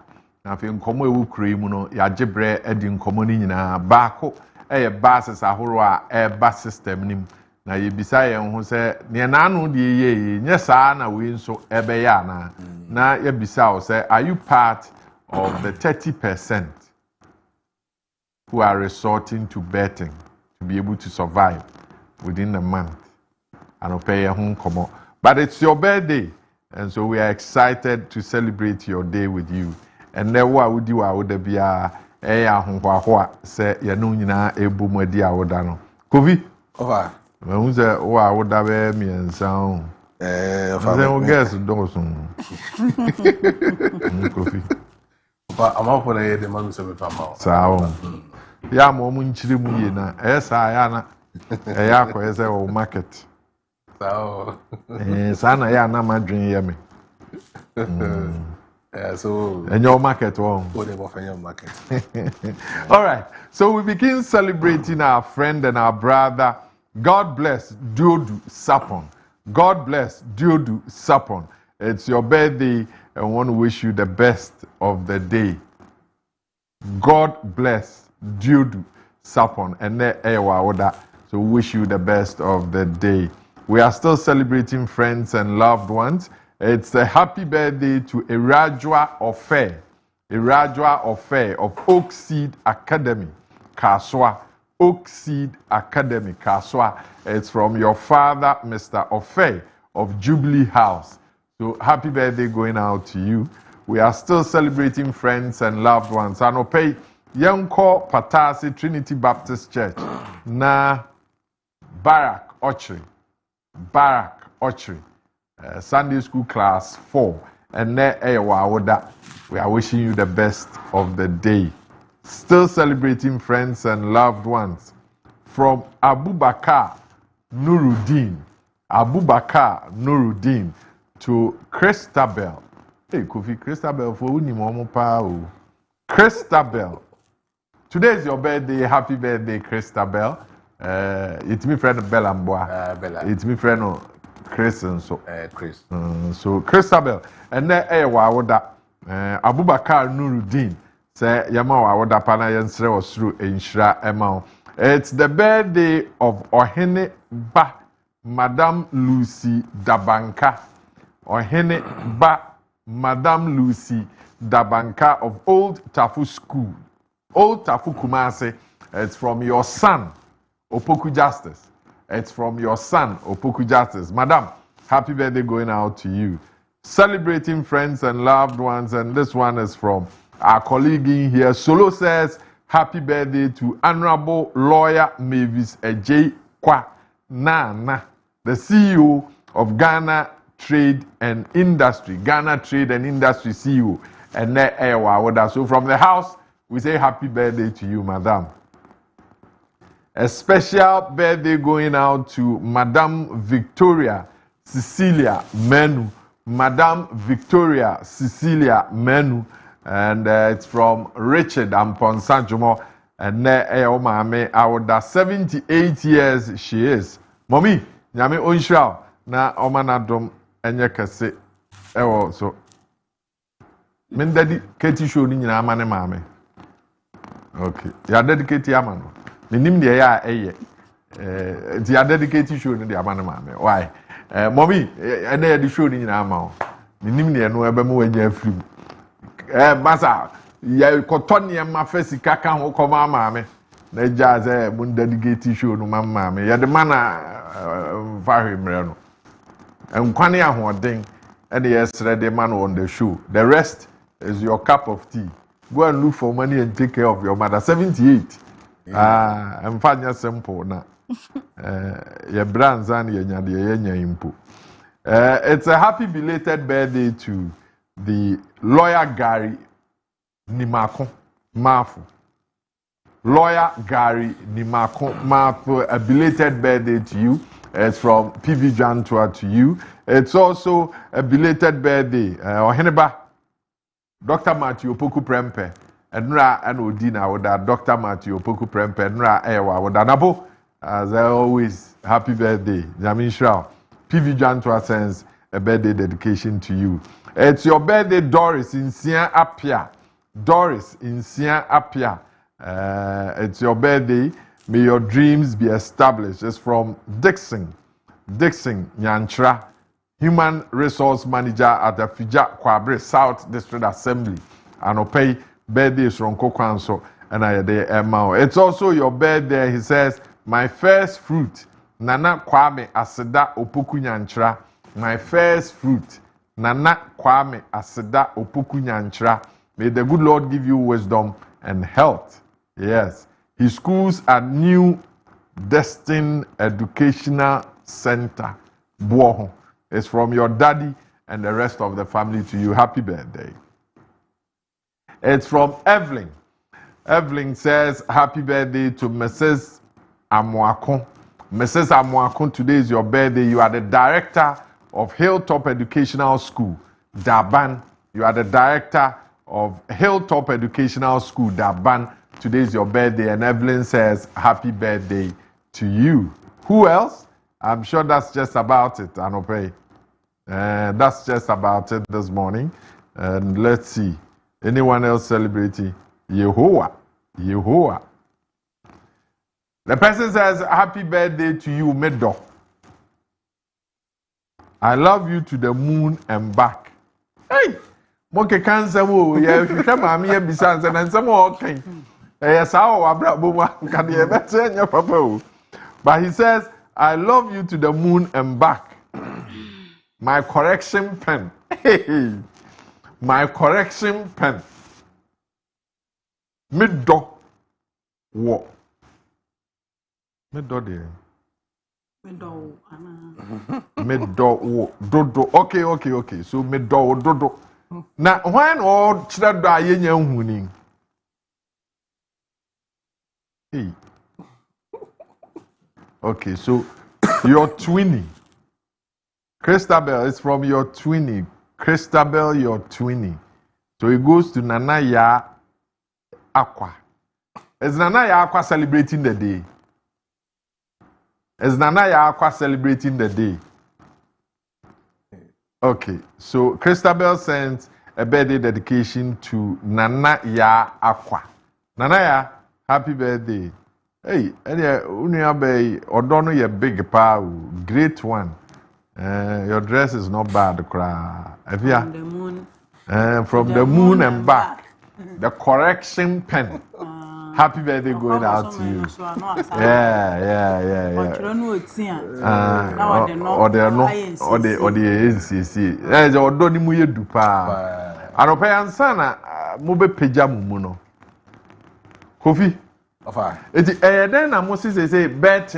na afei nkɔmɔ ewu kura yi mu no yɛagye brɛ adi nkɔmɔ ne nyinaa baako ɛyɛ bases ahorow a ɛba system nim na yɛbisa yɛn ho sɛ nea naano deɛ yɛ nyɛ saa na wei nso ɛbɛyɛ ana na yɛbisa wo sɛ are you part of the 30% who are resorting to betting to be able to survive within a month? And pay your home come on. But it's your birthday, and so we are excited to celebrate your day with you. And then what would you be a say you know able medi awodano. Kovi? Over. Who's a would have me and sound? Then guess Dawson. Kofi. I'm out for the man who's a sound. Ya momun chiri mu yena. Esa ya na. Eya ko ese o market. So sana ya na madwin ya me. So and your market one. Market. All right. So we begin celebrating our friend and our brother. God bless Diodu Sapon. God bless Diodu Sapon. It's your birthday and I want to wish you the best of the day. God bless Diodu Sapon and Ewa Oda. So wish you the best of the day. We are still celebrating friends and loved ones. It's a happy birthday to Irajwa Ofe. Irajwa Ofe of Oak Seed Academy, Kaswa. Oak Seed Academy, Kaswa. It's from your father, Mr. Ofe of Jubilee House. So happy birthday going out to you. We are still celebrating friends and loved ones. Anope Yanko Patasi Trinity Baptist Church. Na Barak Ochri. Barak Ochri. Sunday School Class 4. And we are wishing you the best of the day. Still celebrating friends and loved ones. From Abubakar Nuruddin. Abubakar Nuruddin to Christabel. Hey, Kofi, Christabel for Unimomo Pao. Christabel. Today is your birthday. Happy birthday, Christabel. It's me friend Bella Mboa. Bella. It's me friend Chris and so. Chris. So Christabel. And then wawoda. Abubakar Nuruddin. Say yama wawoda pana yensre was through inshra emao. It's the birthday of Ohene Ba Madame Lucy Dabanka. Ohene Ba Madame Lucy Dabanka of Old Tafu School. Old Tafu Kumase. It's from your son, Opoku Justice. It's from your son, Opoku Justice. Madam, happy birthday going out to you. Celebrating friends and loved ones. And this one is from our colleague in here. Solo says, happy birthday to Honorable Lawyer Mavis Ejay Kwa Nana, the CEO of Ghana Trade and Industry. Ghana Trade and Industry CEO. And so from the house, we say happy birthday to you, madam. A special birthday going out to Madame Victoria Cecilia Menu. Madame Victoria Cecilia Menu. And it's from Richard Amponsanjumo. And I would 78 years she is. Mommy, nyame onshra na omanadom enye kase. So. Men dedicate show ni nyina amane maame. Okay. Ya dedicate amano. Menim de ya eye. Ya dedicate show ni de amane maame. Why? Mommy, ene ya di show ni nyina ama o. Menim ne no ebe mu wanya afiri. Masa ya kotone ma fasika ka ho koma maame. Na ja ze mun dedicate show no maame. Ya de mana fahwe mre no. Enkwane ahoden ene yesre de man on the show. The rest is your cup of tea. Go and look for money and take care of your mother. 78. I'm fine, simple now. Your brands and your impo. It's a happy belated birthday to the lawyer Gary Nimako Marfo. Lawyer Gary Nimako Marfo, a belated birthday to you. It's from PV Jantua to you. It's also a belated birthday. Oheneba. Dr. Matthew Opoku Prempe, Nra and Odina with that Dr. Matthew Opoku Prempe, Nra Ewa with Nabo. As I always, happy birthday, Jamin Shrao. PV Jantua sends a birthday dedication to you. It's your birthday, Doris in Sian Apia. Doris in Sian Apia. It's your birthday. May your dreams be established. It's from Dixon. Dixon Nyantra. Human Resource Manager at the Fija Kwabre South District Assembly. And I'll pay birthdays from Kokwanso and I de Emma. It's also your birthday. He says, my first fruit, Nana Kwame Aseda Opoku Nyantra. My first fruit, Nana Kwame Aseda Opoku Nyantra. May the good Lord give you wisdom and health. Yes. His schools are New Destin Educational Center. Buoho. It's from your daddy and the rest of the family to you. Happy birthday. It's from Evelyn. Evelyn says, happy birthday to Mrs. Amoakon. Mrs. Amoakon, today is your birthday. You are the director of Hilltop Educational School, Daban. You are the director of Hilltop Educational School, Daban. Today is your birthday. And Evelyn says, happy birthday to you. Who else? I'm sure that's just about it, Anope. That's just about it this morning. And let's see. Anyone else celebrating? Yehovah. Yehovah. The person says, happy birthday to you, Medo. I love you to the moon and back. Hey! Moke cancer wo ya hwehwe maame ya bisanse na nsem o kan. Sawo wabra bomu kan ye bete nya papa o. But he says, I love you to the moon and back. My correction pen. My correction pen. Middo. What? Middo there. Middo wo. Dodo. Okay. So middo wo dodo. Na when all children die yenya nhuni. Hey. Okay, so your twinny. Christabel is from your twinny. Christabel, your twinny. So it goes to Nana Ya Aqua. Is Nana Ya Aqua celebrating the day? Is Nana Ya Aqua celebrating the day? Okay, so Christabel sent a birthday dedication to Nana Ya Aqua. Nana Ya, happy birthday. Hey, Unia Bay, Odono, you're big power, great one. Your dress is not bad, cry. From the moon. From the moon and back. The correction pen. Happy birthday going out to you. Yeah. Or the NCC. There's a Doni Muye Dupa. Anope Ansana, Mube Pejamuno. Kofi. Then I must say, bet,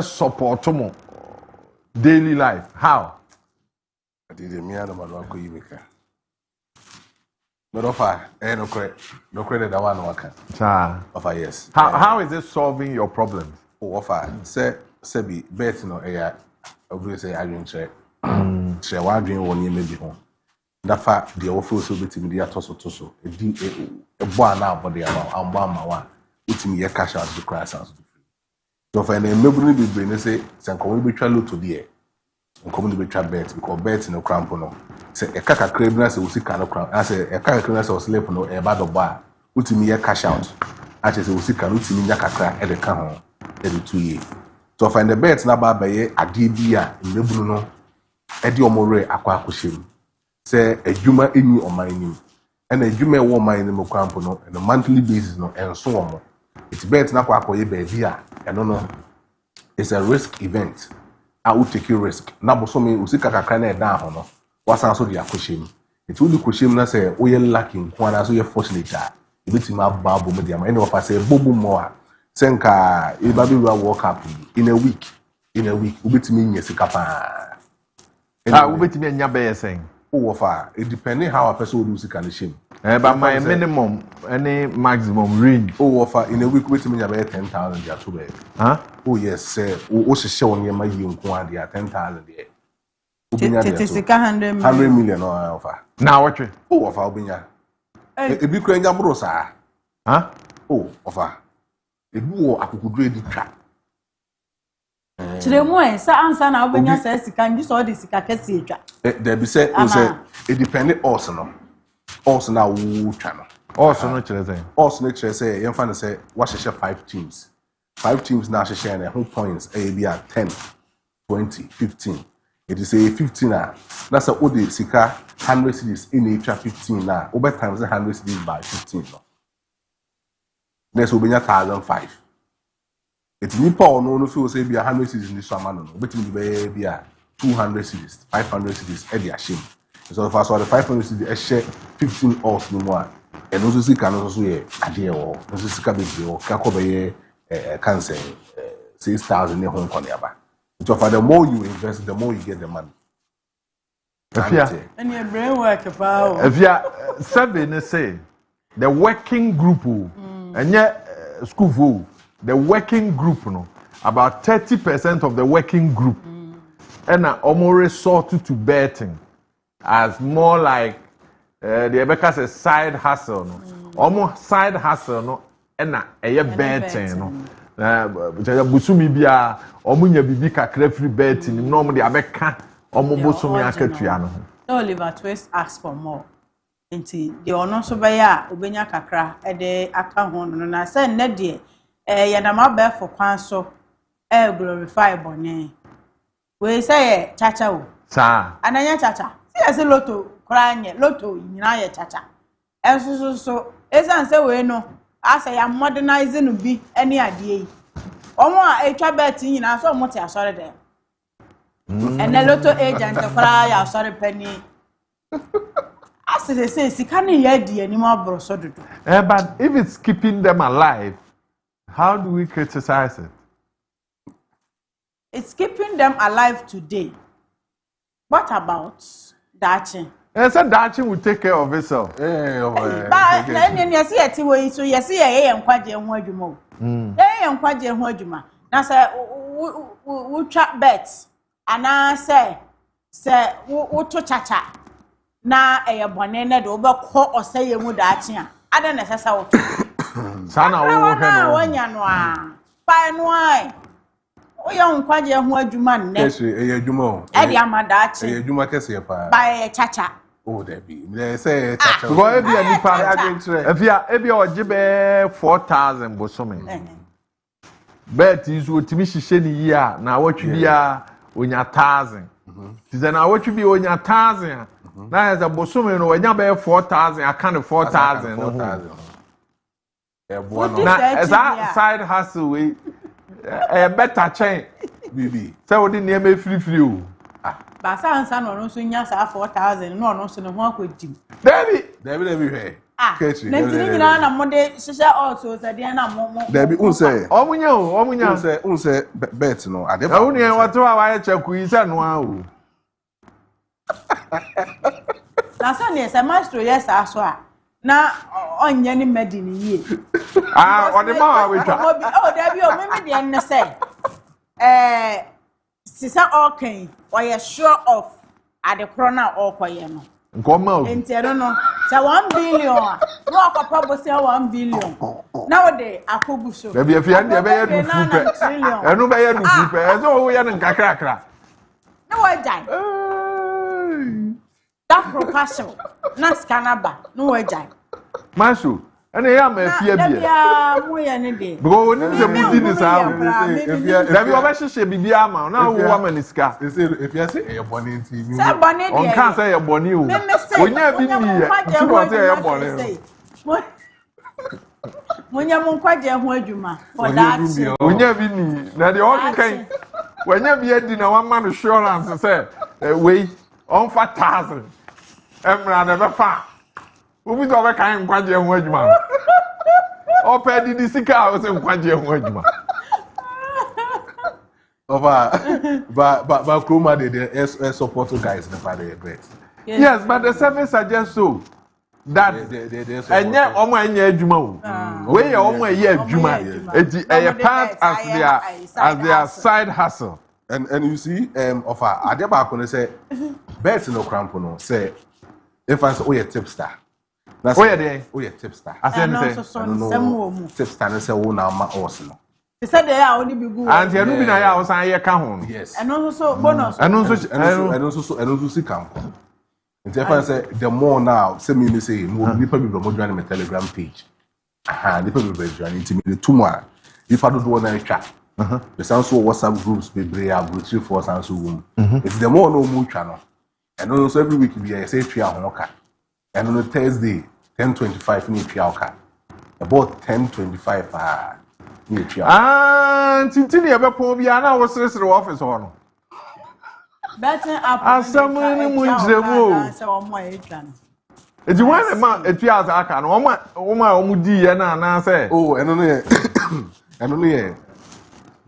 support daily life. How? I did a mere number of But no credit that one worker. Yes. How is it solving your problems? Sebi, bet no obviously I didn't check. Share one dream 1 year maybe home. That fact, the offer so bit media toso. A boy now, but they are on one. It's me a cash out to cry sounds. So for an maybe be brain say, San Comi try to the and come to be trap bet because bet no cramp no. Say a kaka criminals will see kind of cramp. I say a kaka criminals or sleep no a bad of bar. Ultimate cash out. I just will see can ultimate yakaka at the can every 2 years. So find the bet na ba baye adibia in the bruno. Edi omore akwa kushim. Say a juma enu on my name. And a juma one my name cramp no and a monthly basis no and so on. It's bet na kwa koye baby and no. It's a risk event. I will take a risk. Now, so me usika kakane down no. What's also the akushim? It will be kushim na say we are lacking. Kwana so you fortunate. You bet ma babu medium. Any of us say bobu more. Senka ibabi will walk up in a week. We bet me nyesika pa. We bet me nyabe saying. Oh, it depending how a person will use the but my minimum, any maximum range. Oh, in a week, wait a minute, 10,000. Huh? Oh, yes, sir. Oh, show me my young one, 10,000. 100 million offer. Now, what? Oh, of Albania. A big crane, Brosa. Huh? Oh, offer. A boo, I could read the trap. Today, more, sir, answer now when you say, can you saw this? There be said, it depended also. Also now, channel. Also, not saying. Also, nature say, young fan say, what share 5 teams. 5 teams now share their home points, A, B, 10, 20, 15. It is a 15 now. That's a Ode Sika 100 cities in nature 15 now. Over times 100 cities by 15. Next will be 1,005. It's nipa or no feel say be 100 cities in this summer no. Bet me be 200 cities, 500 cities at the shame. So if I saw the 500 cities, I share 15 off no more. And also see can also here adie or also see can be or kakobe cancer 6,000 in Hong Kong yaba. So for the more you invest, the more you get the money. And your brain work about. If you 7 say the working group and yet school the working group no about 30% of the working group and almost resort to betting as more like the Rebecca says side hustle no almost side hustle no and a betting no busumi bia omunya bibi kakra free betting no mo de abeka omo busumi akatua no Oliver Twist asks for more nti the ono so be ya obenya kakra e de aka ho no na say ne de yanama be for kwan so glorify bonne we say chacha o sa ananya chacha see loto kranye loto nyina ye chacha enso so esan say we no asa ya modernize no bi ene ade yi omo a etwa bet nyina so omo te asore de ene loto agent kra ya asore pani asa say sika ne ya di ani ma bro so dodo but if it's keeping them alive, how do we criticize it? It's keeping them alive today. What about Dachin? I said Dachin will take care of itself. But then you see it way, so you see a kwaje hwajuma. Kwaje hwajuma. Na say we trap bets. Ana say wo to chacha. Na bone na de obekọ oseye mu Dachin a. ada na sasa wo sana wo hwe no wonya no a pa no ai oya nkwaje ho adwuma nne kesi e adwuma o e di amadachi e adwuma kesi pa ba e chacha oh there be me say chacha go e bi anipa afia e bi oje be 4000 bosome bet izu otimi hihye ni yi a na awotwe bia onya 1000 tize na awotwe bia onya 1000 na ya za bosome no onya be 4000 aka ne 4000 na eza side hustle we better chain bibi say we dey me free o ba sa ansa no so nya sa 4000 no so ne ho akodim David hwe kechi na tini nyina na mo de hihye also so de na mo David unse omunya unse bet no ade ba unu en wato a wa chaku yi se no a o na so ne se maestro yes aso a na onye ni medini yi ode ma wa wetwa David o meme de ne se sisa okay or sure of at the corner or koye no nkoma o enti no say 1 billion no akwa bo say 1 billion nowadays akogu so da bi afia ndi be ya du fupe enu be ya du fupe ezo wo ya nkakrakra no wajai that profession na scanaba no wajai Maso ene ya ma afia bia ya mo ya ne de bro woni se mudi ni sa da bi obehye bibia ama na wo wa manisika efia se e boni nti mi se boni de on kan se e boni o onya bi ni ye ti ko se e boni Munya mun kwaje ho adwuma for that onya bi ni na de o kan wanya bi adi na wa man assurance se we on fa 1000 emra na be fa Obi do be kan nkwaje ho adwuma. O pe di sika o se nkwaje ho adwuma. But Kroma they support guys in the great. Yes, but the service suggests so that enye omo enye adwuma o. We ye omo enye adwuma. Eti a part as their side hustle. And you see offer adeba ko say bet no cramp no say if I say oh tipster. That's oh yeah tipster. I say tipster no say wo na ma us no. They said they are only be good. And you be na ya o san ye ka ho. Yes. And also bonus. And also see camp. And if I say the more now say me say mo nipa be mo join my Telegram page. Nipa be join into me the tomorrow. If I don't want to chat. The sound so WhatsApp groups be brave group for sound so room. It's the more no more channel. And also every week be I say 3 hour. And on a Thursday 10:25 ni trialka. About 10:25 ni trialka. Tintini ebe pon bia na wo sresre office ho no. Betting up. Asamu ni mu njremu. Say omo e twa no. Eti wan ma etua as aka no omo di ye na na say. Oh, eno no ye.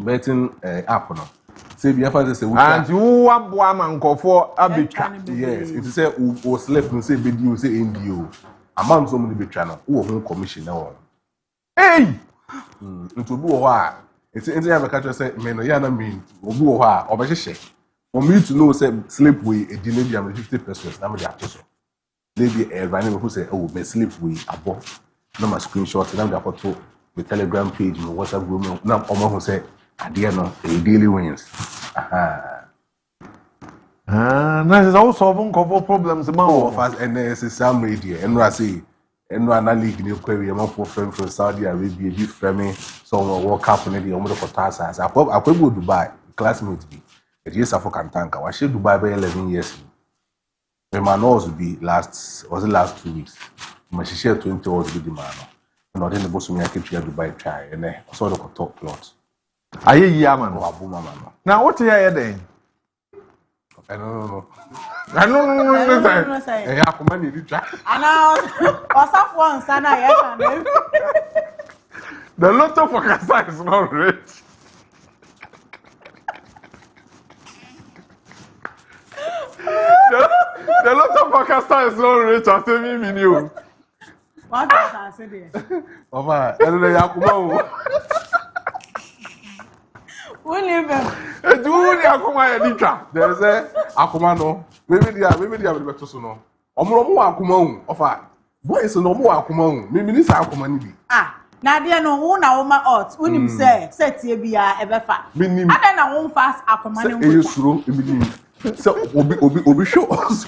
Betting app no. Say bi afa say we. And you aboa ma nkofo abetwa. Yes, it say o slip no say bedi o say NDO. Amount so many betwa no. Wo ho commission na wo. Hey! Nto bi wo ho a. Enti ya beka say me no ya na me obi wo ho a obehye. For me to know say slip we e di na bi am 50% na me dey ato so. Maybe running who say oh me slip we abo. Na ma screenshot na me dey photo with Telegram page no WhatsApp group na omo who say ade no e daily wins. Na is also solving couple problems ma o fast and some radio and I say and na league ni query am for from Saudi Arabia be frame some World Cup na dey omo for tasas akwa Dubai classmate bi e dey suffer kantanka wa she Dubai by 11 years me man was be last 2 weeks me share 20 was be the man no dey no so me aketwa Dubai try and so the top plot aye yi ama no abu mama no na what here den I don't know. Eh, akoma ni ditwa. Ana osafo ansa na ye kan. The lotto for Kasa is not rich. The lotto for Kasa is not rich. I say me video. What I say there? Oba, elo ya akoma o. Do ni akoma ya ditwa. There say akoma no. Maybe dia be beto so no. Omro mo akoma hu. Ofa Boys no more akuma me ni sa akuma ni bi. Na dia no wo na wo ma out wonim say tie bia e befa ada na wo fast akoma ne nko suro ebini so obi show us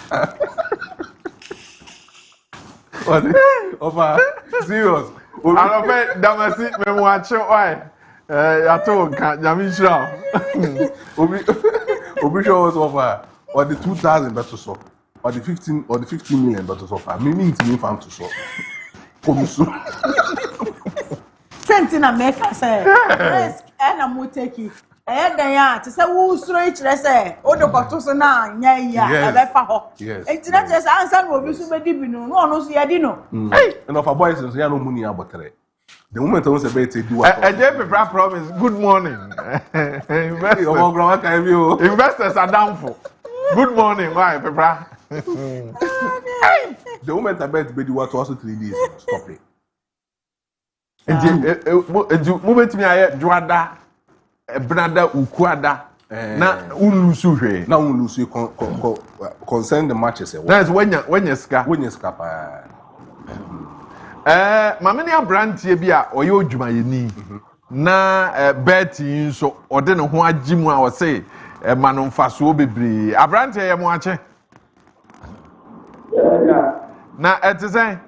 over serious alope damasi me mo ache oi yato kan nyami shira obi show us over or the 2000 better so or the 15 million better so far me ntimi fam to so komisu Senti na make say risk na mo take e dan ya te say wo suro e kire say o de koto so na nya ya e be fa ho enti na te say ansa no obi so be di bi no no so ya di no and of our boys so ya no muni abotere the moment I say be te di wa Pepra promise good morning investors are down for good morning why Pepra the moment I bet be di wa to also 3 days stop it. Enti mo betimi aye dwada brada ukuada na ulusu hwe na ulusu concern the matches that's when ska pa mamani abrantie bi a oye odwuma yeni na beti nso ode ne ho agimu a o say manumfaso bebre abrantie ye mo ache na etisen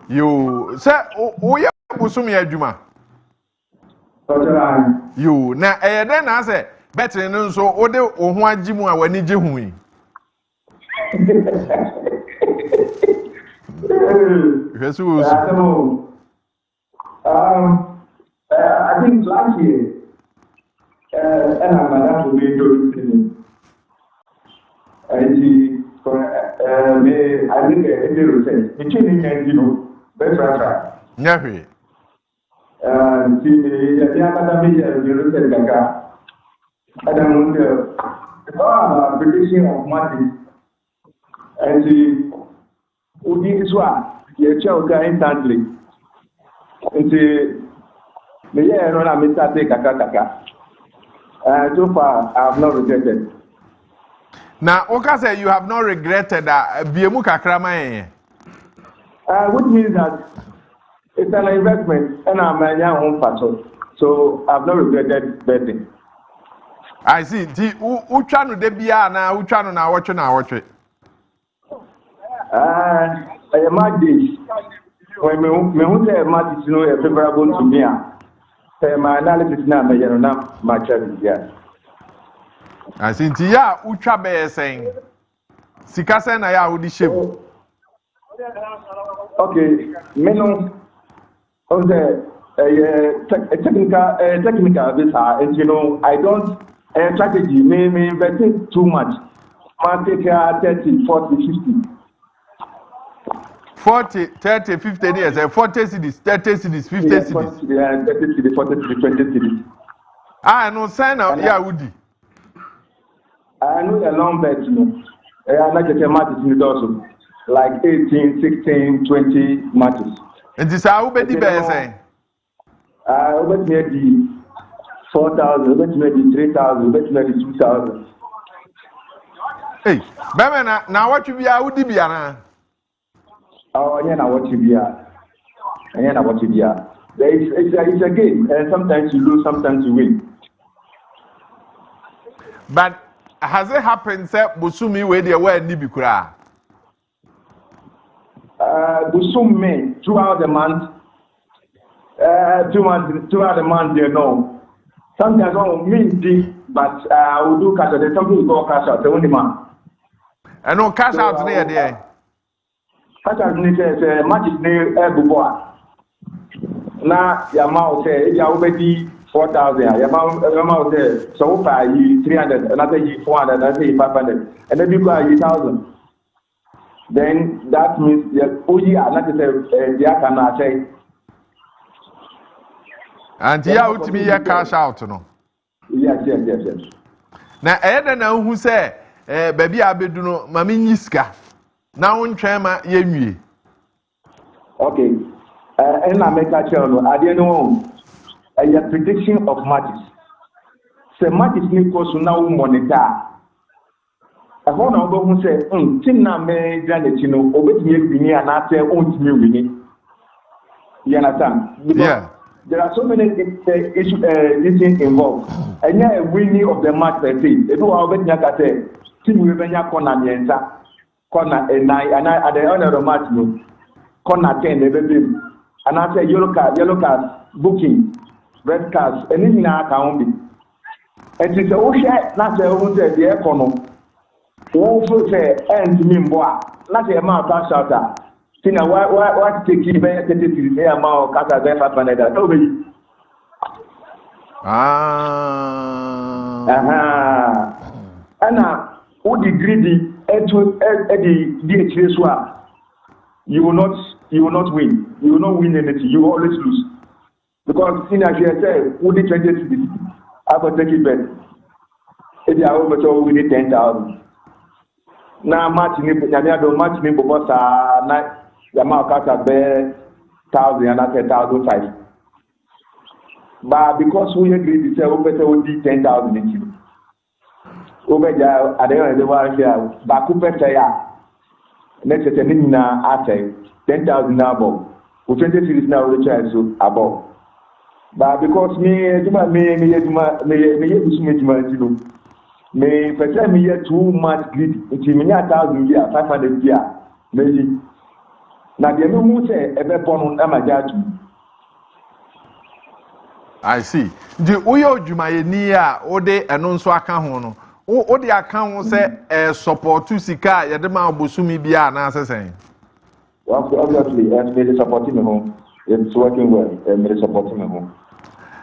yo say oye busumi adwuma yo na den na say beti nso ode o ho agimu a wani je hu yi Jesus. I think last year, and I'm not to be doing I think the research. The changing engine, that's right. Never. The academy research, I don't know the prediction of market. And the Udiswa, the child instantly. And the year on a Mr. Kakataka. So far, I have not regretted. Now, Oka said you have not regretted that Biemuka Krama. Which means that it's an investment and I'm a young home pastor. So I've not regretted betting. I see. Uchano de Biana, Uchano na watch it. I match this. When me say match is no favorable to me. My analysis now me na match it. I see. Ya ucha be saying. Sikasa na ya udi shame. Okay, me no. On the technical this and you know I don't strategy me investing too much. Market 30, 40, 50. 40, 30, 50 years, 40 cities, 30 cities, 50 cities. 30 cities, 40 cities, 20 cities. No sign of Yahudi. I know a long bet, you know. I like a matches in also. Like 18, 16, 20 matches. And this is how many bears saying? I bet maybe 4,000, bet maybe 3,000, bet maybe 2,000. Hey, Bama, now what you be Yahudi Biana? Oh, yeah, now what you be at? Yeah, now what you be at? It's a game, and sometimes you lose, sometimes you win. But has it happened, sir? Busumi, where they were Nibikura? Busumi, throughout the month, throughout the month, you know. Sometimes I won't mean deep, but I will do cash out. There's something we call cash out, the only man. I know cash out there. Cash out is match is near Buboa. Now, your mouth says, you already 4,000. Your mouth says, so far you 300, another you 400, another you 500, and then you go 1,000. Then that means the OG are not the say. And you out to be a cash out, no? Yes. Now, Eden, who say, baby, Abeduno, Mammy Niska. Now, on Chama, ye. Okay. And I make a channel. I didn't know a prediction of matches. The matches need to now monitor. I want to go who say, Tim na me Janetino, obey me and I say, me. You understand? Because there are so many issues involved. And yeah, a winning of the match per se. If you are betting at Team Revenia corner Nienta, corner a 9, and I at the end of the match, corner 10, and I say yellow card, booking, red cards, and in our account. And it's a share, not a own the air corner. Who say, and me, not a amount of shelter. Tina, why take you very attentive to amount of Kata Befa Panada? Nobody. And now, who the greedy Eddie DHS you will not win. You will not win anything. You will always lose. Because in as you say, who the 20 I will take it back. Eddie I will win 10,000. Now matching because the amount of Kata Bear 1,000 and I said 1,005. But because we agreed to say we did 10,000 in you. Over there, at the end of the world here, Bakupe say next to Nina after 10,000 above. We 20 series now the child so above. But because me too much greed. It's me 1,000 year, 500 year, maybe. Now the no say ever born on I see. The Uyo Jumayenia, Ode, and also account. O the account say support to Sika, Yadema Busumi Bia, and answer saying. Well, obviously, and made supporting the home. It's working well, and made supporting the home.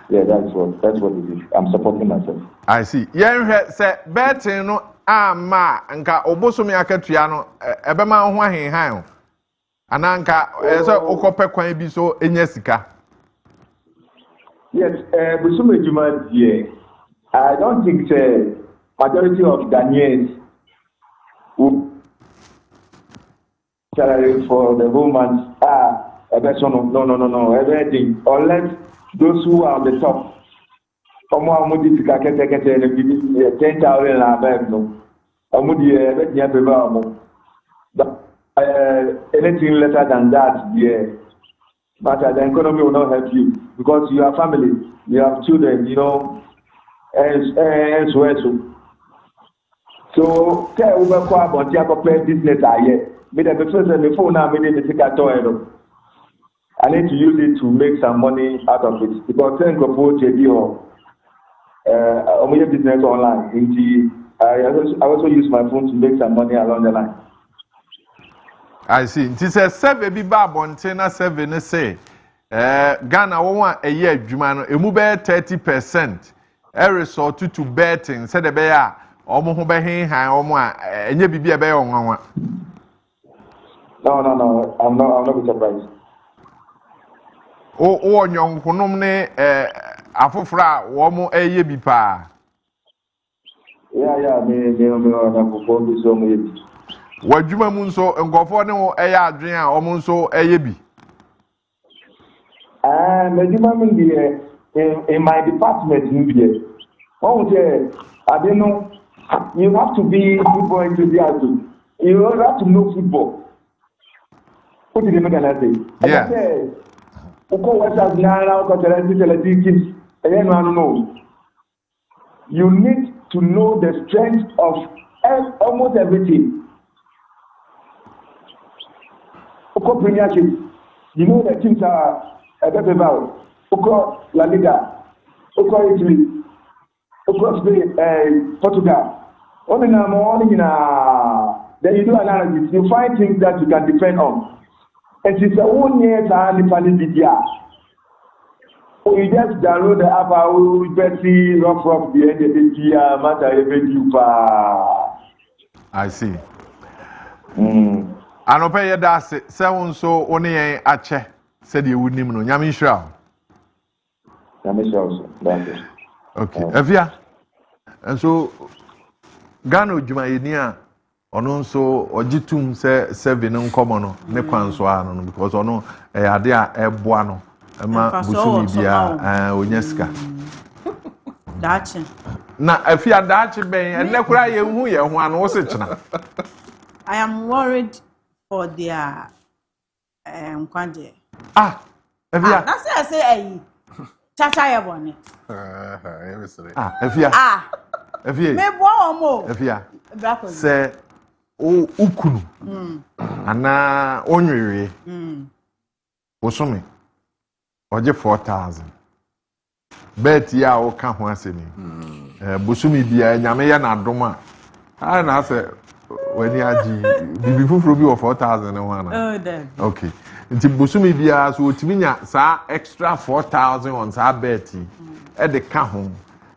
Yeah, that's what it is. I'm supporting myself. I see. Yeah, say, betting no, ma, and ka Obosumi Akatuano, Ebema Wahin Hang. Ananka, as a Okope Quabi so in Jessica. Yes, Busumi Juma, yeah. I don't think the majority of Ghanaians who salary for the whole month are a person of no, everything. Unless those who are on the top. Someone who did 10,000 no. But anything lesser than that, yeah. But the economy will not help you because you have family, you have children, you know, and so tell over about your business. But the phone now made it I need to use it to make some money out of it because then go for business online. I also use my phone to make some money along the line. I see. It says 7 be bab on 10 7 say Ghana want a year Jumano, a move 30%. A resort to betting, said the bear, or Mohobehin, or more, and you be a bear on one. No, I'm not surprised. Oh, young Honomne, Afofra, Womo, a year be pa. Yeah, me, so maybe. What Juma Munso and go for no air dream or Munso a yebi? In my department, I don't know. You have to be football enthusiastic. You have to know football. What did you make an say? Yeah. You need to know the strength of almost everything. Premiership, you know the teams are about La Liga, Italy, Spain, Portugal. Only now, then you do analysis. You find things that you can depend on. And it's a 1 year and the you just download the app, I will see rough the end of the year, matter I see. I no pay that seven so only a che said you would name no Yamisha. Okay, Afia. And so Gano Jumayenia on also or Jitum say 7 on common ne kwanso because ono adea e boano. Emma Busumi bia Onyeska. Dachi. Na Afia dachi ben and nekura ye hu ye ho ano wo se chena. I am worried for their kwanje. Afia. That's why I say eh chacha ye boni. Afia. Afia. Me bo omo. Afia. Se o ukunu. Ana onwere. Osome. Oje 4,000. Bet ya o ka ho asemi. Bosumi bia nyame ya na doma. Na say when ya ji bibi fufuro bi o 4,000 na wana. Oh damn. Okay. Nti bosumi bia so otimi nya sa extra 4,000 on sa bet e de ka ho.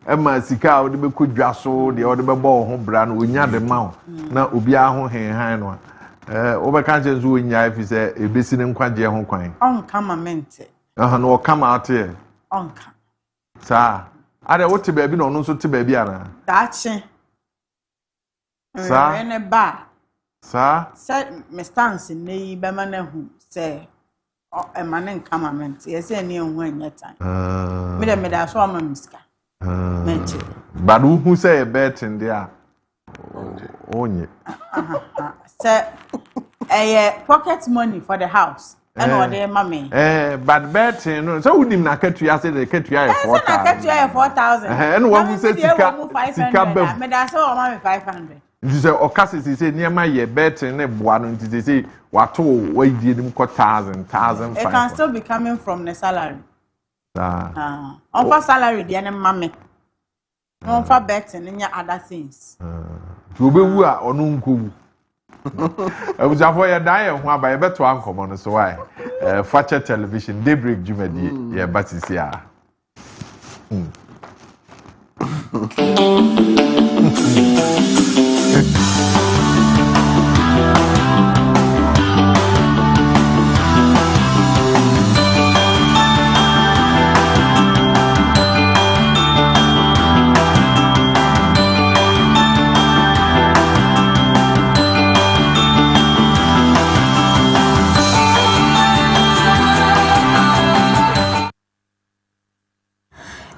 E ma sika o de be kodwa so de o de be bo ho bra na onya de ma na obi a ho hen no. O be kan je so onya ifi se ebesi ne nkwaje ho kwan. On kama mente. No come out here. Onka. Sa. Are what te baby no no so te baby ana. Dachi. Sa. Ene ba. Sa. Say me stance ne be ma na hu say e ma ne nkama mente. Ye say ne hu anya time. Me da so ama miska. Menche. But who say a bet in there? Onye. Say pocket money for the house. And order mommy. But betting no. So we na ketua say the ketua is 4,000. Na ketua is 4,000. And one who say sika me da say o ma me 500. You say okase say niam ye betting na boa no nti say wato we die nim ko 1,000. It can still be coming from the salary. On for salary dey na mame. On for betting nya other things. To obewu a onu nkowu. Abujafo ya dan ye ho aba ye beto ankomo no so why Fache television Daybreak Jumadi ye batisi a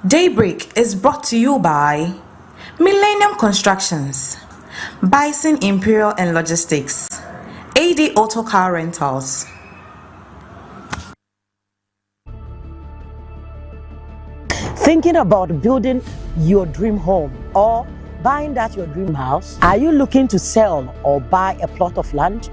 Daybreak is brought to you by Millennium Constructions, Bison Imperial and Logistics, AD Auto Car Rentals. Thinking about building your dream home or buying that your dream house? Are you looking to sell or buy a plot of land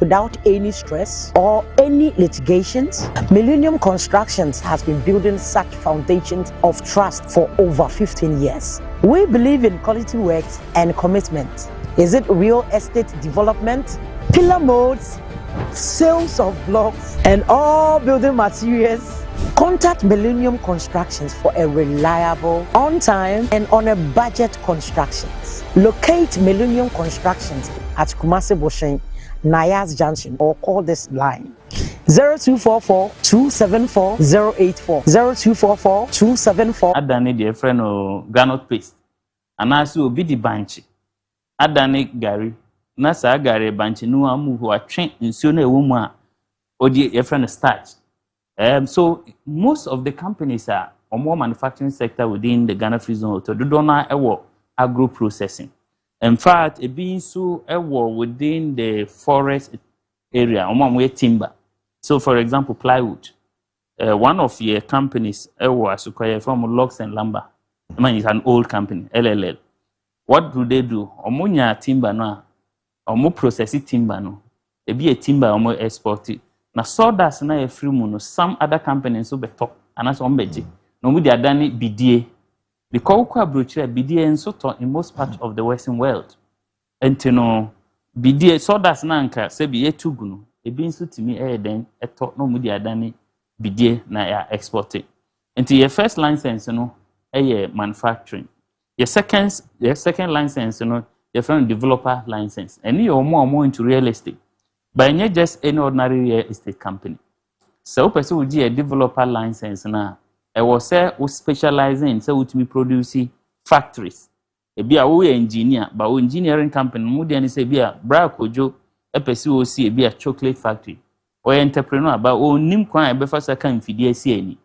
without any stress or any litigations? Millennium Constructions has been building such foundations of trust for over 15 years. We believe in quality works and commitment. Is it real estate development, pillar molds, sales of blocks, and all building materials? Contact Millennium Constructions for a reliable, on time, and on a budget constructions. Locate Millennium Constructions at Kumasi Boshen, Nayas Junction, or call this line 0244 274 084 0244 274. Adani dear friend o granite paste. Anasu obi di banchi. Adani Gary. Nasa Gary banchi no amu who are trained in sooner woman or dear friend starch. So most of the companies are or more manufacturing sector within the Ghana Free Zone to do not agro processing. In fact, it being so within the forest area, or timber. So, for example, plywood. One of your companies was acquired from Logs and Lumber. I mean, it's an old company, LLL. What do they do? Omunya timber no, omu process timber no. It be a timber omu export it. Na sawdust na e free mu no. Some other companies so be top, and that's on beji. No mu dia dani bidie. Because we have BDA and so in most parts of the Western world. And you know, BDA so that's nanka say be tugunu. E be so to me then a talk no mudi adani BDA na ya exported. And your first license, you know, manufacturing. Your second license, you know, your friend developer license. And you are more into real estate. But not just any ordinary real estate company. So person would a developer license now. I was specializing in so to me producing factories. Be a engineer, but engineering company, Mudian say be a Kojo, a PCOC, be a chocolate factory, or entrepreneur, but nim crime before second for DSC.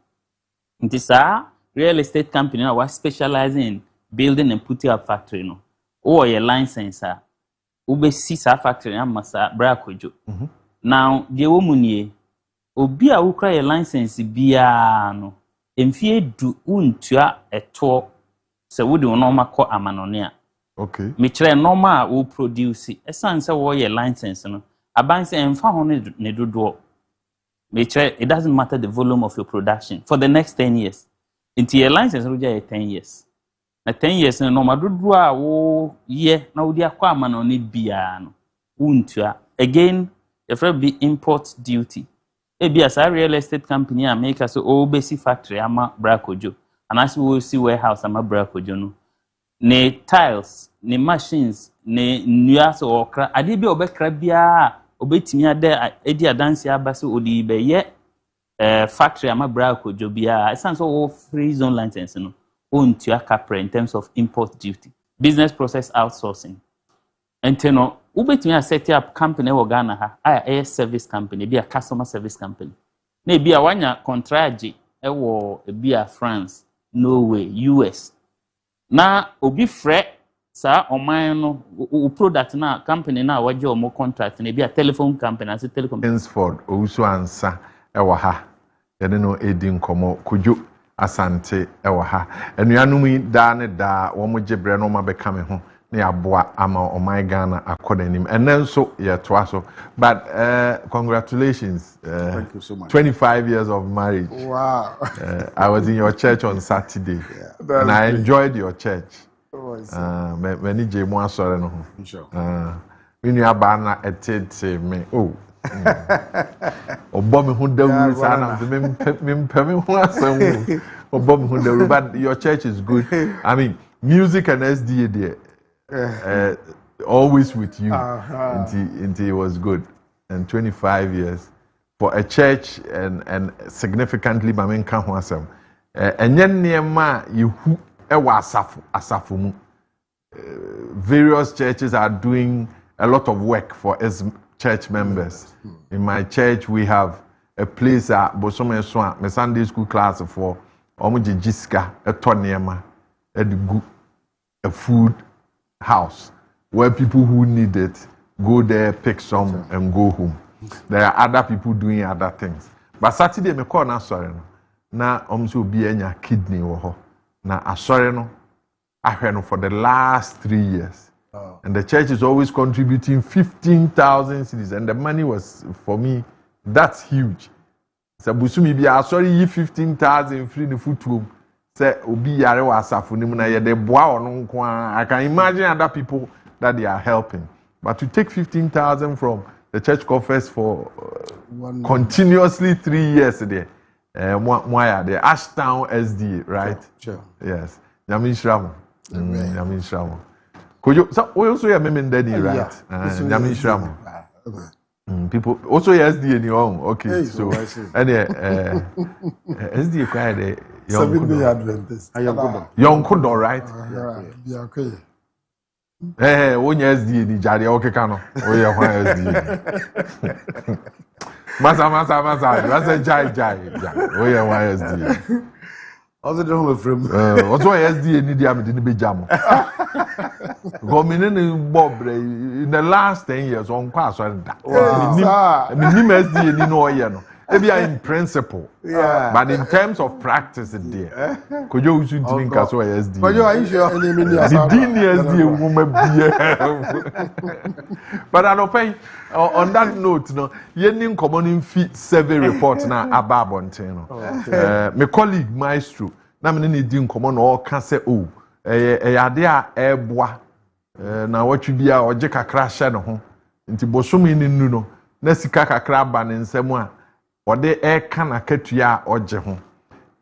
It is a real estate company I was specializing in building and putting up factory no or your license ube si sa factory amasa bra Kojo. Now the woman ye obi a ukra your license bia no emfie du untua eto se wode normal ko amanone a okay me kire normal wo produce esan se wo your license no aban se emfa ho ne dodo me kire it doesn't matter the volume of your production for the next 10 years into your license no just 10 years na 10 years no normal dodo a wo ye na wo dia kwa amanone bia no untua again if it be import duty ebi as a real estate company America so obesi factory ama bra Kojo and as we see warehouse ama bra Kojo no ne tiles ne machines ne nua so okra ade bi obekra bia obetimi ade edi adanse abase odi be ye factory ama bra Kojo bia esan so free zone license no ontua capre in terms of import duty business process outsourcing enteno ubetumi set up company wo Ghana ha a service company be a customer service company na bi a wanya contract wo bi a France Norway US na obi frɛ sa oman no o product na company na waje o mo contract na bi a telephone company as telecom Kingsford owusu ansa ɛwɔ ha yɛde no edi nkomo Kojo asante ɛwɔ ha anuanum yi da ne da wo mo gyebre no ma bɛka me ho na aboa ama oman Ghana akodanim and then so so but congratulations thank you so much 25 years of marriage. Wow. I was in your church on Saturday and I enjoyed your church. Many jemu asore no ho sure me nua ba na etete me obo me hu dawuru sana me mpem hu asem obo me hu dawuru but your church is good. I mean music and SDA there always with you until it was good and 25 years for a church and significantly mamen ka ho asem enye niema yehu ewa asafu mu various churches are doing a lot of work for its church members. In my church we have a place at Bosome so my Sunday school class for omuji jiska etoniema edigu a food house where people who need it go there, pick some and go home. There are other people doing other things. But Saturday me call na sorry no. Na omso bi enya kidney wo ho. Na asori no ahwe no for the last 3 years. And the church is always contributing 15,000 cedis and the money was for me that's huge. So busumi bi asori yi 15,000 free the food to say obi yare wa asafo nim na ye de boa ono nko I can imagine other people that they are helping. But to take 15,000 from the church coffers for continuously 3 years there. The Ashtown SDA, right? Sure. Yes. Yamin Shramo. Yamin Shramo. Kojo, so we also have Memen Daddy, right? Yamin Shramo. People also SDA in your own. Okay. Hey, so and SDA quite Seventh-day Adventist. Young Kudo, right? Yeah, okay. Eh, when SDA ni jari okay kano. Oh yeah, when SDA. Masa. That's a jai. Oh yeah, when SDA. Also the home from. Also SDA ni dia me di be jam. Gomine ni Bob in the last 10 years on kwa so da. Ni SDA ni no oye no. Maybe in principle, but in terms of practice, there. Kojo usu ntimi nka so SD. Kojo, are you sure? The DNSD woman But I don't pay on that note, no. Yenin common fee survey report na ababonten no. My colleague Maestro, na me ni di common all can say oh, ade a eboa na watchu bia oje kakra hye no ho. Nti bosomi ni nu no. Na sika kakra ba ne nsem a ode eka na katua oje ho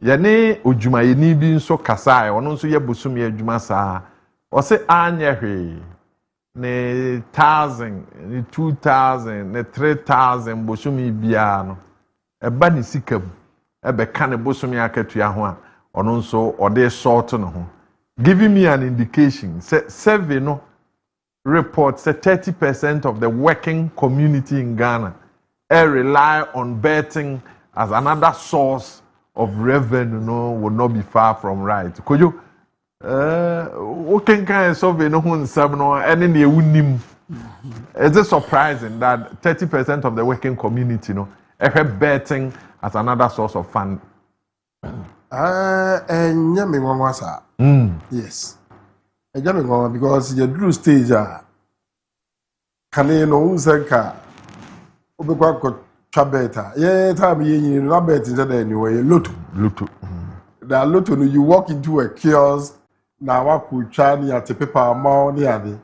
ye ne odwumayeni bi nso kasa ono nso ye bosum ye adwuma saa o se anye hwe ne 1000 ne 2000 ne 3000 bosum bia no eba ne sikam ebe ka ne bosum ya katua ho a ono nso ode sort no ho giving me an indication survey no reports that 30% of the working community in Ghana rely on betting as another source of revenue, would not be far from right. Kojo, What can survey no one sub no any near unim. It's a surprising that 30% of the working community, have betting as another source of fund. And yummy one was yes. A yummy one because the drew stage can you know Zanka Obekwa Chabeta. Yeah, time you not bet is anyway. Lutu. The Lutu, you walk into a kiosk now. I could try at the paper amount near.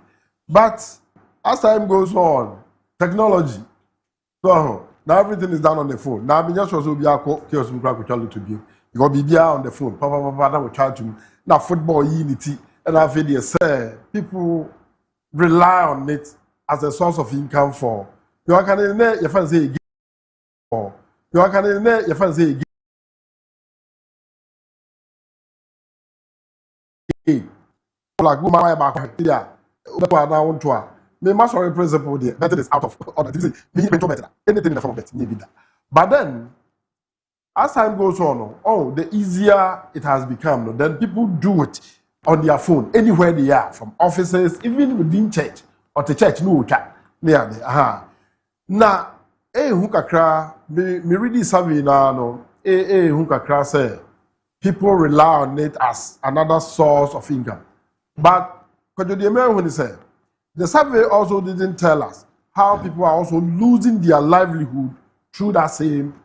But as time goes on, technology. So now everything is done on the phone. Now I just was be a kiosk to be. You go be on the phone. Papa, that will charge you. Now football unity and I feel say people rely on it as a source of income for. You can your friends say for. You can your friends say like woman back here. Now to me master principle there. That is out of order. This is better. Anything in the form of it, maybe that. But then, as time goes on, the easier it has become. Then people do it on their phone anywhere they are, from offices, even within church or the church no chat near there. Now, who kakra me read survey now who kakra say people rely on it as another source of income. But Kojo when he said the survey also didn't tell us how people are also losing their livelihood through that same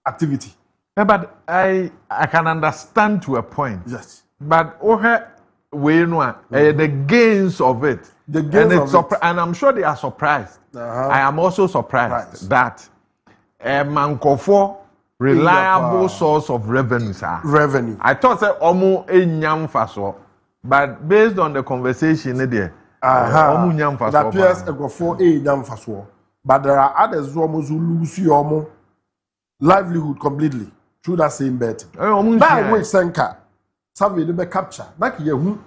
activity. Yeah, but I can understand to a point. Yes. But the gains of it. The gains of it. And I'm sure they are surprised. I am also surprised that a mankofo reliable source of revenues are. Revenue. I thought that omo enyam faso, but based on the conversation there, omo nyam faso. It appears a go for enyam faso, but there are others who lose your livelihood completely through that same bet. That way, Senka, survey the capture. Like you,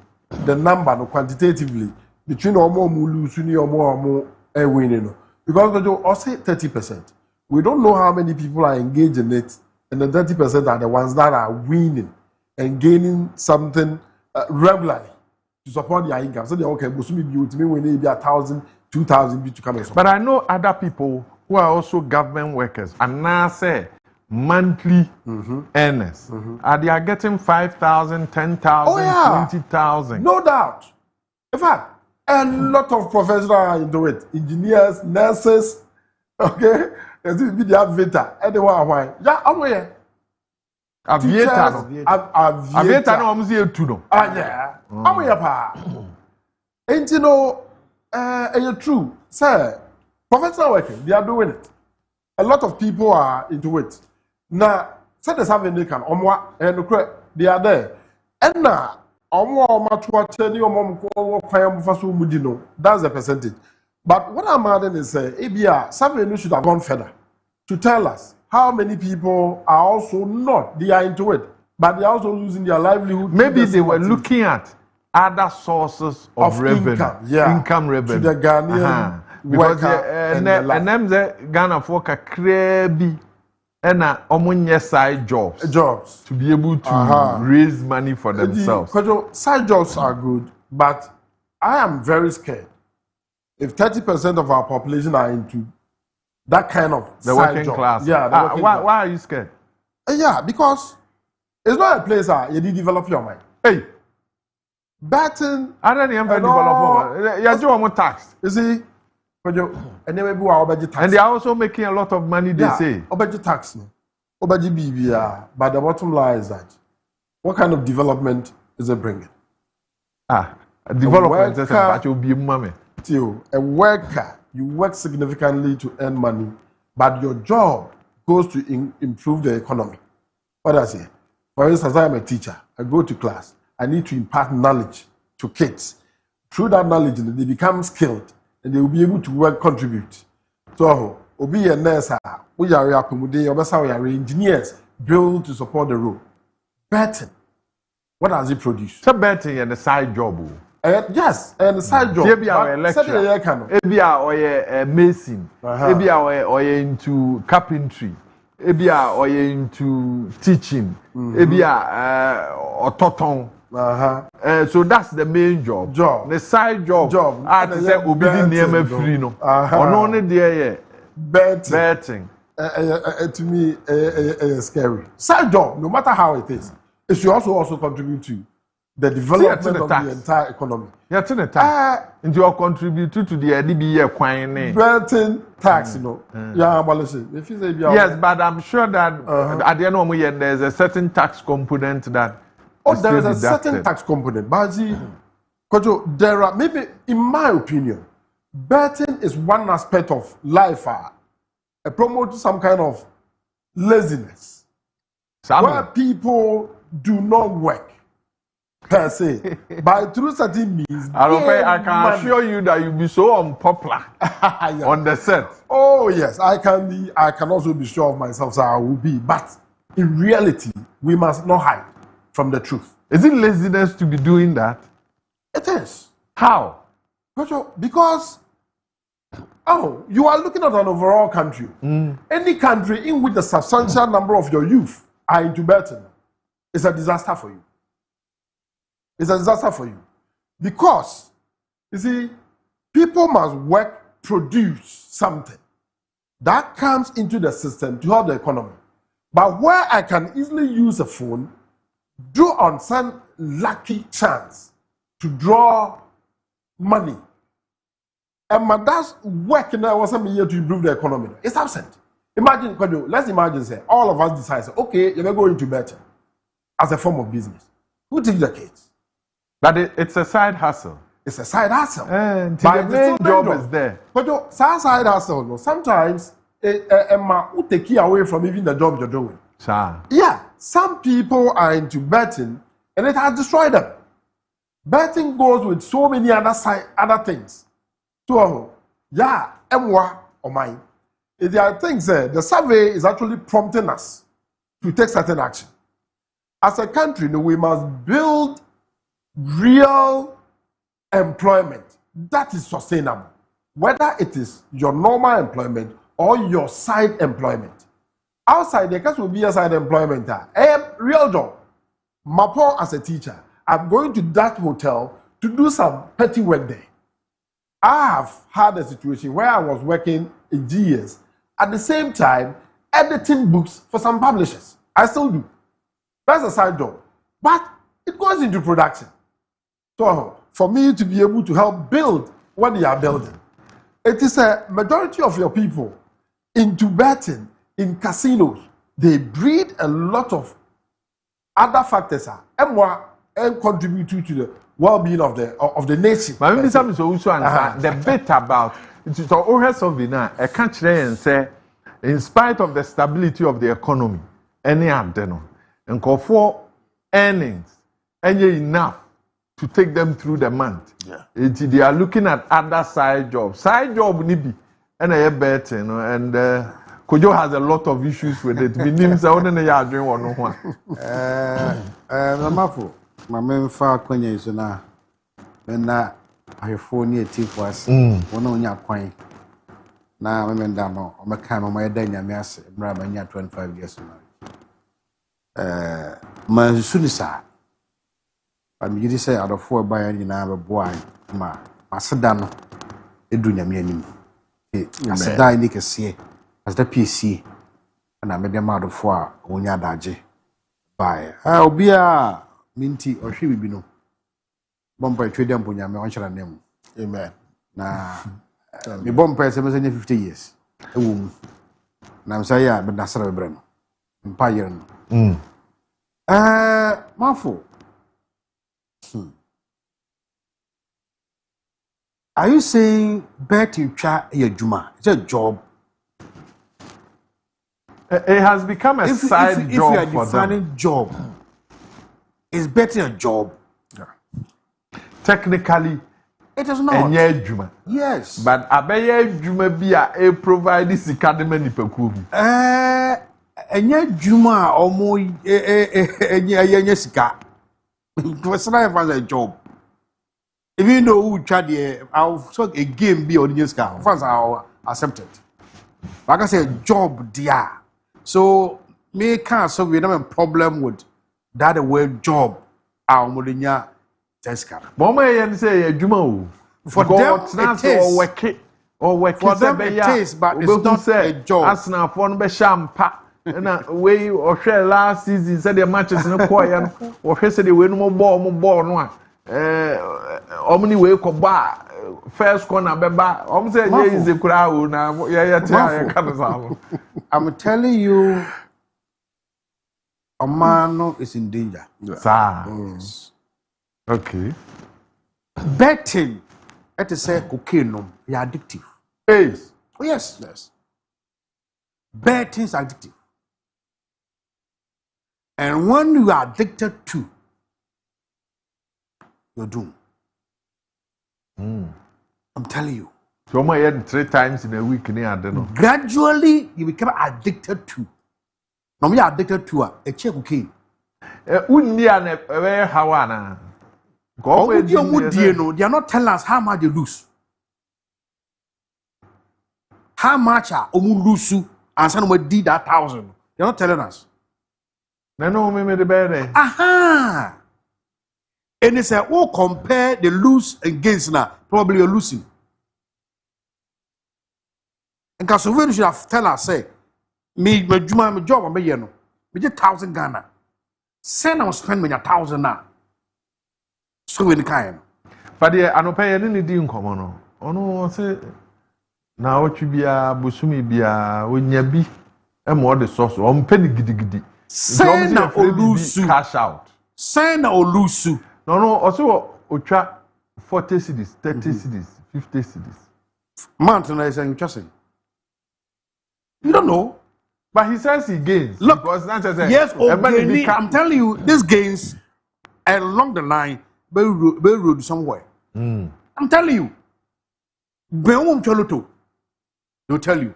the number no quantitatively between omo lose omo winning. Because they all say 30%. We don't know how many people are engaged in it, and the 30% are the ones that are winning and gaining something regularly to support their income. So they okay, but some people when they be 1,000, 2,000 to come. But I know other people who are also government workers and now say monthly earners. They are getting 5,000, 10,000, 20,000. No doubt. In fact, a lot of professionals are into it. Engineers, nurses, okay? There's be the aviator. Anyone why? Yeah, I'm here. Aviator no almost here too no. Yeah. I'm here pa. And you know, it's true. Sir, professional working, they are doing it. A lot of people are into it. Now, say the having they can and they are there. And now that's the percentage. But what I'm adding is ABR, something should have gone further to tell us how many people are also not, they are into it, but they are also losing their livelihood. Maybe they were looking at other sources of revenue, income revenue. To the Ghanaian because and them the Ghana for Kakrebi and omunye side jobs to be able to raise money for themselves. Side jobs are good, but I am very scared if 30% of our population are into that kind of the side working job. class. Yeah, why are you scared? Yeah, because it's not a place you develop your mind. Hey, betting. I don't even develop. You do more tax. You see, and they are also making a lot of money. They say obedi tax, obedi BBR. But the bottom line is that what kind of development is it bringing? Development is that you be money. A worker, you work significantly to earn money, but your job goes to improve the economy. What I say? For instance, I am a teacher. I go to class. I need to impart knowledge to kids. Through that knowledge, they become skilled and they will be able to work, contribute. So, obi a nurse, we are engineers built to support the role. Betting. What does it produce? So betting and the side job. Yes, and the side job. Maybe our lecturer. Maybe our mason. Maybe our into carpentry. Maybe our into teaching. Maybe our autoton. So that's the main job. The side job. To say obedi niyama free no. Ono ne dey betting. To me, scary. Side job, no matter how it is, it should also contribute to the development of the entire economy. Yeah, to the tax. And you contribute to the DBA coin. Betting tax, you know. Yeah, abolishing. If you say yes, but I'm sure that at the end of the year, there's a certain tax component that. There is a certain tax component. But see, Kojo, there are maybe, in my opinion, betting is one aspect of life. It promotes some kind of laziness, where people do not work per se, but through certain means. I can assure you that you'll be so unpopular on the set. Oh yes, I can also be sure of myself, so I will be. But in reality, we must not hide from the truth. Is it laziness to be doing that? It is. How? Because you are looking at an overall country. Any country in which a substantial number of your youth are into betting is a disaster for you. It's a disaster for you. Because, you see, people must work, produce something that comes into the system to help the economy. But where I can easily use a phone, do on some lucky chance to draw money, and that's working there was some year to improve the economy. It's absent. Imagine, let's imagine, say, all of us decide, okay, you're going to betting as a form of business. Who takes the kids? But it's a side hustle. It's a side hustle. My main job is there. But side hustle, sometimes it take you away from even the job you're doing. Yeah, some people are into betting and it has destroyed them. Betting goes with so many other things. So, yeah, or mine. There are things there. The survey is actually prompting us to take certain action. As a country, we must build real employment that is sustainable, whether it is your normal employment or your side employment. Outside, there will be a side employment. Real job. Mapo as a teacher, I'm going to that hotel to do some petty work there. I have had a situation where I was working in GS, at the same time editing books for some publishers. I still do. That's a side job. But it goes into production. So for me to be able to help build what they are building, it is a majority of your people into betting in casinos. They breed a lot of other factors and contribute to the well-being of the nation. But maybe some is also the bit about it is all survey now. I can't say, in spite of the stability of the economy, any anteno and call for earnings, any enough to take them through the month. They are looking at other side jobs. Side job nibi and I bet and Kojo has a lot of issues with it. Meaning I wouldn't know doing one no one. Marfo, my main far Konya is na I have 4 near tip was one on your coin. Now I'm in Dano, I'm a kind of my danya mass, Brabania 25 years old. My sunisa. I'm you say out of 4 by any number boy, ma Sedano, Edunia Mianim. As a die nick as the PC, and I made them out of 4 when you're daji. By I'll be a minty or she will be no. Bomber trade them when you're mentioning them. Amen. Nah, me bomber 50 years. And I'm saying, but that's a brand. Empire. Marfo. Are you saying betting chat your juma? It's a job. It has become a side job. If you are defining job, is betting a job? Technically, it is not. Juma. Yes. But abeye juma bia e provide this academy ni pekubi. Enye juma omo enye sika. Because I have a job. Even though we try I'll talk a game be on the sika. First I'll accept it. Like I said, job dear. So me can't solve we have a problem with that word job. a mo de nya teska But my yen say adwuma o. For them it is For them it is, but it's not a job. Arsenal for no be shampa. Na we or share last season said the matches no koy no or say the we no ball no a omni we ko ba first corner beba say ye is the crowd na ya I'm telling you a man is in danger. Sir. Okay. Betting it is say cocaine no be addictive. Yes. Oh yes. Betting is addictive. And when you are addicted to, you're doomed. I'm telling you. So my head 3 times in a week near Adeno. Gradually, you become addicted to. Now we are addicted to a check cocaine. Undi an a hawana. They are not telling us how much they lose. How much are lose and someone did that 1,000. They're not telling us. No, me the better. Aha! And it's a compare the lose against now. Probably you're losing. And because when you should have tell us, say, me job, I'm me 1,000 Ghana. Send I spend me 1,000 now. So in kind. But I no pay any din come on. No, say now what you be a busumi be a when you be a more the source. Penny giddy. Send or lose cash out. Send or lose. No, also Ocha 40 cities, 30 cities, 50 cities. Mountain is interesting. You don't know. But he says he gains. Look, yes, I'm telling you, these gains along the line, Bay Road somewhere. I'm telling you. Beum Choloto. They'll tell you.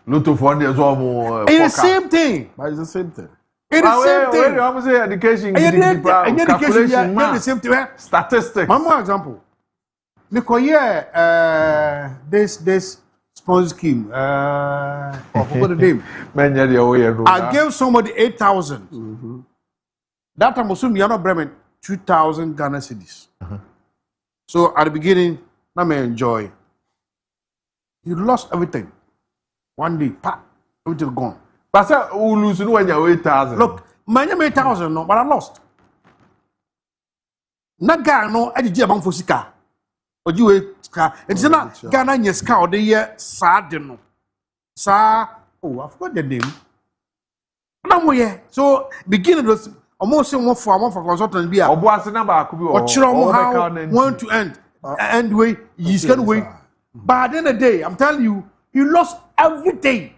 Lotto for the more. It's the same thing. But it's the same thing. It's the same thing. I'm saying education. Education, the same thing. Statistics. One more example. Because this sponsor scheme. I forgot the name. I gave somebody 8,000. That time was soon Bremen 2,000 Ghana cedis. So at the beginning, I may enjoy. You lost everything. One day, everything gone. But sir, who lose when you're 8,000? Look, many 8,000, no, but I lost. Naga no, I did about Fosika. Or you it's not Ghana Yeska or the year Sardino. Sa, oh, I forgot the name. No, so beginning was almost one for consultant be a number could be or want to end way, you can wait. But at the end of the day, I'm telling you, you lost everything.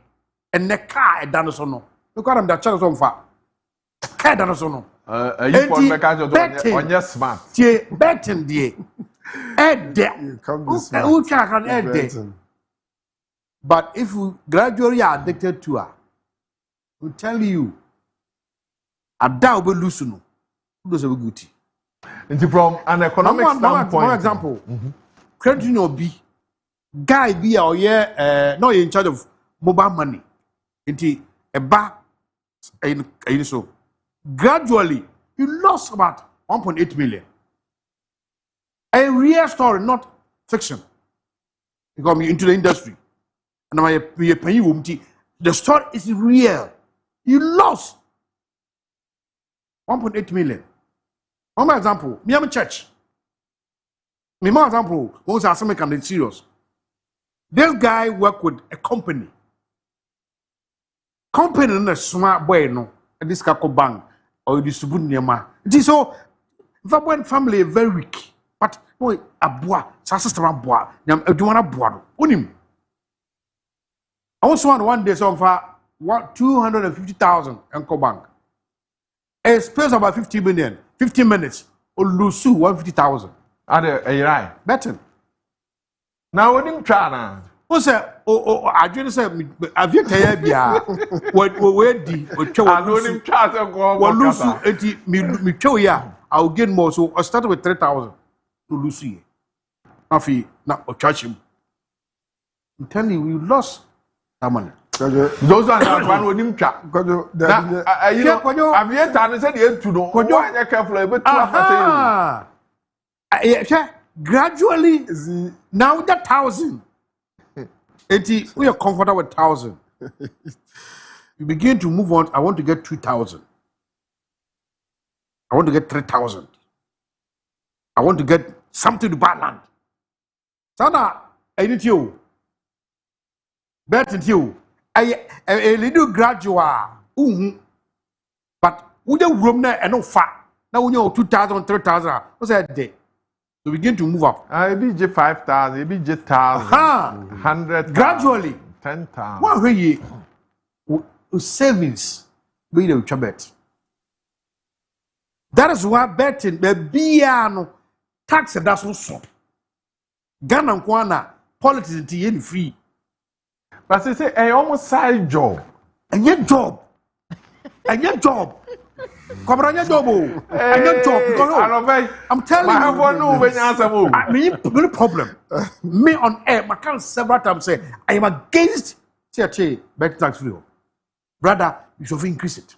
And the car at Danosono. Look at them, that channel on fire. Car Danosono. You for the on your smart. Betting, dear. Ed there. Who can add there? But if you gradually are addicted to her, we'll tell you, a doubt will lose no. Those are good. From an economic standpoint. For example, credit union B. Guy be or no in charge of mobile money. Into a bar in so gradually you lost about 1.8 million. A real story, not fiction. You got me into the industry. And I pay you the story is real. You lost 1.8 million. One example, me am a church. Me more example, most are some kind of serious. This guy work with a company. Company in a smart boy, no, and this kako bank or distribute nema. It is so. If I went family very weak, but boy, a boy, sister a boy, yam do wanna boy, unim. I also want one day so far 250,000 Uncle Bank. A space about 50 million, 15 minutes, or lose 150,000. Are they right? Better. Now what him trying? Who said, I just said, have you tired? Yeah, what di, what show? I know him try to go. What lose me show ya? I'll get more. So I started with 3,000 to lose you. Afi, now charge him. I'm telling you, we lost that money. Those are not one with him chat. Kojo, you know, I've yet to say the to know. Kojo, I careful, but gradually, now that 1,000. We are comfortable with 1,000. You begin to move on. I want to get 2,000. I want to get 3,000. I want to get something to buy land. Sana, I need you. Bet you. I little graduate. But we don't room there and no fat. Now we know 2,000, 3,000. What's that day? So begin to move up. I be J 5,000, be J 1,000, 100, gradually 10,000. One way savings be the bet. That is why betting the piano tax and that's also Ghana and Kwana politics is free. But they say I almost side job. And your job. And your job. Come on, your job. And your job. I'm telling you. I mean, no problem. Me on air, I can't several times say I am against THA bet tax free. Brother, you should increase it.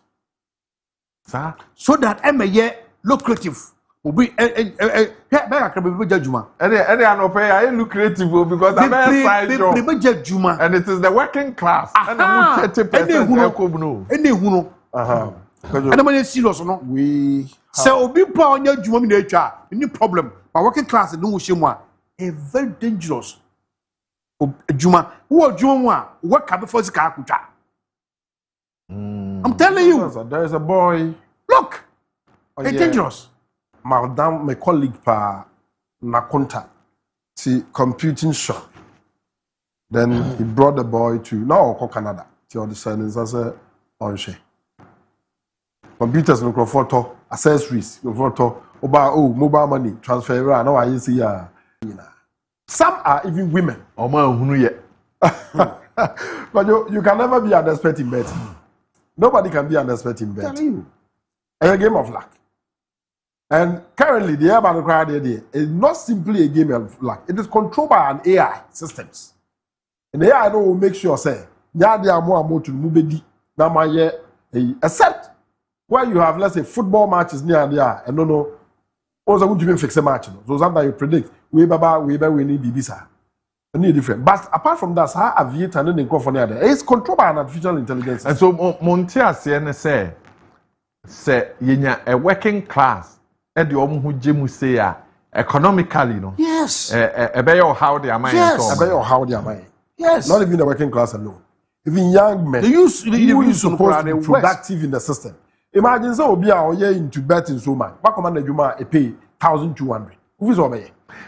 Sir? So that I'm a year lucrative. Will be and I lucrative because I'm a side job. And it is the working class. And I'm 30%. And I'm serious, no? We so be poor on your juma nature, any problem. But working class no shimwa a very dangerous. Juma, who are Juma? What can be for the Kaakuta? I'm telling you, there is a boy. Look, it's dangerous. Madam, my colleague pa Nakonta, see computing shop. Then he brought the boy to now Canada. To the sentence as a on share. Computers, no photo, accessories, no photo, mobile money, transfer, no, I see. Some are even women. But you can never be an expert in betting. Nobody can be an expert in betting. It's a game of luck. And currently, the urban crowd idea is not simply a game of luck. It is controlled by an AI systems. And the AI will make sure, say, there are more to move except where you have, let's say, football matches near there, and no, also would you fix a match? So sometimes you predict, we need Bibisa. Any different. But apart from that, how aviate and then for there, it's controlled by an artificial intelligence. And so Montia say yenya a working class, and the who Jimu say economically, no. Yes. About how they are mine. Yes. About how they are mine. Yes. Not even the working class alone. Even young men, they use supposed to be productive in the system. Imagine so be a year into betting so much. Back on the Juma, a pay 1,200. Who is over?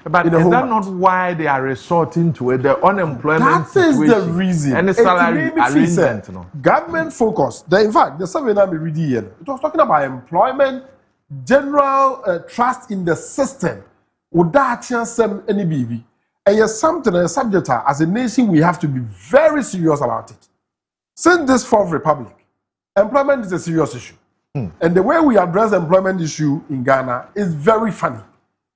But is that not why they are resorting to it? The unemployment situation. That is the reason. And the salary arrangement. No? Government focus. In fact, the survey I'm reading here, it was talking about employment, general trust in the system. Would that chance any baby? And yes, something a subject as a nation we have to be very serious about it. Since this Fourth Republic, employment is a serious issue. And the way we address the employment issue in Ghana is very funny.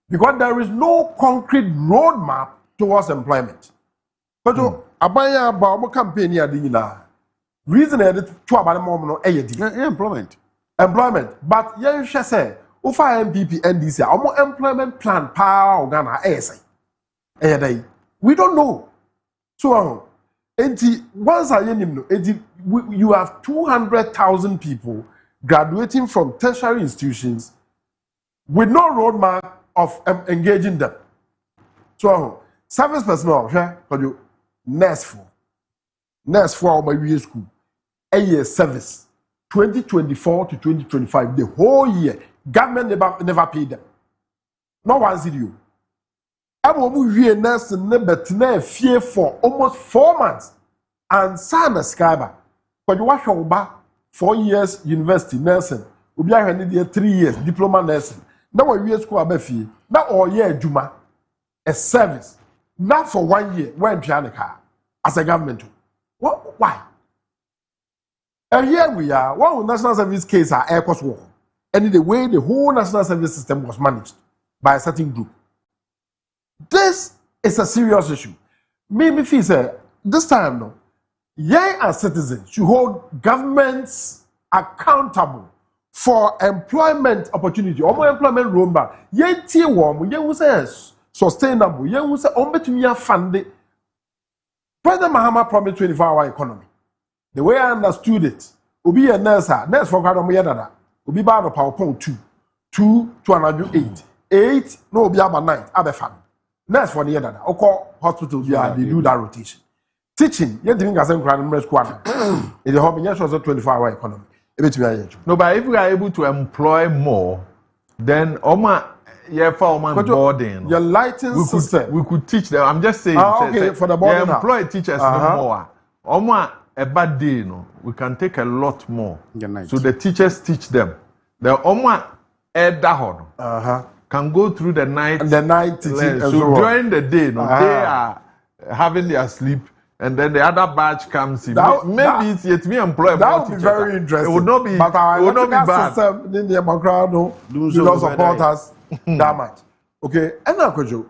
Because there is no concrete roadmap towards employment. But abaya about campaign here reason to about employment. Employment. But yeah, you say, Ufa MPP NDC, our employment plan power Ghana we don't know. So once you have 200,000 people graduating from tertiary institutions with no roadmap of engaging them. So, service personnel, nurse for my year school, a year service, 2024 to 2025, the whole year, government never paid them. No one see you. I will be a nurse and fear for almost 4 months. And son a scriber. But you watch your 4 years university nursing. We are 3 years diploma nursing. Now we year school abefi. Now all year juma a service. Not for 1 year. When car as a government. What? Why? And here we are. One national service case are air cost war. And the way the whole national service system was managed by a certain group. This is a serious issue. Maybe feel say this time no. Ye as citizens should hold governments accountable for employment opportunity. Omo employment roadmap. Ye tie wom, ye who says sustainable, ye who say ombetumi afande. President Mahama promised 24-hour economy. The way I understood it, obi a nurse for kwado mo yedada. Obi ba no PowerPoint 2 to another 8 no obi aba 9 abefan. Nurse for the yedada. Oko hospital they do that rotation. Teaching, you think as a grand school. In the hobby, yes, was a 24-hour economy. No, but if we are able to employ more, then Oma, yeah, for boarding. Your lighting system. We could teach them. I'm just saying. Okay, for the boarding. Employ teachers no more. Oma, a bad day, no. We can take a lot more. So the teachers teach them. The Oma, can go through the night. And the night teaching. So during the day, no, they are having their sleep. And then the other batch comes in. Maybe it's yet me employ. That would be very interesting. It would not be. But our it would not be bad. System in the background, do not support us that much. Okay, and now Kojo.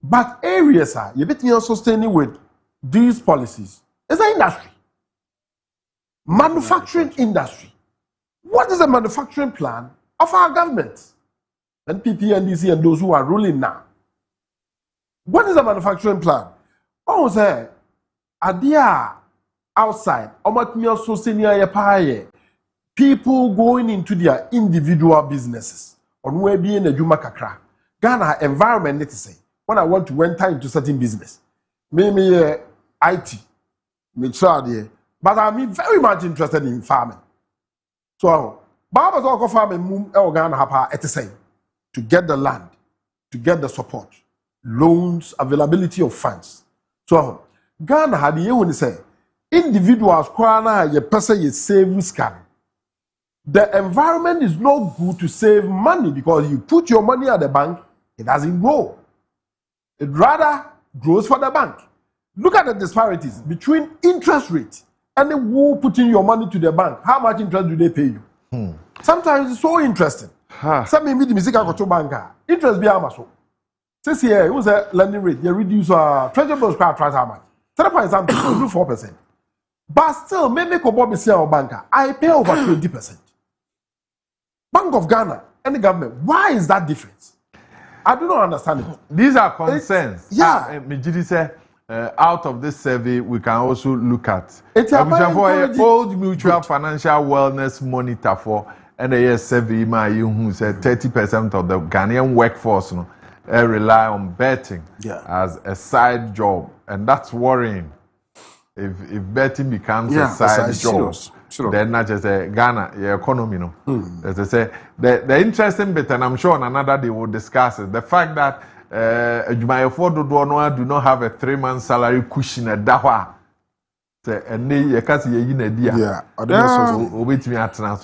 But areas are you bet me also sustaining with these policies. It's an industry, manufacturing industry. What is the manufacturing plan of our government? NPP, NDC, and those who are ruling now. What is the manufacturing plan? Oh, say. Adia outside, people going into their individual businesses. On where being a Juma Kakra. Ghana environment, let's say, when I want to enter into certain business. Maybe IT, but I'm very much interested in farming. So, Baba's also farming Ghana Hapa at the same to get the land, to get the support, loans, availability of funds. So, Ghana had the say individuals kwana ye person ye save scan. The environment is not good to save money because you put your money at the bank, it doesn't grow. It rather grows for the bank. Look at the disparities between interest rate and the who putting your money to the bank. How much interest do they pay you? Sometimes it's so interesting. Some maybe the music I to banker. Interest be amaso. This year it was a lending rate. They reduce treasury bills quite how much. 4%. But still, maybe Kobo sell banker. I pay over 20%. Bank of Ghana and the government. Why is that difference? I do not understand it. These are concerns. Out of this survey, we can also look at Old Mutual Financial Wellness Monitor for NAS survey. Who said 30% of the Ghanaian workforce rely on betting as a side job, and that's worrying. If betting becomes a side job, then not just a Ghana economy. As I say, the interesting bit, and I'm sure on another day we'll discuss it. The fact that Jumayefo do not have a 3-month salary cushion at Dahwa. And they can't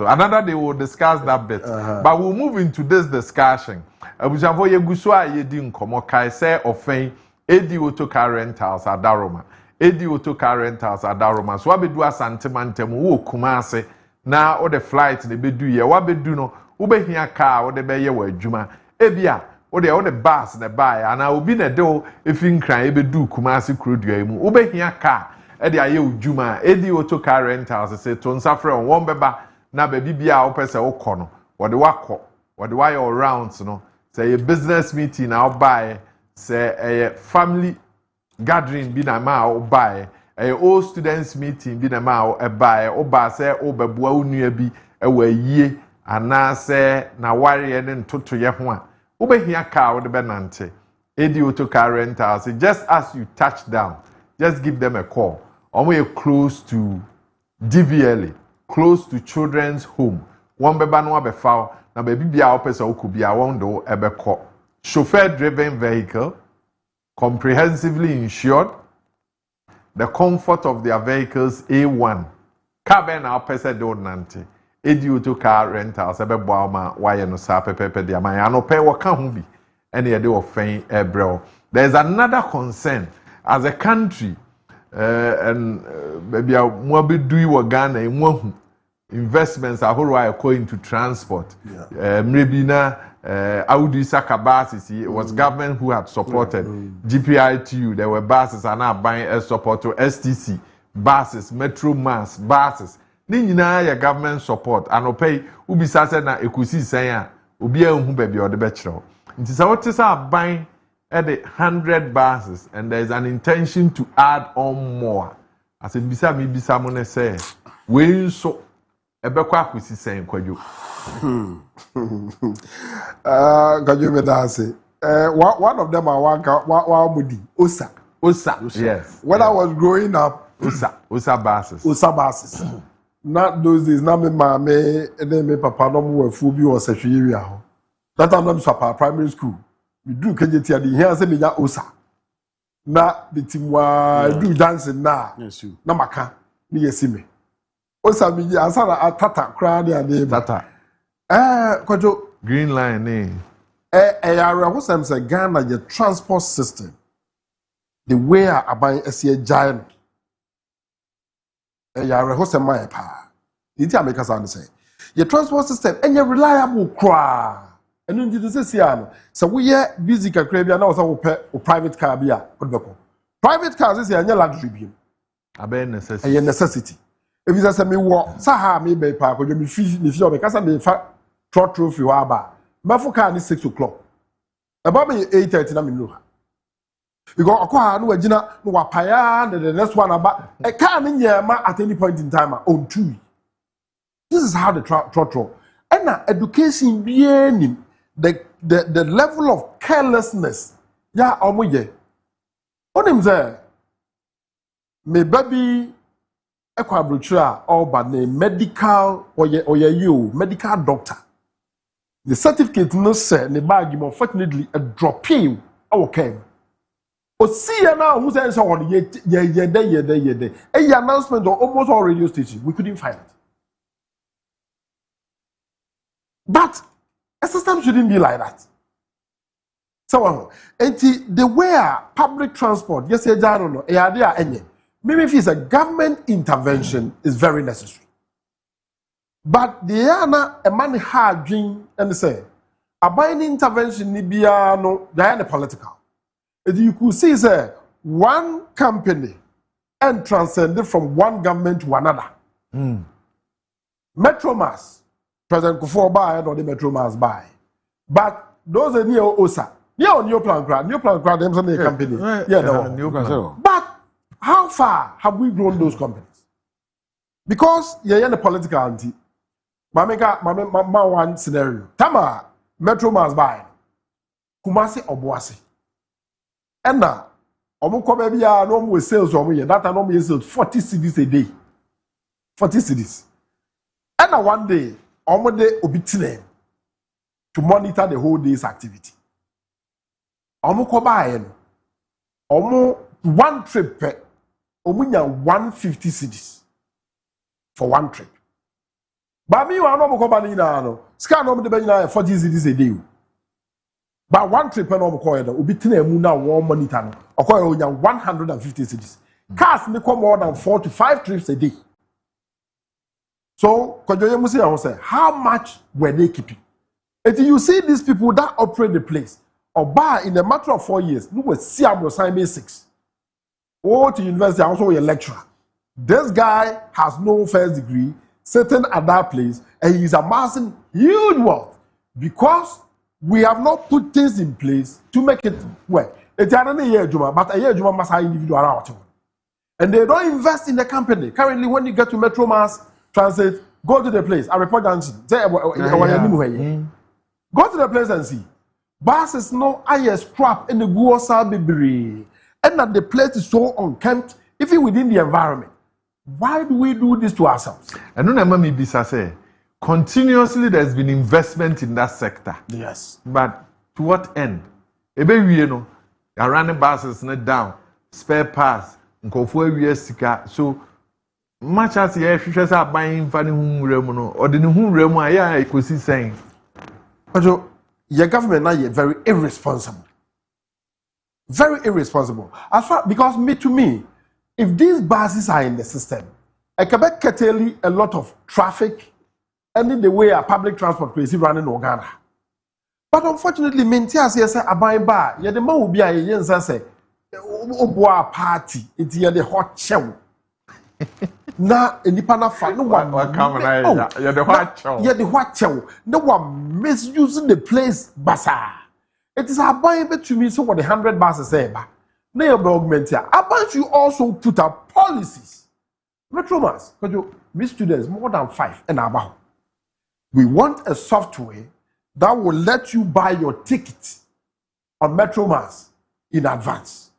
another day we'll discuss that bit. But we'll move into this discussion. Abujafo yeguswa yedi nkomo kai say ofen edi auto car rentals adaroma. Edi auto car rentals adaroma. So abedu asantemantem wo Kumase na o the flight ne bedu ye wabedu no ubehia car o de beye wa adwuma. Ebia o the bus ne buy ana obi ne de o efinkran ebedu Kumase krodua mu. Ubehia car e de aye adwuma. Edi auto car rentals say to nsafre on won beba na ba bibia o pese wo kɔ no. Wo de wakɔ. Wo de why your rounds no. Say a business meeting now buy, say a family gathering be na ma or buy, a old students meeting be na ma or buy, or buy say o bebua unua bi e we ye ana say na wari en toto ye ho a. Wo be hia car wo de benante. Edi auto car rentals, just as you touch down, just give them a call. Omo you close to DVLA, close to children's home. One beba no abefa. Na baby bia opesa okubia wondo ebeko. Chauffeur driven vehicle, comprehensively insured, the comfort of their vehicles A1. Cabin opesa do nante. Edi auto car rentals ebebo ma waye no sa pepepe dia man anope waka hu bi ene ye de ofen ebrel. There's another concern as a country and baby mo be do you Ghana emu investments are who going to transport. Maybe now, Audi Sakabasis, it was government who had supported GPITU. There were buses are now buying air support to STC. buses, metro mass, buses. Ni nyinaa ya government support. Anopay ubisa se na ekusi sen a obi anhu ba bia ode be kyerɛw. Nti sɛ wote sɛ aban at 100 buses and there is an intention to add on more. As in bisa mi bisa mo ne say we so ebekɔ akosi sen kwadwo. Kwadwo me da say. One of them are one Osa. Yes. When I was growing up, Osa buses. Not those days, not me mama, and then me papa no more phobia or sexual. That time I'm papa primary school. We do KJT at the here say me ya Osa. Na the team do dancing na. Yes you. Na maka me yesime. Osa me asana atata crowd and tata. Kojo green line what's say Ghana your transport system the way I buy a giant what's my pa did you make us say your transport system and you're reliable cra and then you say so we are busy kakra now so private car bia private cars is a luxury bi a necessity if you say me walk saha me be pa ko me feel because me fa trophy wa ba Mafo car is 6 o'clock. About me 8:30 na me know. Because akwa no wagina no wapaya and the next one about a car nyama at any point in time on 2. This is how the trotro. And now education being the level of carelessness. Ya omoye. Onim there. Me baby ekwa brochura or but medical or you medical doctor. The certificate no say the bag unfortunately a drop in okay. O see now who says on ye day. A announcement on almost all radio stations. We couldn't find it. But a system shouldn't be like that. So the way public transport, yes, I don't know, maybe if it's a government intervention is very necessary. But the ana a man hard dream and say a buying intervention ni bia no they political. If you could see say one company and transcended from one government to another. Metromas, President Kufuor buy or the Metromas buy. But those are near Osa. Near new plan grant them some company. But how far have we grown those companies? Because you're in the political anti. Mama one scenario. Tama Metro must buy. Kumasi Obuasi. And now, Omuko baby no more sales or me. That no more sales 40 cedis a day. 40 cedis. And now one day, Omode obitine to monitor the whole day's activity. Omuko buy Omu one trip Omunya 150 cedis for one trip. But me, I know company now. Scan over the bench 40 cedis a day. But one trip and over coin will be 10 muna warm monitor. Or coin 150 cedis. Cars may come more than 4 to 5 trips a day. So, Kojo Marfo say, how much were they keeping? If you see these people that operate the place, or buy in a matter of 4 years, you will see I'm assignment 6. Go to university, also a lecturer. This guy has no first degree. Sitting at that place and he is amassing huge wealth because we have not put things in place to make it work. It's another year, Juma, but a year Juma must have individual out. And they don't invest in the company. Currently, when you get to Metro Mass Transit, go to the place. I report dancing. Go to the place and see. Buses no air scrap in the Guosa Bibri. And that the place is so unkempt, even within the environment. Why do we do this to ourselves? And no me bisa say continuously there's been investment in that sector. Yes. But to what end? Ebe wie no, ya running buses not down, spare parts, nkofo awie sika. So much as ye hwehwe say aban fa ne hu mu no, or the hu mu a ya ekosi sen. But your government now you're very irresponsible. Very irresponsible. As far because to me, if these buses are in the system, I can curtail a lot of traffic and in the way our public transport is running in Ghana. But unfortunately, maintain say aban bar, yeah, the man will be a yen say, Oboa party, it's the hot show. na enipa na fa no one come na ya de watchow. Ya de watchow. No one misusing the place basa. It is aban betumi so what the 100 buses say ba. Na your augment here. Aban you also put up policies. Metromas, Kojo, me students more than 5 and above. We want a software that will let you buy your ticket on Metromas in advance.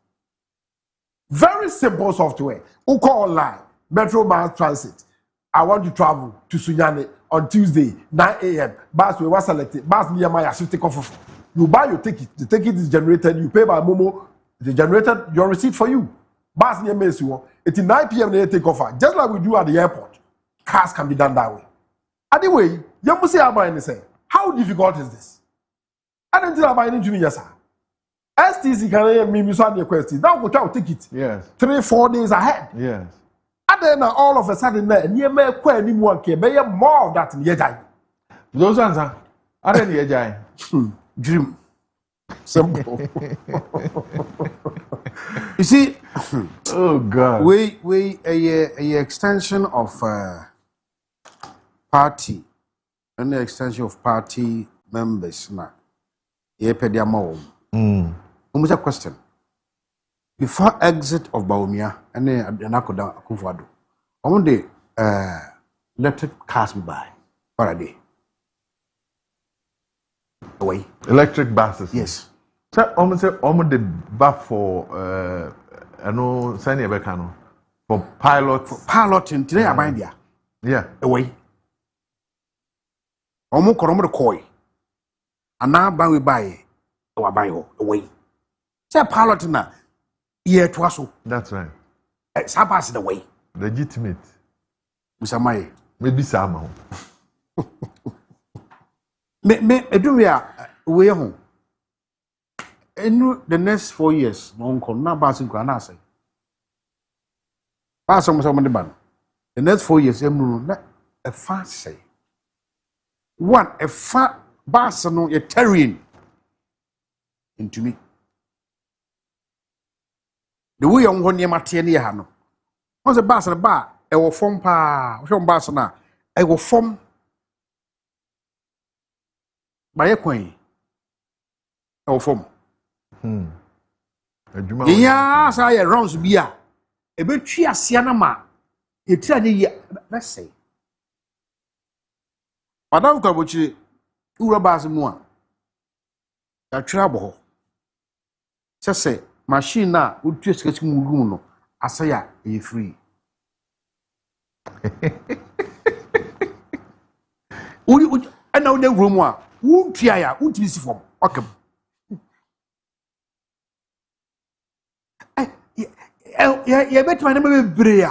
Very simple software. You call online, Metromas Transit. I want to travel to Sunyane on Tuesday, 9 a.m. Bus we were selected. Bus near my take off. You buy your ticket. The ticket is generated. You pay by Momo. They generated your receipt for you. Bus near me. It's 9 p.m. they take off. Just like we do at the airport. Cars can be done that way. Anyway, you must say about say, how difficult is this? I don't think about it to me, yes, sir. STC can me so the question. Now go try to take it. Yes. 3-4 days ahead. Yes. And then all of a sudden, near me anymore can be more of that in your Those answer. I don't need dream. Simple. You see, oh God. We a extension of party, and the extension of party members na. Ye pedia mo. A question. Before exit of Baumia and Anakoda Akufado, on the electric cars we buy for a day. Away. Electric buses. Yes. So almost the buff for no Sanya Becano for pilots. For piloting today I bind ya. Yeah. Away. Omo koromo the koi. And now buy we buy or buy away. Say pilot na yeah twaso. That's right. Some pass the way. Legitimate. Musamaye. Maybe some. Me do we home. In the next 4 years, no one na passing grana say. Pass some the ban. The next 4 years, a fast say. One, a fat bass no a terrain into me. The way on one near Martiani Hano. Once a bass and a bar, I will form pa, show bass na, I will form by a coin. I will form. Yeah, I rounds beer. A bit chia sianama. You tell me, let's say. Madame Kabuchi, Urabas moi. A trouble. Just say, machine now, would just get Muguno. I say, you free. I know the room one. Won't try, won't you see from? Okay. Yeah, better my name is Brea.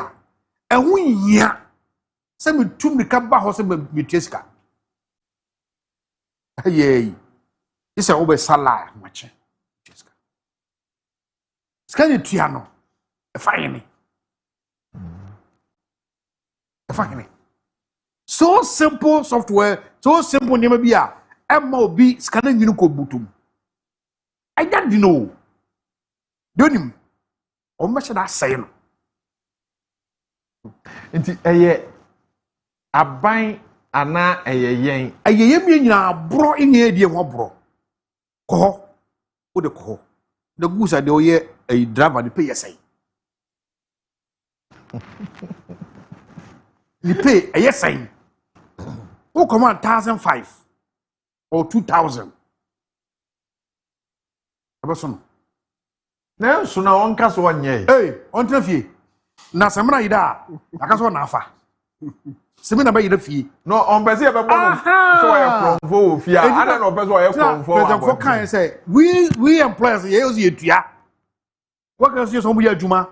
And we ya. Some two me come back, some me Tesca. Yay. This is always Salah, much. Scan it, Tiano. A fine. A fine. So simple software, so simple, never be a MOB scanning you could butum. I don't know. Don't him. Or much that saying. Inti a buy ana a yen. A yen ya bro in here, dear one bro. Ko, what the ko. The goose are the a driver, the pay you say. You pay a yes saying. Who come on 1,005 or 2,000? Abason. Now, so now on cast 1 year. Hey, on Trafie. Na Samana Ida, I can't want Nafa. Semina by the fee. No, on Bessie, so I am from Fear. I don't know, but I am from kind say, we employers, yes, you tia. What can you say, Juma?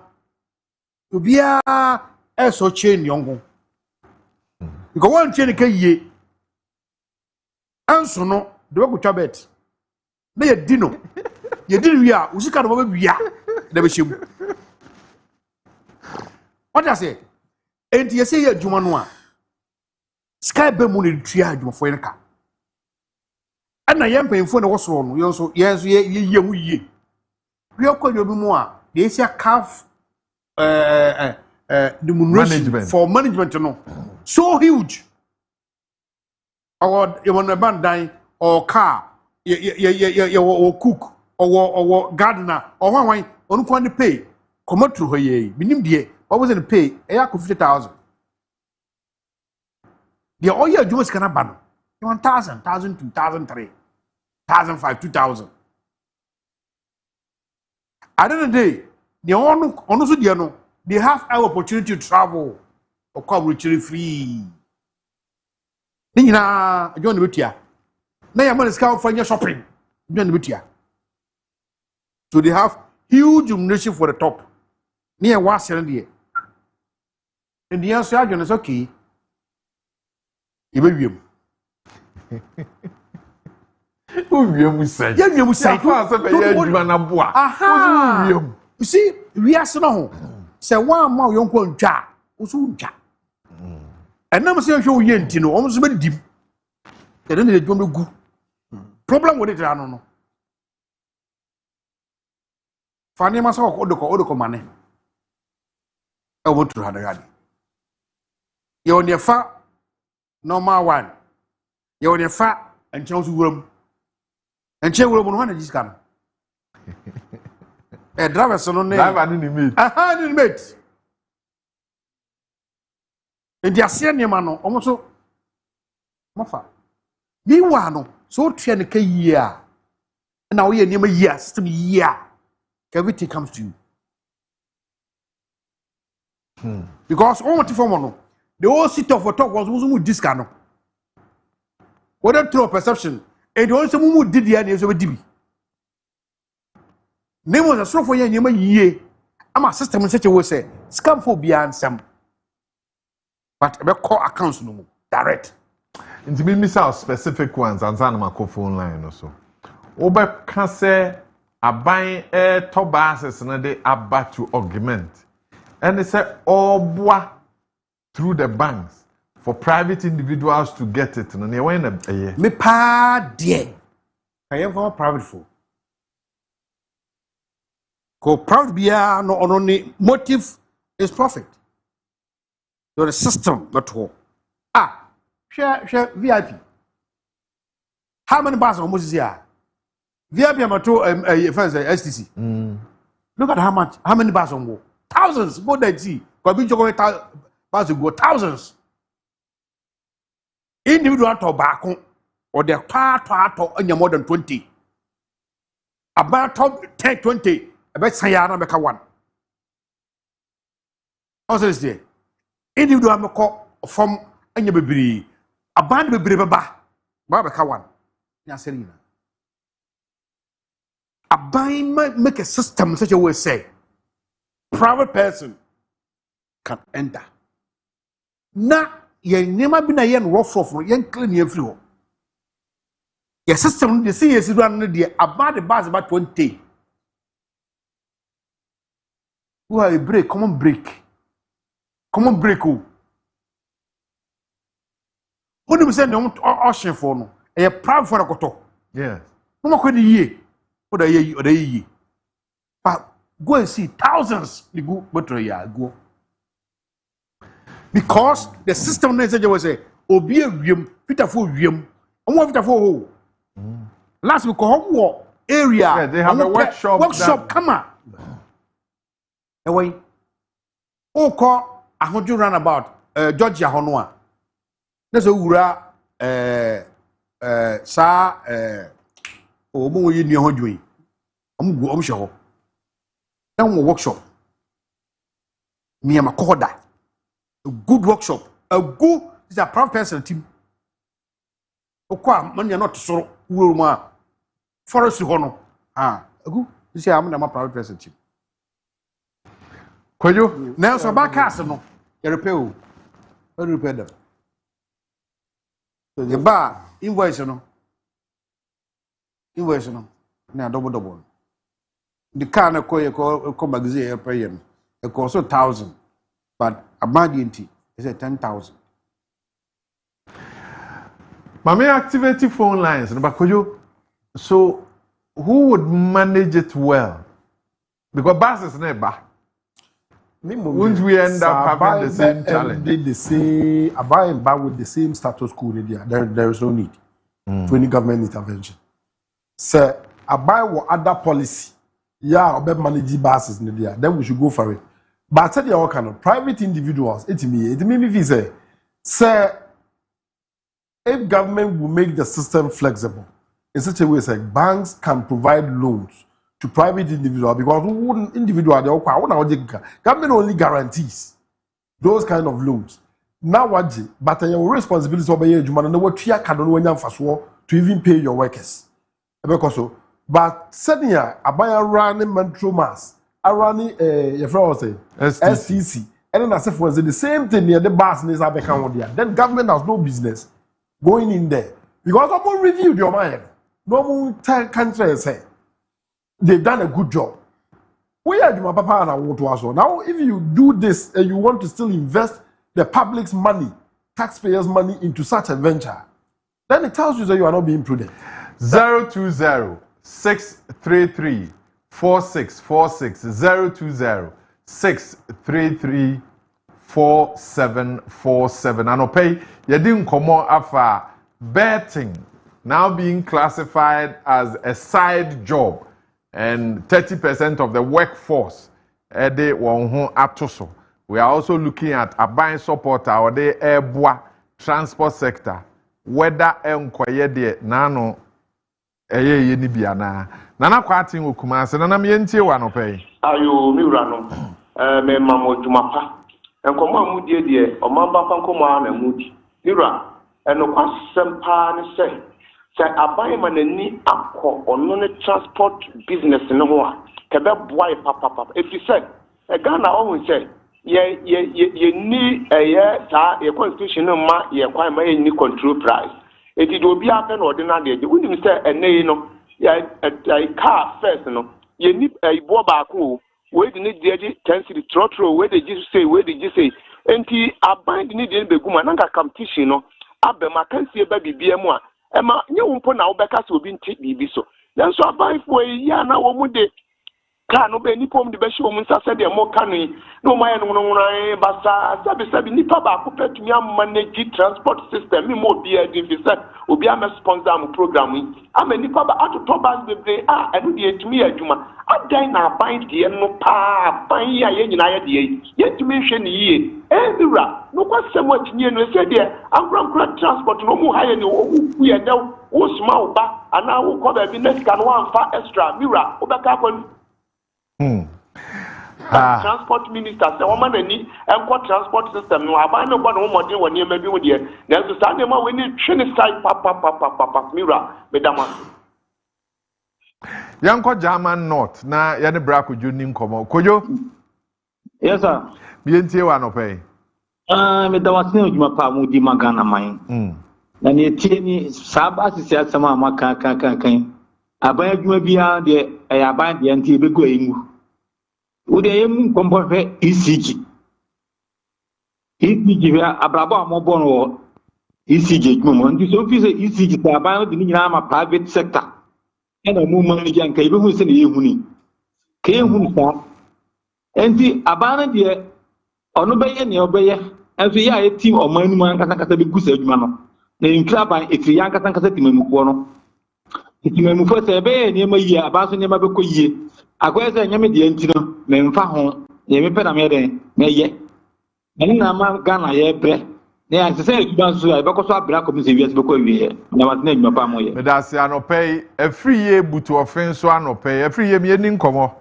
To be a so chain young. Because one chain ye. And so no, the work with Chabet. They dino. You didn't we are, we can't remember we are. Never shame. What I say? And you say, Jumanoa. Sky Bemoon triage for a car. And I am paying for the was wrong. We also, yes, ye. We are calling you more. They say a calf, remuneration for management no so huge. Or you want a band or car, or cook or gardener or one on one pay. Come out through her minim dear. What was in the pay? A 50,000. The all your jobs can ban 1,000, 2,000, 3,000, 1,500, 2,000. At the end of the day, the on they have our opportunity to travel or come richly free. Nina, John Witia. Now your money is coming for your shopping. John Witia. So they have huge remuneration for the top. Near what's in the and the answer is okay. You will be. You say, you see, we are so say one more young one jar, Usunja. And now, say, you yent, almost very deep. Then they don't go. Problem with it, I don't know. Fanny must have all money. I want to have a garden. You're on your fat, normal one. You're on your fat and chose room. And she will want to just come. A driver, son, driver didn't meet. I didn't meet. And the senior man almost so. Muffa. Meanwhile, so 10 year. And now we are near a year, system year. Everything comes to you. Because all what for the whole sit of talk was with this kind of. Whether through perception. And also who did the ideas of a DB. Name was a so for ye. I'm a system in such a way say, scam for beyond some. But about call accounts no more. Direct. And to be miss out specific ones and Zanama phone line also. Oba can say a buying a top basis and they about to augment. And they say all bois through the banks. For private individuals to get it, and they went a year. Me pa dear. I am for private for. Ko private beer no only motive is profit. So the system not all. Share VIP. How many bars almost is here? VIP am to first STC. Look at how many bars on go. Thousands. Go there see. Because we join bars go thousands. Individual tobacco or their part on your more than 20. About top 10, 20, about Sayana Meka 1. Also, is there individual Mako from any baby, a band baby baba, Babaka 1. Yaserina. A buying make a system such a way say private person can enter. Now, ye never been a young rough for young clean your floor. Your system, the CS is running the about the bars about 20. Who are a break? Come on, break. Who? What do we send them ocean for? No, a proud for a coto. Yes. No more could ye. What are ye or the ye? But go and see thousands. The go, but go. Because the system message was a obi wiem pitiful wiem omo pitiful last week home area yeah, they have a workshop come on away o call ahoju runabout Georgia honoa na so wura sa omo yi ni hoju yi omo hwe ho na wo workshop me am a a good workshop, a good is a proud person team. Okwa man you're not so uruma forest hono. A good you say I'm a proud person team. Kojo, now so back cast no, you repair. What repair them? So the bar invoice no. Na double. The car na ko magazine pay him. It cost 1,000. But a bad is a 10,000. Mami activate phone lines. So who would manage it well? Because bus is never. Won't we end up having the same challenge? The same, abiding by with the same status quo. There is no need for any government intervention. So, abide with other policy. Yeah, or manage buses in the then we should go for it. But I tell you all kind of private individuals. It me say, if government will make the system flexible in such a way that banks can provide loans to private individuals, because individual government only guarantees those kind of loans. Now what? But your responsibility over here, to even pay your workers. Because so, but suddenly, abaya running mantromas, running your friend say STC, and then I say for the same thing near the bus needs to be there. Then government has no business going in there because no one reviewed your mind. No one tell country say they've done a good job. We are my papa and I want to also. Now, if you do this and you want to still invest the public's money, taxpayers' money into such a venture, then it tells you that you are not being prudent. 020-633-4646 020-633-4747 and okay, you didn't come on after betting now being classified as a side job and 30% of the workforce they won up to so. We are also looking at a buying support our day airboa transport sector whether enquire nano eye ni bia na nana kwatin okumase nana me ntie wa no pay ayo mi wura no me mamo dwumapa enkomo amudie de o mamba pankomo na mudi mi wura eno kwasem pa ne se aban manani akọ ono ne transport business ne ho a kebe boy papa efi se Ghana ohun se ye ni sa ye constitution ma ye kwan ma ye ni control price eti do bi afa na ordinary de unim se enei no ya car first no ye ni ibo ba ko we di ni de 10 city trotro we de just say enti aban di ni de beguma na competition no abema kansie ba bibia mu a ema nye wumpo na obeka se obi nti bibi so nanso aban fo ya na wo mu de ka no be nipa mu de be hye mu nsa se de mo kanui no ma ye no basa sabi nipa ba ko petumi am manage transport system mi mo bi adi fi se obi am sponsor am program yi am nipa ba atoto bas bebre enu de etumi adwuma adan na aban de no pa aban ya ye nyina ye de ye tumi hwe ni yie ebira no kwasem atinye no se de ankra transport no mu haye ni wo ye de wo sma wo ba ana wo ko ba bi next kan wo amfa extra mira obeka kon transport minister say woman ani enko transport system no aban no bo no modern woni ma bi wo de na so sa ne ma we ni twene side papa mira bedama Yanko German North na yani brako juni nkomo Kojo. Yes sir. Bientie wa no pay. Me da wasne ojuma pa mu di magana man. Na ne tie ni saba sisi asema maka kan. Aban adwuma bia de aban de anti be go emu. Wo de emu kompo fe ECG bia abrabo amobo no ECG dwuma nti so fi se ECG ta aban de ni nyina ma private sector. Ena mu manage anka ibe hu se ne yehuni ke yehuni sa enti abana de ono beye ne obeye enso ya team omanu man kasa be gusa adwuma no na nkra ban etri yan kasa timamuko no timamuko se be ne ma yi abaso ne ma be ko yi akwese nyame de enti no me mfa ho ye me peda me den me ye na ma Ghana ye bre ne an se adwuma so ya be ko so abra ko mi se wiase be ko wie na ma na adwuma pa mo ye me da se anopay every year butu ofin so anopay every year me ni nkomo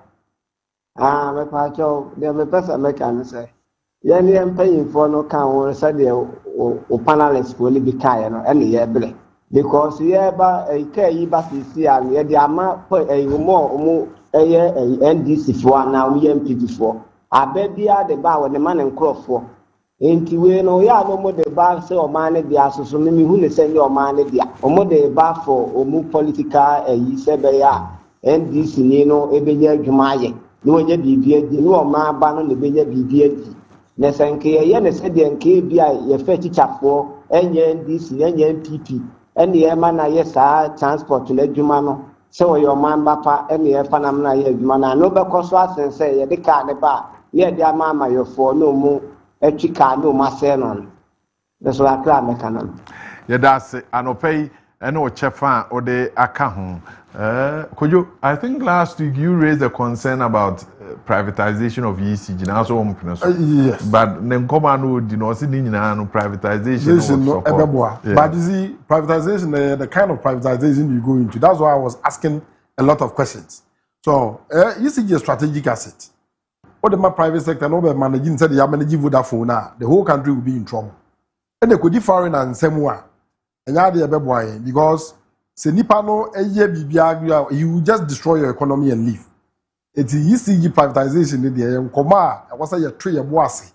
me pa cho de me pesa me kan say yani empaying for no kan wo say de o panelists ko li bi kai no ene ye bre because ye ba kai yi ba sisi an ye de ama mo NDC for na o MPP for abebia de ba wo de man nkrofo enti we no ya no mo de ba say o man ne dia soso me hu ne say o man ne dia o mo de ba for o mu political yi se be ya NDC ni no ebenya adwuma ye no onye bibia di no o ma ba no ne benya bibia di ne senke ye ne se de nke bia ye fe chichafo enye NDC enye MPP ene ye ma na ye sa transport le adwuma no se o yo man ba pa ene ye fa na na ye adwuma na no be koso asense ye de ka ne ba yeah dia mama yo for no mo etwika no masenon that's what I cry mekanon yeah that's anopay and o chefa o de aka ho Kojo, I think last week you raised a concern about privatization of ECG. Now, so yes. But then come on, no privatization. No, yeah. But you see, privatization, the kind of privatization you go into, that's why I was asking a lot of questions. So, ECG is a strategic asset. What the private sector, no managing said they are managing Vodafone now, the whole country will be in trouble. And they could be foreign and same one. And yeah, they are because se nipa no eye bibia you will just destroy your economy and leave. It's ECG privatization de dey nkoma a was say tree boase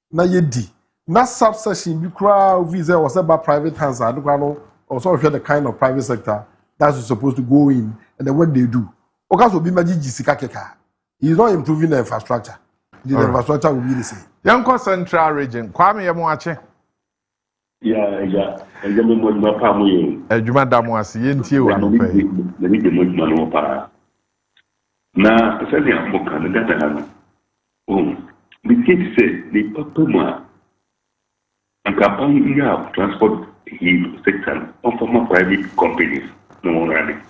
na yedi na subsection bi kra visa was about private hands and no also the kind of private sector that's supposed to go in and the work they do. Okaso bi magigi sika keka. He's not improving the infrastructure. The infrastructure will be the same. Yanko Central region Kwame Yamuache. Yeah, and then when my family, a Juma Damuasi, Yenti, the need no para. Now, certainly, I'm more candidate. Oh, the kid said the Papa and campaign of transport sector of former private companies. No one running.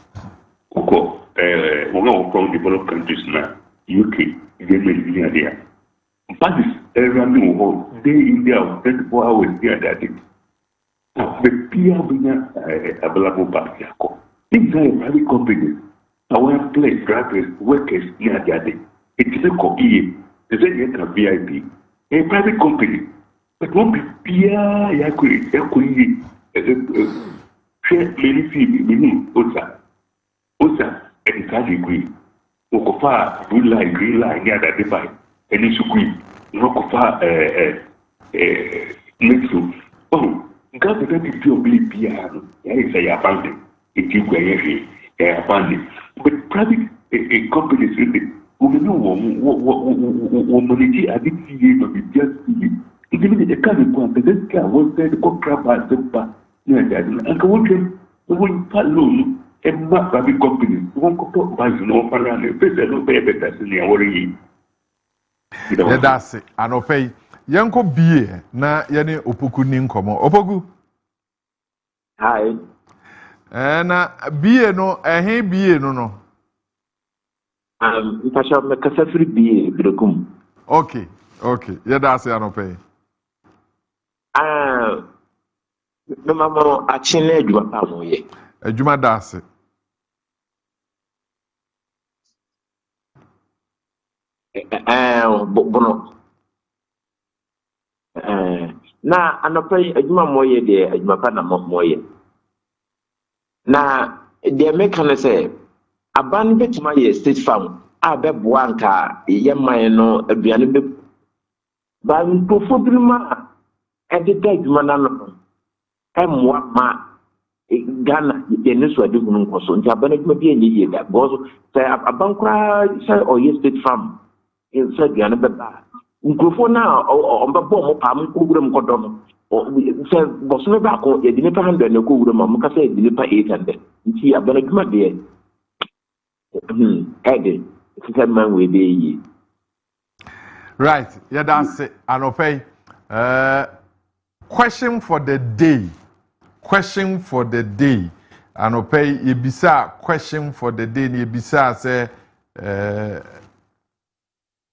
One from developed countries now, UK, Germany, India. But this running home, they in there 24 hours there that day. The peer winner available back here. These are private companies. Our place, drivers, workers near their day. It is a copy. They say you have VIP. A private company. But won't be peer, Yakuri, share many fees, Osa, and third degree. Okofa, blue line, green line, near that divide. And it's a queen. Okofa, Metro. Oh. God is going to be piano. There is a abandoned. It is a abandoned. But private companies, we know woman, I didn't see it, but it just even the kind of one, this guy was there to go crab at the bar. And go on, when follow and not private companies, won't go by no parallel, no pay better than you're worrying. That's it. I don't pay. Yanko bie na yene opoku ni nkomo opoku hi na bie no bie no mpasha me kasa free bie brekum okay ya da se anope me mama achine adwuma pa mo ye adwuma da se bono na anopai adwuma moye de adwuma pa na moye na de meka ne se aban betuma ye state farm abeboa nka ye man no aduane be ba ntofo birima ededa adwuma na no emwa ma Ghana ye ne so ade hunu nkoso nti aban adwuma bi enye ye da gozo se aban kura se oye state farm in said aduane be ba nkrofo na ombabo mo pam kugurum kodom se boso ba ko ye dine pa 100 na kugurum mo ka se dine pa 800 nti abana dwuma de ede se man we dey yi right yeah that's it anopay question for the day anopay yebisa question for the day yebisa say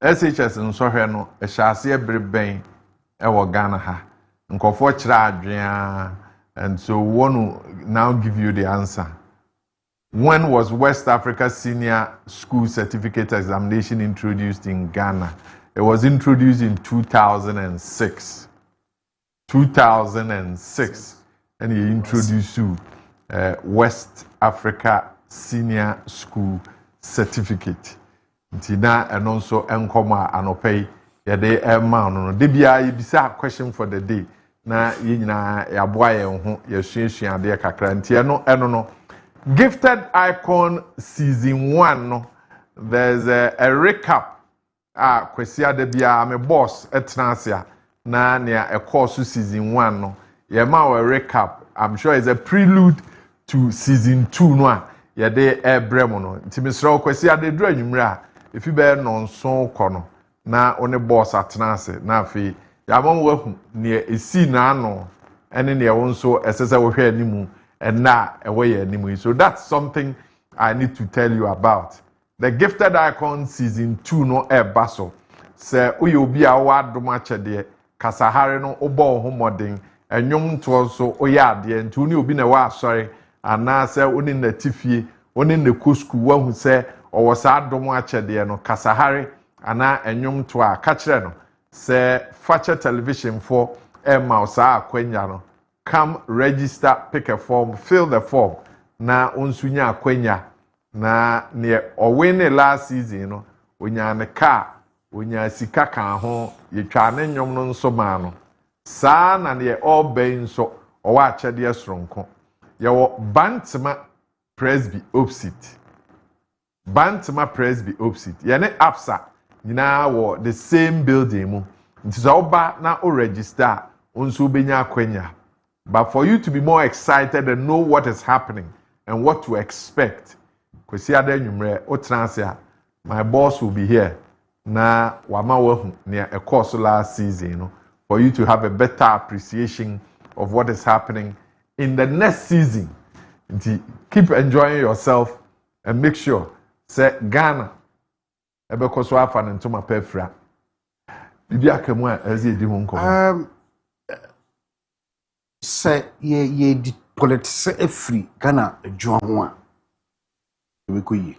SHS nsohwe no ehyaase ebreben ewo Ghana ha nkofo kira adwea and so we want to now give you the answer. When was West Africa Senior School Certificate Examination introduced in Ghana? It was introduced in 2006. 2006 and he introduced West Africa Senior School Certificate. Ntina and also enkoma anopay yede ema no de bia yebisa question for the day na yina yaboa ye ho yesuasua de kakra nti eno no Gifted Icon season 1 no there's a recap kwesi de bia me boss etnasia na ne a course season 1 no ye ma we recap. I'm sure it's a prelude to season 2 no a yede ebrem no nti misra kwesi ade dru anwumre a if you bear non so kono na one boss atena na afi yamon wahu ne esi na ano ene ne wo nso esese wo hwe animu na ewe ye animu. So that's something I need to tell you about. The Gifted Icon season 2 no baso. Se uye obi a wa doma chede kasahare no obo ho modern enwom to so oya ade nti uni obi na wa asori ana se oni na tifie oni na kosku wa hu se owo sa doma chede no kasahare ana enwom to a ka kire no se fache television for Emma sa akwanya no come register, pick a form, fill the form na onsunya akwanya na ne owene last season no onya ne car onya sika kan ho yetwa ne nyom no nso ma no saa na ne all ben so owa achede soronko ye wo Bantama Presby opposite ye ne Absa nyina wo the same building mu nti so oba na o register onso benya akwanya. But for you to be more excited and know what is happening and what to expect, my boss will be here. Na wama wahu near a course last season, for you to have a better appreciation of what is happening in the next season. Keep enjoying yourself and make sure say Ghana ebe koso afa ne ntoma pefra. Bibi akamu a ezi edi ho nko. Say ye di politics free Ghana adwon ho a we ko yi.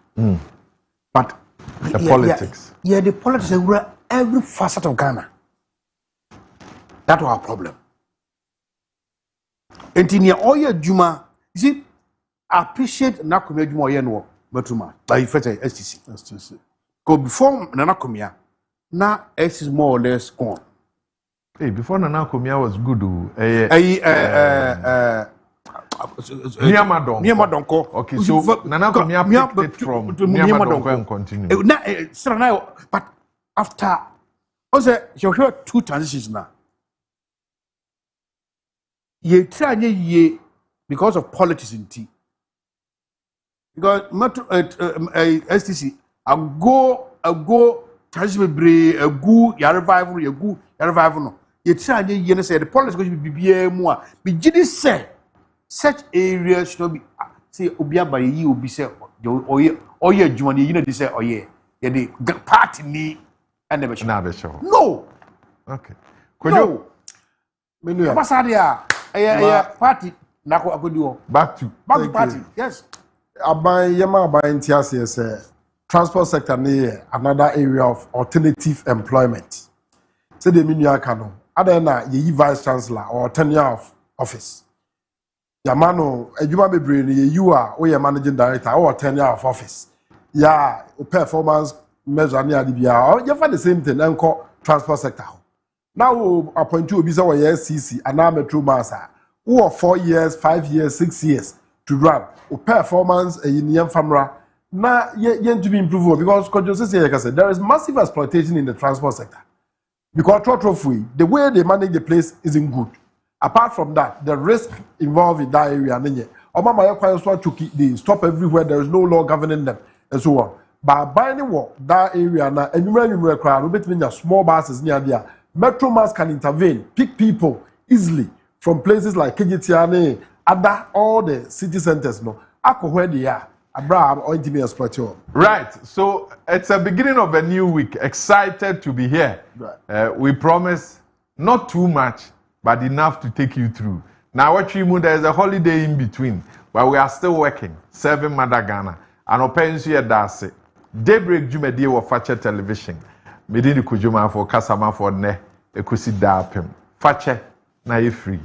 But the politics. Yeah, the politics every facet of Ghana. That's our problem. And in your all your Juma, you see, appreciate Nakumia Juma Yenwo, Batuma, by Fete STC. Because before Nanakumia, now S is more or less gone. Hey, before Nanakumia was good. Niamadonko. Okay, so Nanakumia picked it from Niamadonko and continue. But after, also, you heard two transitions now. Ye try ye because of politics in tea. Because STC, I go transition bre a go ya revival no. Ye try ye say the politics going to be more. Be jidi say such areas should be say obiaba yi obi say oye adwuma ye dey say oye ye the party ni and never show. No. Okay. Kojo menu ya party nako akodi back to party. Yes. Aban ntiase say transport sector ni another area of alternative employment. Say the menu aka no ada na ye vice chancellor or tenure of office. Yamano adwuma bebre ni you are we managing director or tenure of office. Yeah, performance measure ni adibia. You find the same thing enko transport sector. Now appoint you obi say we SCC and now metro massa. Who 4 years, 5 years, 6 years to run. Performance in famra. Na ye to be improved because Kojo said there is massive exploitation in the transport sector. Because the way they manage the place isn't good. Apart from that, the risk involved in that area, they stop everywhere. There is no law governing them, and so on. But by the way, that area now, and crowd, small buses near there. Metro Mass can intervene, pick people easily from places like Kejitiane, other all the city centers. No, where they are. Abraham or intimate exploitation. Right. So it's a beginning of a new week. Excited to be here. Right. We promise not too much, but enough to take you through. Now, what you there's a holiday in between, but we are still working, serving Mother Ghana. And open here that's it. Daybreak Jumedi or Fache Television. Medini Kojo Marfo Kasama for ne ekusi da pem. Fache na ye free.